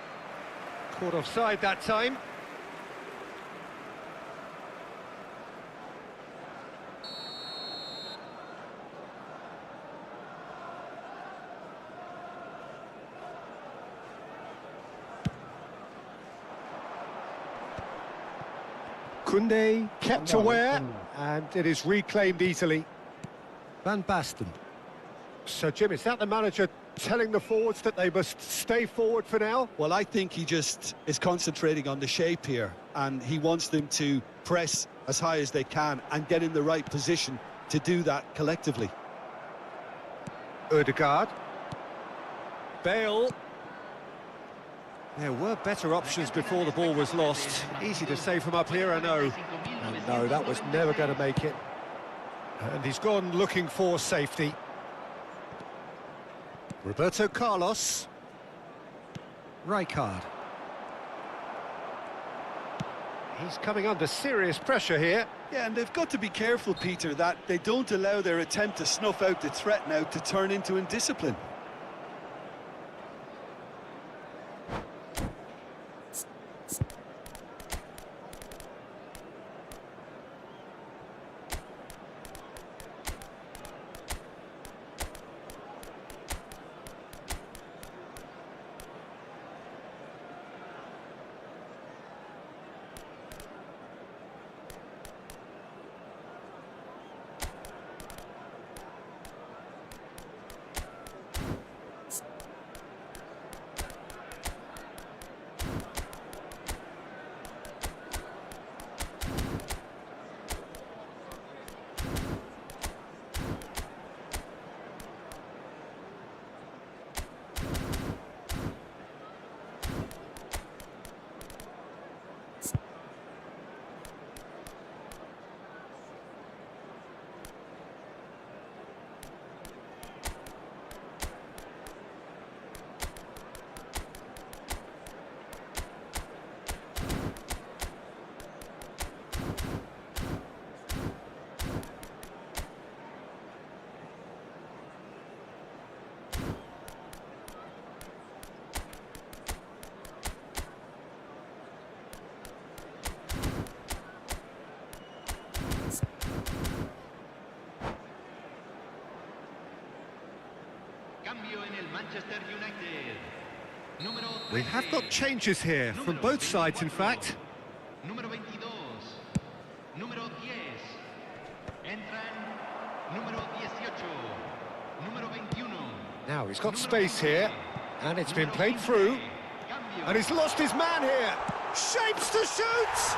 Caught offside that time. Koundé kept aware, and it is reclaimed easily. Van Basten. So, Jim, is that the manager telling the forwards that they must stay forward for now? Well, I think he just is concentrating on the shape here, and he wants them to press as high as they can and get in the right position to do that collectively. Ødegaard. Bale. There were better options before the ball was lost. Easy to say from up here, I know. And no, that was never going to make it. And he's gone looking for safety. Roberto Carlos. Rijkaard. He's coming under serious pressure here. Yeah, and they've got to be careful, Peter, that they don't allow their attempt to snuff out the threat now to turn into indiscipline. Manchester United. Número We have got 13. changes here, from both sides in fact. Número 22. Número 10. Entran número 18. Número 21. Now he's got space here, and it's been played through. Cambio. And he's lost his man here. Shapes to shoot!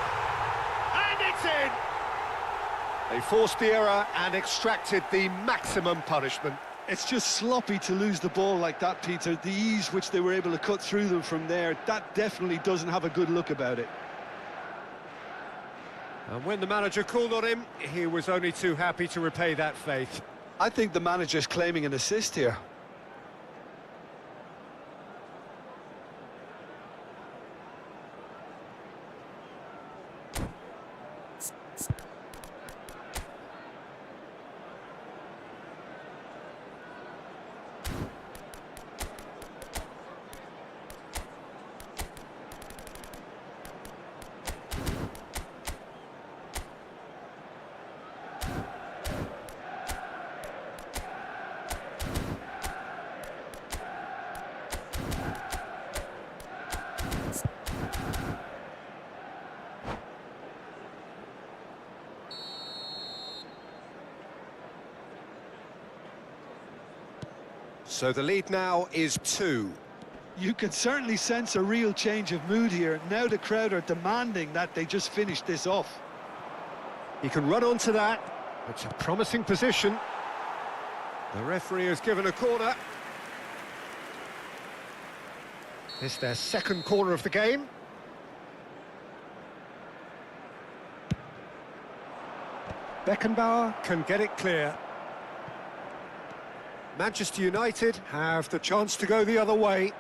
And it's in! They forced the error and extracted the maximum punishment. It's just sloppy to lose the ball like that, Peter. The ease which they were able to cut through them from there, that definitely doesn't have a good look about it. And when the manager called on him, he was only too happy to repay that faith. I think the manager's claiming an assist here. So the lead now is 2. You can certainly sense a real change of mood here. Now the crowd are demanding that they just finish this off. He can run onto that. It's a promising position. The referee has given a corner. It's their second corner of the game. Beckenbauer can get it clear. Manchester United have the chance to go the other way.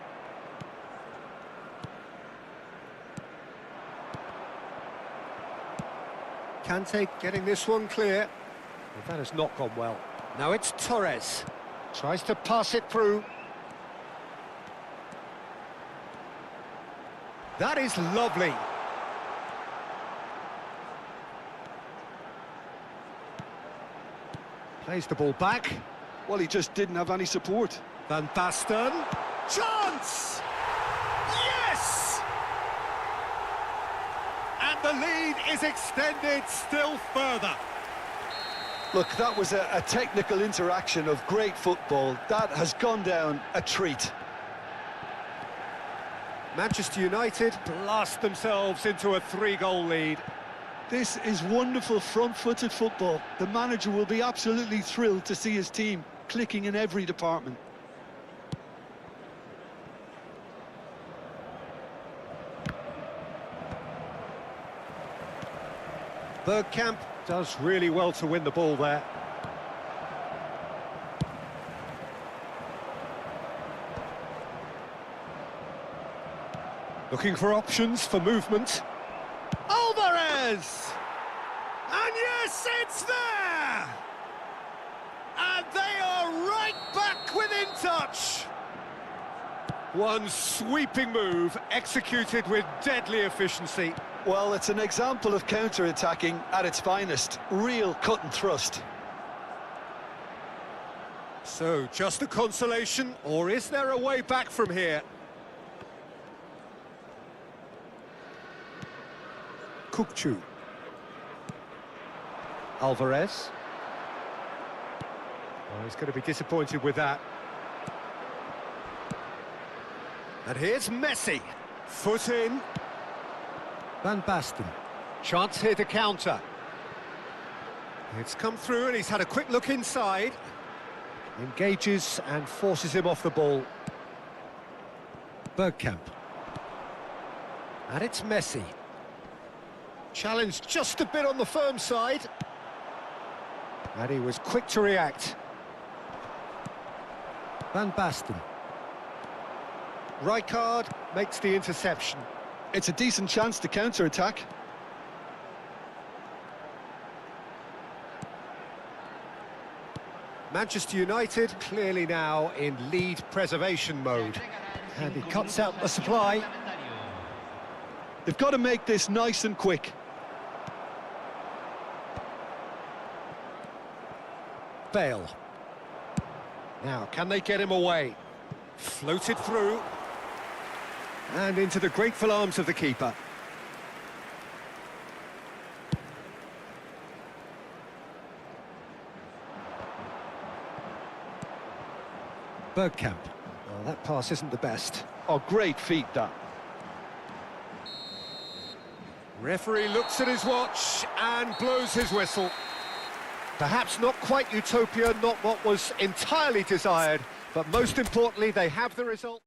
Kante getting this one clear. But that has not gone well. Now it's Torres. Tries to pass it through. That is lovely. Plays the ball back. Well, he just didn't have any support. Van Basten. Chance! Yes! And the lead is extended still further. Look, that was a technical interaction of great football. That has gone down a treat. Manchester United blast themselves into a 3-goal lead. This is wonderful front-footed football. The manager will be absolutely thrilled to see his team clicking in every department. Bergkamp does really well to win the ball there. Looking for options for movement. Alvarez! And yes, it's there! And they are right back within touch. One sweeping move executed with deadly efficiency. Well, it's an example of counter-attacking at its finest. Real cut and thrust. So, just a consolation, or is there a way back from here? Kukçu. Alvarez. Oh, he's going to be disappointed with that. And here's Messi. Foot in. Van Basten. Chance here to counter. It's come through and he's had a quick look inside. Engages and forces him off the ball. Bergkamp. And it's Messi. Challenged just a bit on the firm side. And he was quick to react. Van Basten. Rijkaard makes the interception. It's a decent chance to counter-attack. Manchester United clearly now in lead preservation mode. And he cuts out the supply. They've got to make this nice and quick. Bale. Now, can they get him away? Floated through. And into the grateful arms of the keeper. Bergkamp. Oh, that pass isn't the best. Oh, great feet, that. Referee looks at his watch and blows his whistle. Perhaps not quite utopia, not what was entirely desired, but most importantly, they have the result.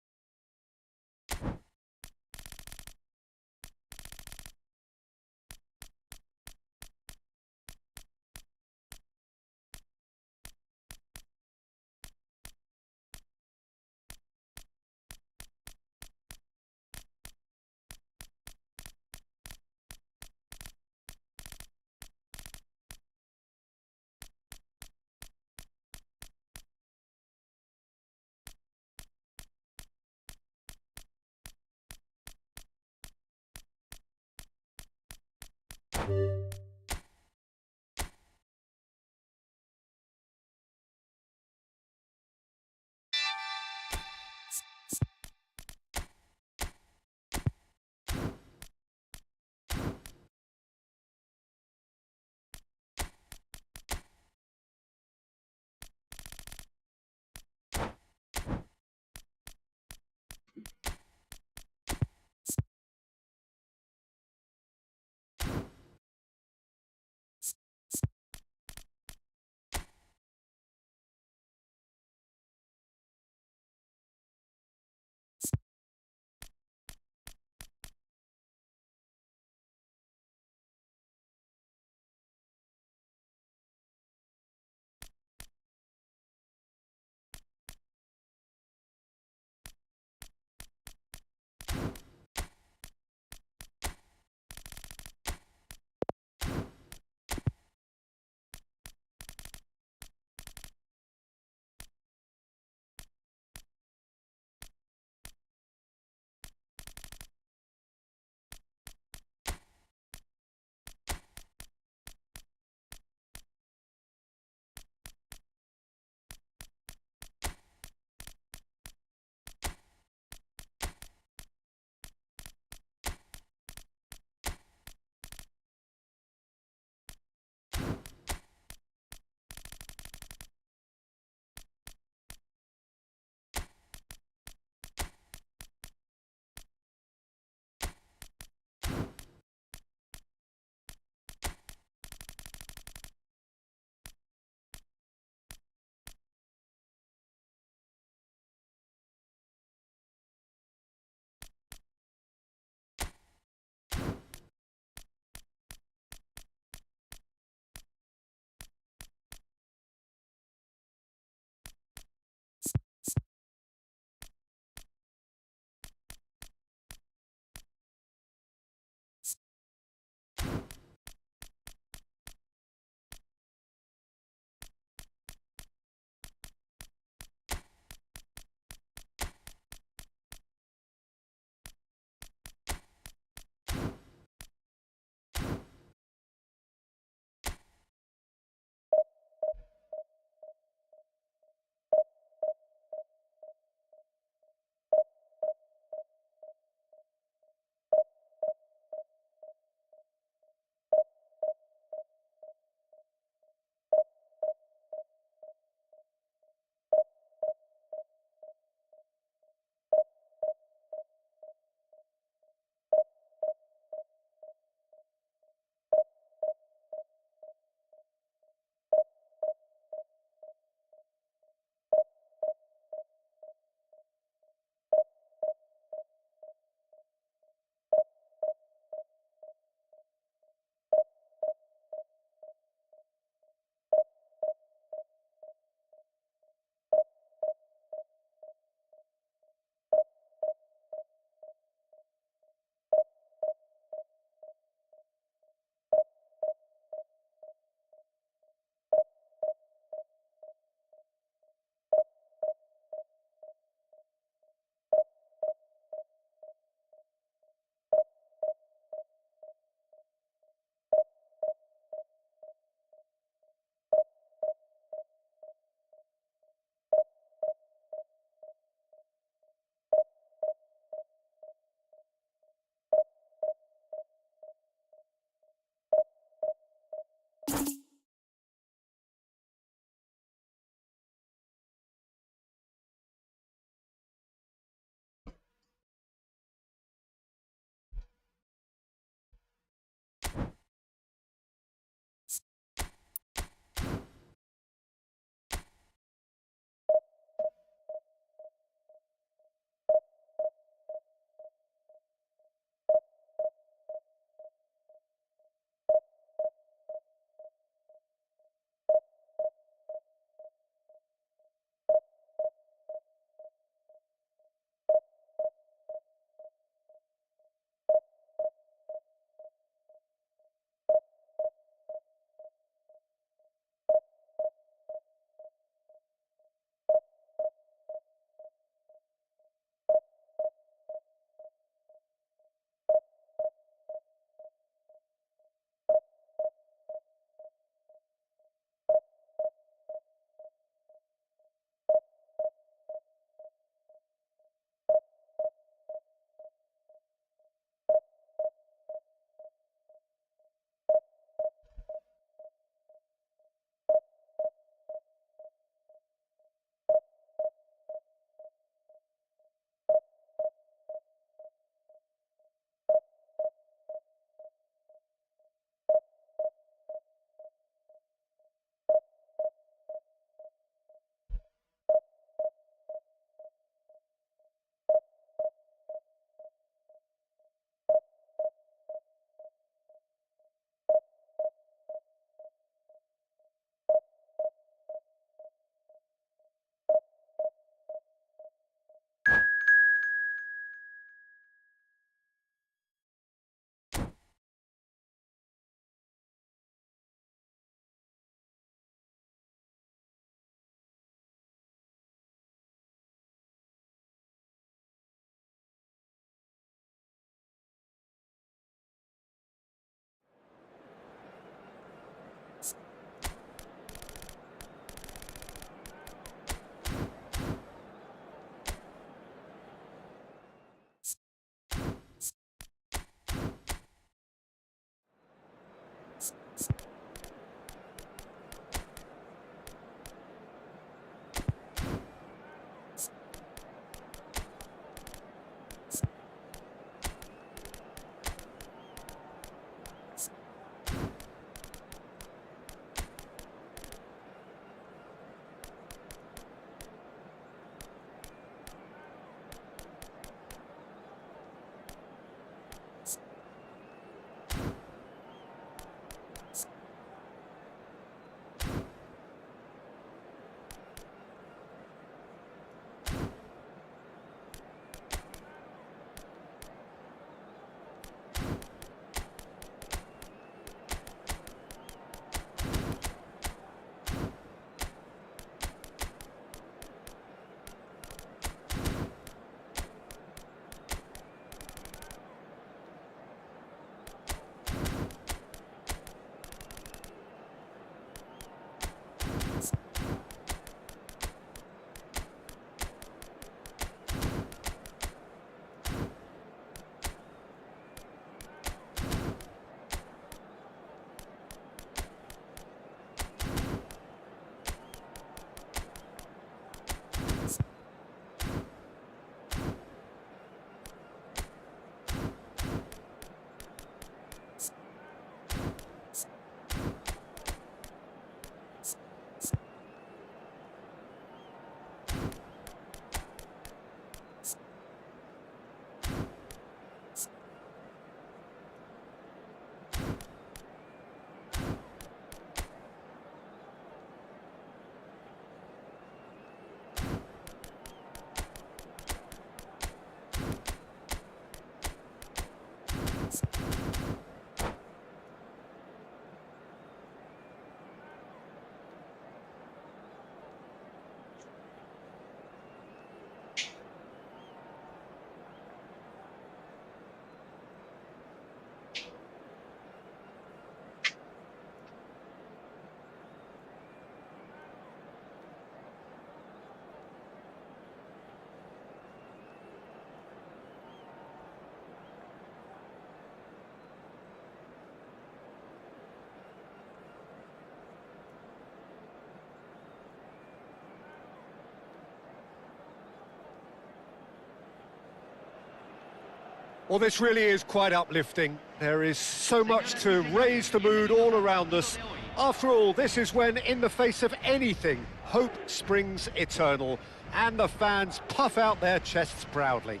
Well, this really is quite uplifting. There is so much to raise the mood all around us. After all, this is when, in the face of anything, hope springs eternal, and the fans puff out their chests proudly.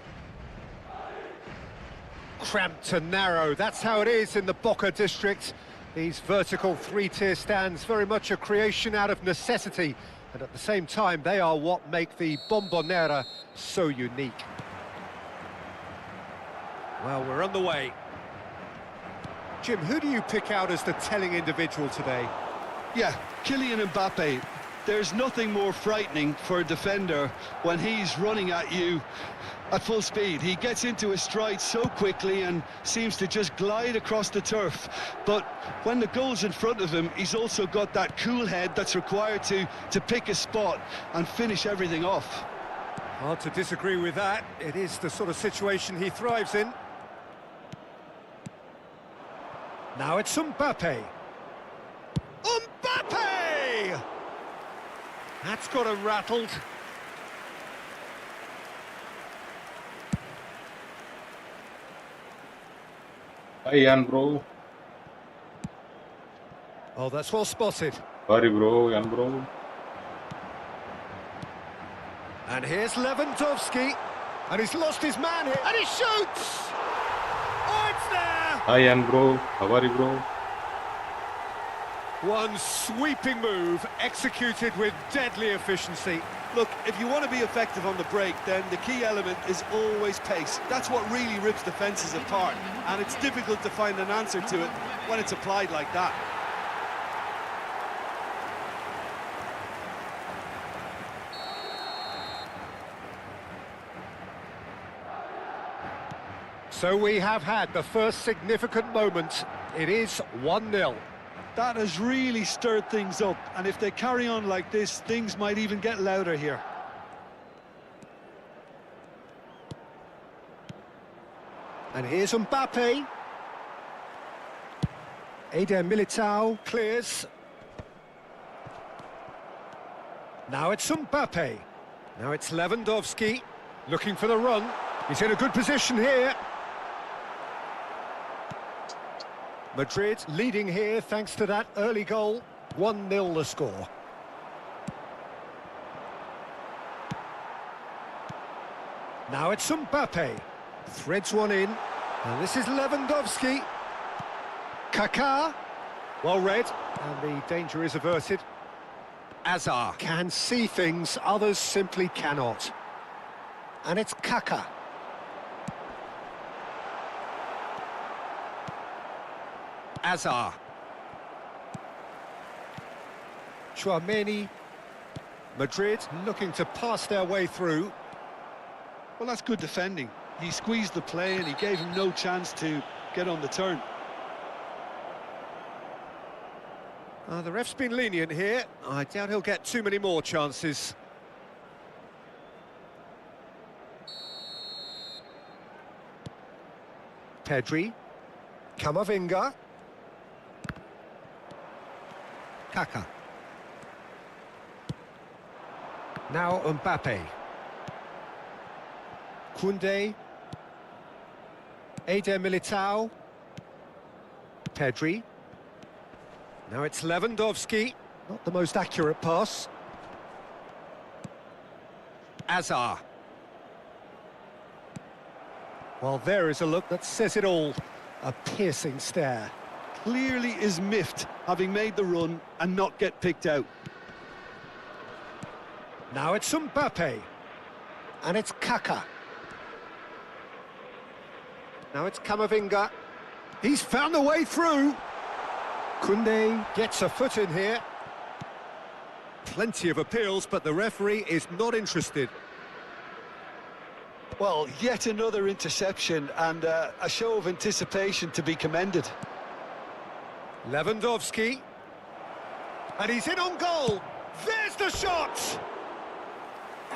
Cramped and narrow, that's how it is in the Boca district. These vertical three-tier stands, very much a creation out of necessity, and at the same time, they are what make the Bombonera so unique. Well, we're on the way. Jim, who do you pick out as the telling individual today? Yeah, Kylian Mbappe. There's nothing more frightening for a defender when he's running at you at full speed. He gets into his stride so quickly and seems to just glide across the turf. But when the goal's in front of him, he's also got that cool head that's required to pick a spot and finish everything off. Hard to disagree with that. It is the sort of situation he thrives in. Now it's Mbappe. Mbappe! That's got him rattled. Hi, Jan, bro. Oh, that's well spotted. Sorry, bro. Jan, bro. And here's Lewandowski. And he's lost his man here. And he shoots! Oh, it's there! Hi, Jan, bro. How are you, bro? One sweeping move, executed with deadly efficiency. Look, if you want to be effective on the break, then the key element is always pace. That's what really rips defences apart, and it's difficult to find an answer to it when it's applied like that. So we have had the first significant moment. It is 1-0. That has really stirred things up, and if they carry on like this, things might even get louder here. And here's Mbappe. Eder Militao clears. Now it's Mbappe. Now it's Lewandowski, looking for the run. He's in a good position here. Madrid leading here thanks to that early goal. 1-0 the score. Now it's Mbappe. Threads one in. And this is Lewandowski. Kaká. Well read. And the danger is averted. Hazard can see things others simply cannot. And it's Kaká. Hazard. Tchouaméni. Madrid looking to pass their way through. Well, that's good defending. He squeezed the play and he gave him no chance to get on the turn. The ref's been lenient here. I doubt he'll get too many more chances. Pedri. Camavinga. Kaká. Now Mbappe. Koundé. Eder Militao. Pedri. Now it's Lewandowski. Not the most accurate pass. Hazard. Well, there is a look that says it all. A piercing stare. Clearly is miffed, having made the run and not get picked out. Now it's Mbappe. And it's Kaká. Now it's Camavinga. He's found a way through. Koundé gets a foot in here. Plenty of appeals, but the referee is not interested. Well, yet another interception and a show of anticipation to be commended. Lewandowski. And he's in on goal. There's the shot!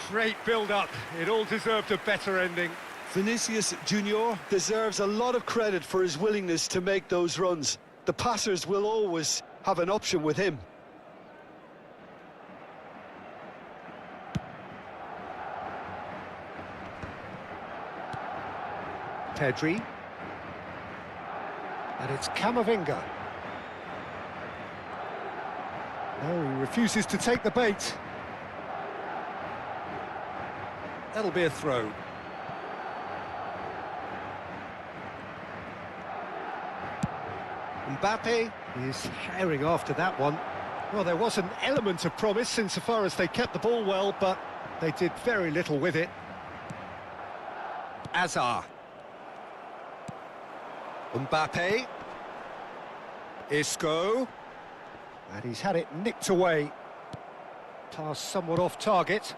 Great build-up. It all deserved a better ending. Vinicius Junior deserves a lot of credit for his willingness to make those runs. The passers will always have an option with him. Pedri. And it's Camavinga. No, he refuses to take the bait. That'll be a throw. Mbappe is herring after that one. Well, there was an element of promise insofar as they kept the ball well, but they did very little with it. Hazard. Mbappe. Isco. And he's had it nicked away. Pass somewhat off target.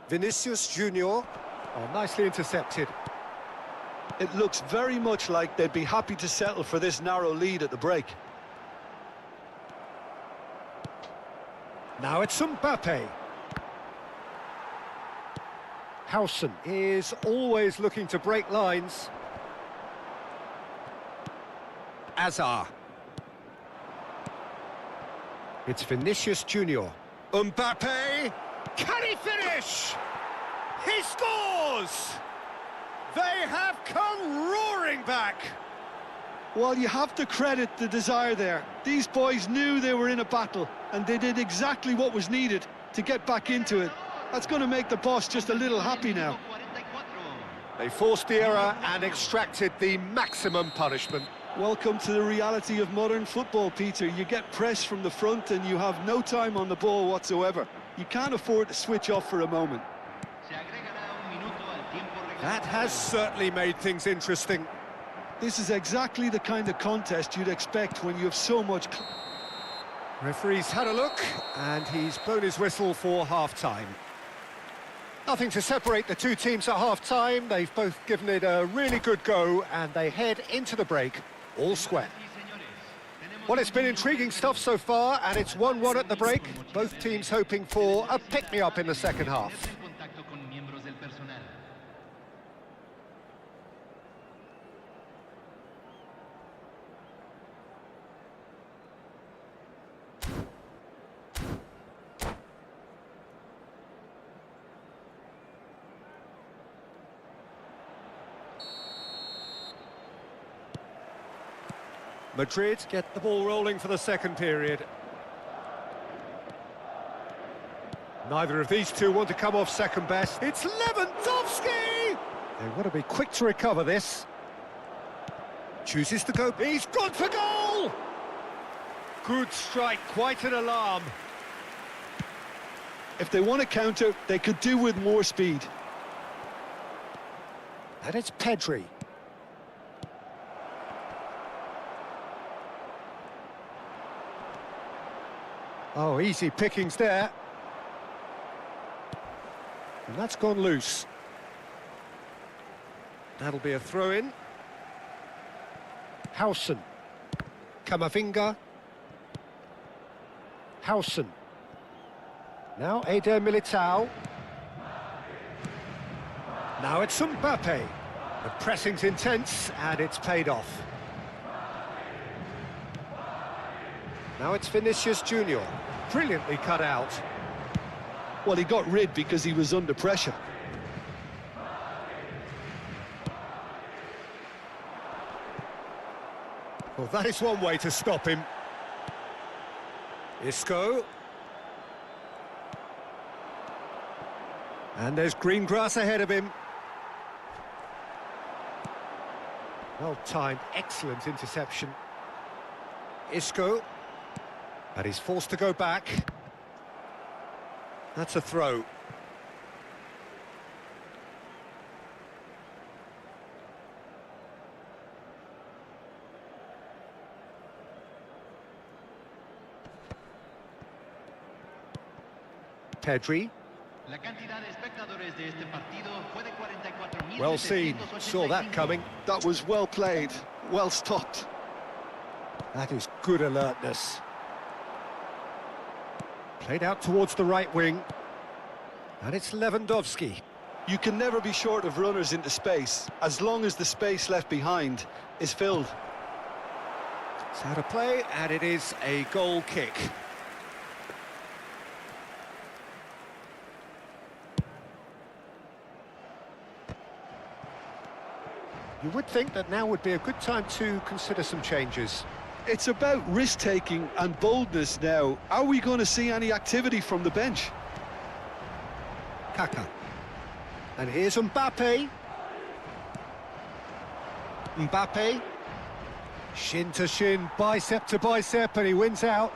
Vinicius Junior. Oh, nicely intercepted. It looks very much like they'd be happy to settle for this narrow lead at the break. Now it's Mbappe. Howson is always looking to break lines. Hazard. It's Vinicius Junior. Mbappe. Can he finish? He scores! They have come roaring back. Well, you have to credit the desire there. These boys knew they were in a battle, and they did exactly what was needed to get back into it. That's going to make the boss just a little happy now. They forced the error and extracted the maximum punishment. Welcome to the reality of modern football, Peter. You get pressed from the front and you have no time on the ball whatsoever. You can't afford to switch off for a moment. That has certainly made things interesting. This is exactly the kind of contest you'd expect when you have so much... Referee's had a look, and he's blown his whistle for half-time. Nothing to separate the two teams at half-time. They've both given it a really good go, and they head into the break all square. Well, it's been intriguing stuff so far, and it's 1-1 at the break. Both teams hoping for a pick-me-up in the second half. Contacto con miembros del personal. Madrid get the ball rolling for the second period. Neither of these two want to come off second best. It's Lewandowski! They want to be quick to recover this. Chooses to go. He's gone for goal! Good strike, quite an alarm. If they want to counter, they could do with more speed. And it's Pedri. Oh, easy pickings there. And that's gone loose. That'll be a throw-in. Howson. Camavinga. Howson. Now Eder Militao. Now it's Mbappe. The pressing's intense, and it's paid off. Now it's Vinicius Junior. Brilliantly cut out. Well, he got rid because he was under pressure. Well, that is one way to stop him. Isco. And there's green grass ahead of him. Well timed, excellent interception. Isco. And he's forced to go back. That's a throw. Pedri. La cantidad de espectadores de este partido fue de 44,725. Well seen, saw that coming. That was well played, well stopped. That is good alertness. Played out towards the right wing. And it's Lewandowski. You can never be short of runners into space, as long as the space left behind is filled. It's out of play, and it is a goal kick. You would think that now would be a good time to consider some changes. It's about risk-taking and boldness now. Are we going to see any activity from the bench? Kaka. And here's Mbappe. Mbappe. Shin to shin, bicep to bicep, and he wins out.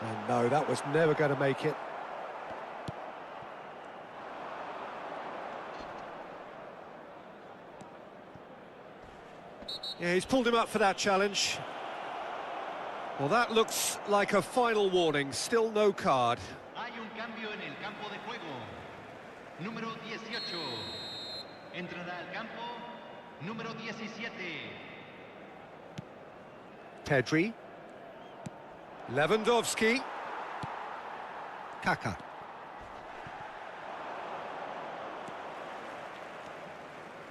And no, that was never going to make it. Yeah, he's pulled him up for that challenge. Well, that looks like a final warning. Still no card. Hay un cambio en el campo de juego. Número 18. Entrará al campo número 17. Pedri. Lewandowski. Kaka.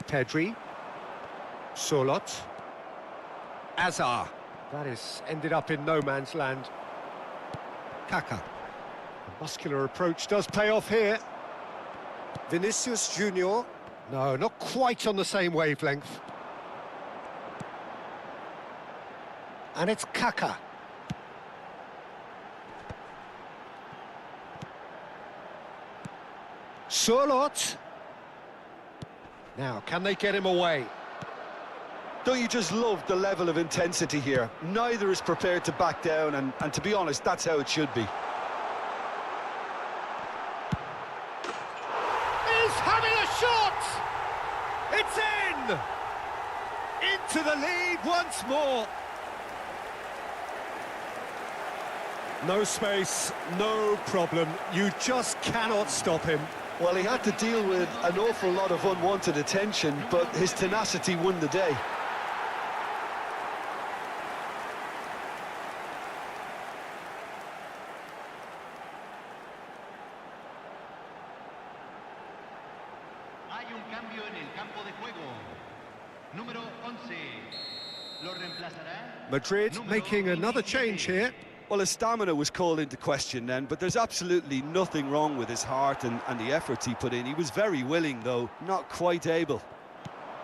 Pedri. Solot. Azar. That is ended up in no man's land. Kaka. The muscular approach does pay off here. Vinicius Junior. No, not quite on the same wavelength. And it's Kaka. Solot. Now, can they get him away? Don't you just love the level of intensity here? Neither is prepared to back down, and to be honest, that's how it should be. He's having a shot! It's in! Into the lead once more. No space, no problem. You just cannot stop him. Well, he had to deal with an awful lot of unwanted attention, but his tenacity won the day. cambio en el campo de juego. Número 11. Lo reemplazará. Madrid número making another 27. change here. Well, his stamina was called into question then, but there's absolutely nothing wrong with his heart and the efforts he put in. He was very willing, though, not quite able.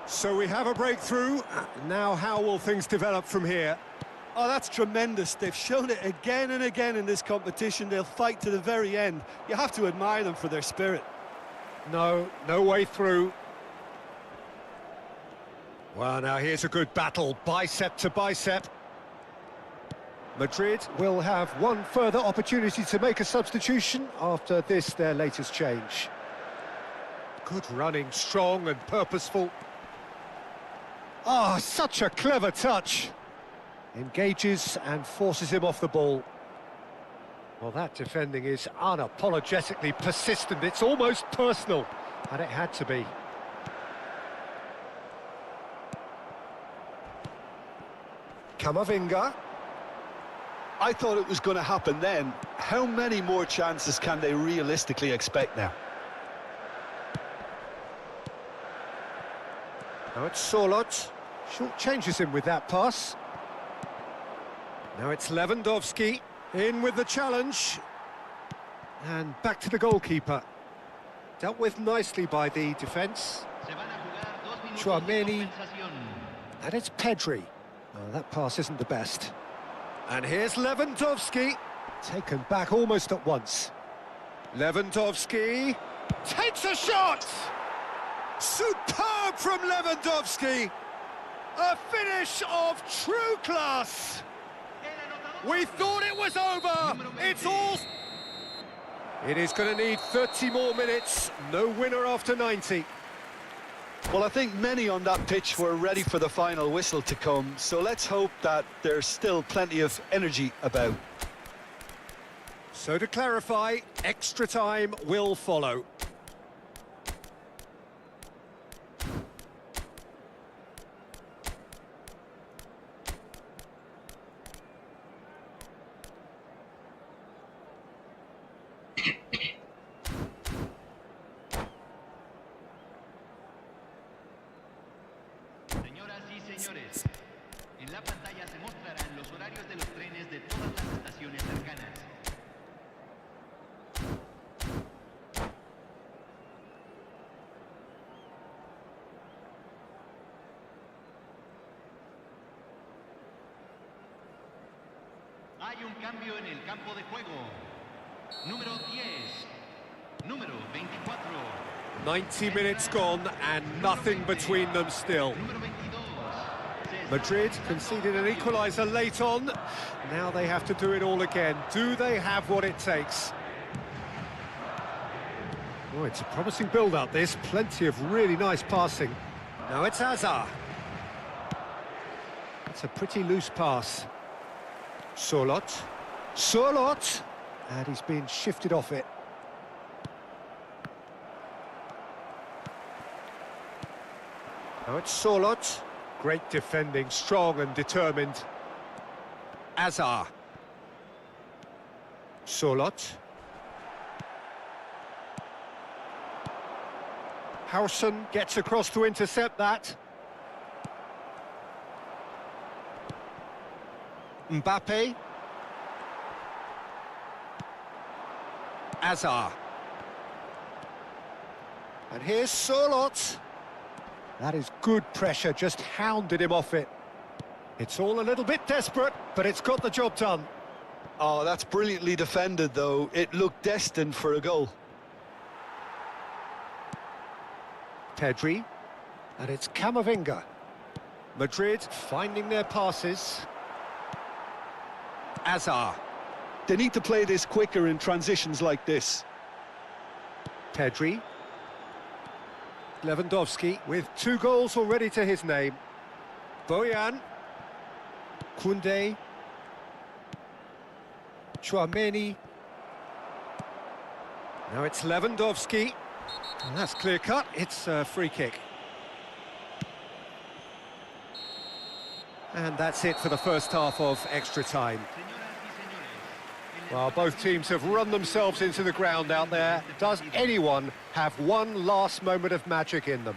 So we have a breakthrough. Now how will things develop from here? Oh, that's tremendous. They've shown it again and again in this competition. They'll fight to the very end. You have to admire them for their spirit. No way through. Well, now here's a good battle, bicep to bicep. Madrid will have one further opportunity to make a substitution after this, their latest change. Good running, strong and purposeful. Ah, such a clever touch. Engages and forces him off the ball. Well, that defending is unapologetically persistent. It's almost personal, and it had to be. Camavinga. I thought it was going to happen then. How many more chances can they realistically expect now? Now it's Sorloth. Short changes him with that pass. Now it's Lewandowski. In with the challenge. And back to the goalkeeper. Dealt with nicely by the defence. Se van a jugar 2 minutos de Tchouaméni. compensación. And it's Pedri. Oh, that pass isn't the best. And here's Lewandowski. Taken back almost at once. Lewandowski takes a shot! Superb from Lewandowski! A finish of true class! We thought it was over! It's all... It is going to need 30 more minutes. No winner after 90. Well, I think many on that pitch were ready for the final whistle to come, so let's hope that there's still plenty of energy about. So to clarify, extra time will follow. Señoras y señores, en la pantalla se mostrarán los horarios de los trenes de todas las estaciones cercanas. Hay un cambio en el campo de juego. Número 10. Número 24. 90 minutes gone and nothing between them still. Número 22. Madrid conceded an equaliser late on. Now they have to do it all again. Do they have what it takes? Oh, it's a promising build-up, this. Plenty of really nice passing. Now it's Hazard. It's a pretty loose pass. Sorloth. Sorloth! And he's been shifted off it. Now it's Sorloth. Great defending, strong and determined. Hazard. Sorloth. Howson gets across to intercept that. Mbappe. Hazard. And here's Sorloth. That is good pressure, just hounded him off it. It's all a little bit desperate, but it's got the job done. Oh, that's brilliantly defended, though. It looked destined for a goal. Pedri. And it's Camavinga. Madrid finding their passes. Hazard. They need to play this quicker in transitions like this. Pedri. Lewandowski with 2 goals already to his name. Bojan. Koundé. Tchouaméni. Now it's Lewandowski. And that's clear cut. It's a free kick. And that's it for the first half of extra time. Señoras y señores, en Well, both teams have run themselves into the ground out there. Does anyone have one last moment of magic in them?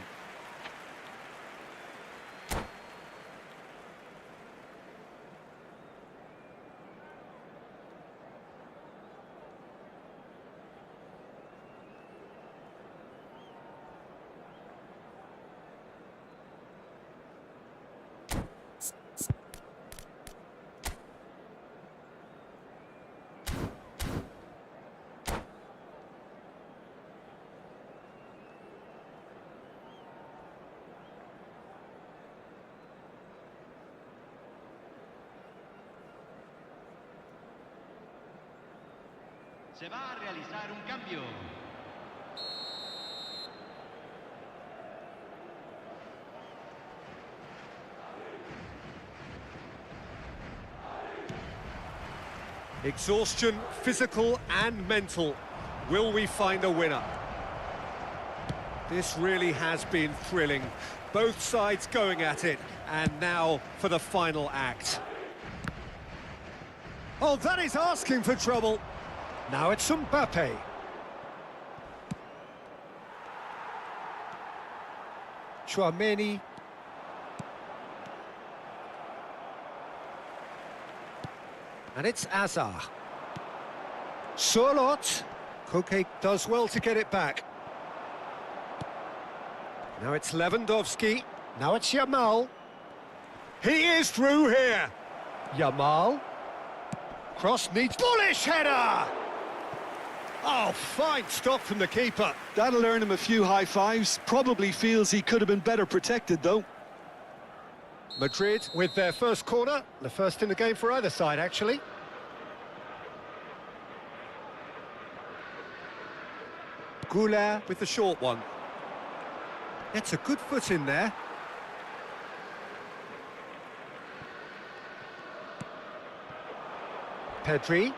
Se va a realizar un cambio. Exhaustion, physical and mental. Will we find a winner? This really has been thrilling. Both sides going at it. And now for the final act. Oh, that is asking for trouble. Now it's Mbappe. Chouameni. And it's Azar. Surlot. Koke does well to get it back. Now it's Lewandowski. Now it's Yamal. He is through here. Yamal. Cross needs... Bullish header! Oh, fine stop from the keeper. That'll earn him a few high fives. Probably feels he could have been better protected, though. Madrid with their first corner. The first in the game for either side, actually. Goulart with the short one. It's a good foot in there. Pedri.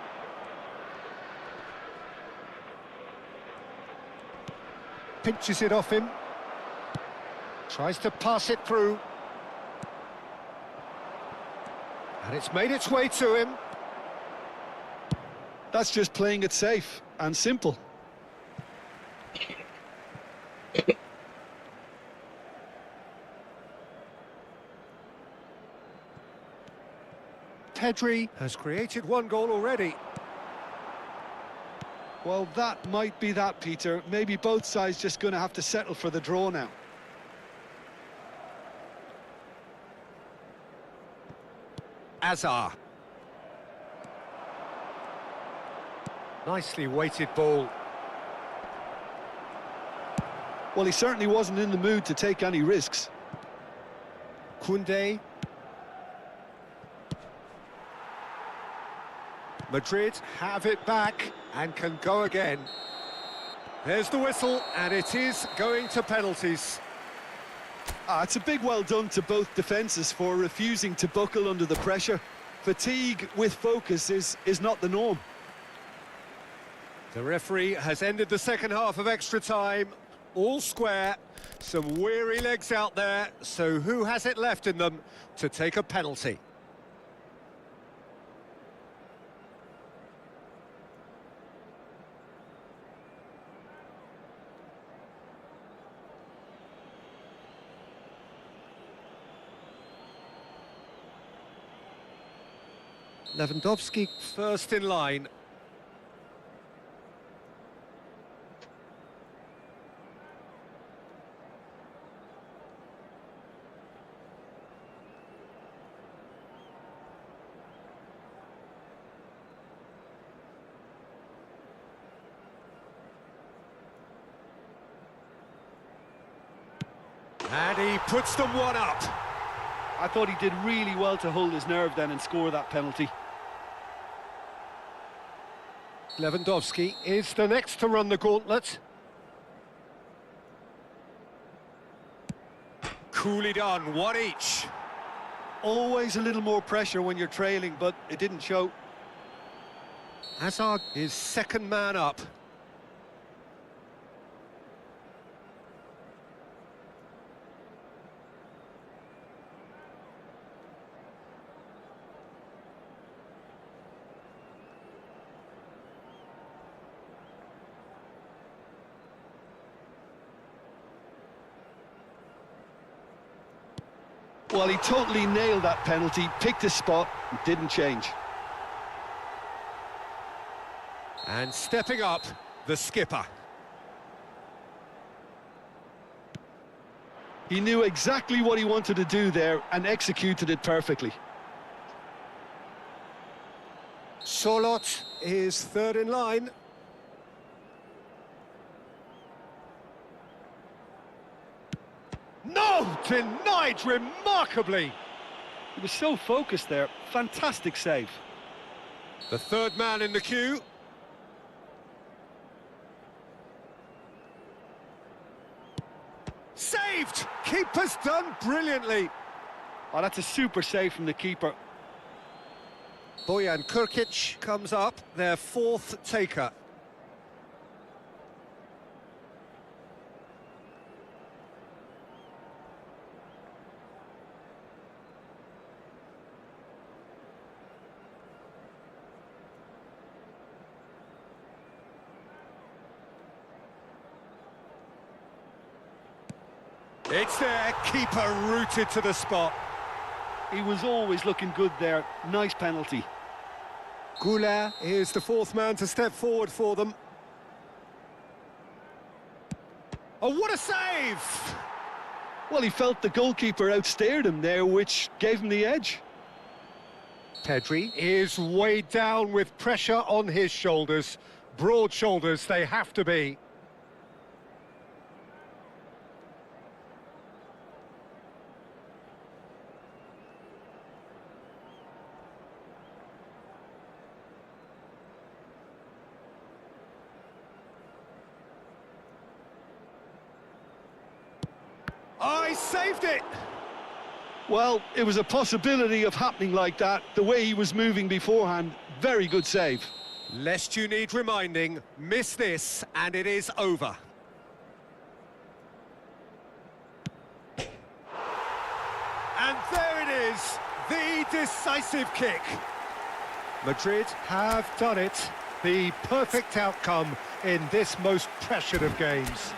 Pinches it off him. Tries to pass it through. And it's made its way to him. That's just playing it safe and simple. Pedri has created one goal already. Well, that might be that, Peter. Maybe both sides just going to have to settle for the draw now. Azar. Nicely weighted ball. Well, he certainly wasn't in the mood to take any risks. Koundé. Madrid have it back and can go again. There's the whistle, and it is going to penalties. It's a big well done to both defences for refusing to buckle under the pressure. Fatigue with focus is not the norm. The referee has ended the second half of extra time. All square, some weary legs out there, so who has it left in them to take a penalty? Lewandowski first in line. And he puts them one up. I thought he did really well to hold his nerve then and score that penalty. Lewandowski is the next to run the gauntlet. Coolly done, one each. Always a little more pressure when you're trailing, but it didn't show. Hazard is second man up. Well, he totally nailed that penalty, picked a spot, and didn't change. And stepping up, the skipper. He knew exactly what he wanted to do there and executed it perfectly. Charlotte is third in line. No! Denied remarkably! He was so focused there. Fantastic save. The third man in the queue. Saved! Keeper's done brilliantly. Oh, that's a super save from the keeper. Bojan Krkić comes up, their fourth taker. It's there, keeper rooted to the spot. He was always looking good there. Nice penalty. Goulet is the fourth man to step forward for them. Oh, what a save! Well, he felt the goalkeeper outsteered him there, which gave him the edge. Pedri is weighed down with pressure on his shoulders. Broad shoulders they have to be. Oh, he saved it! Well, it was a possibility of happening like that, the way he was moving beforehand. Very good save. Lest you need reminding, miss this and it is over. And there it is, the decisive kick. Madrid have done it, the perfect outcome in this most pressured of games.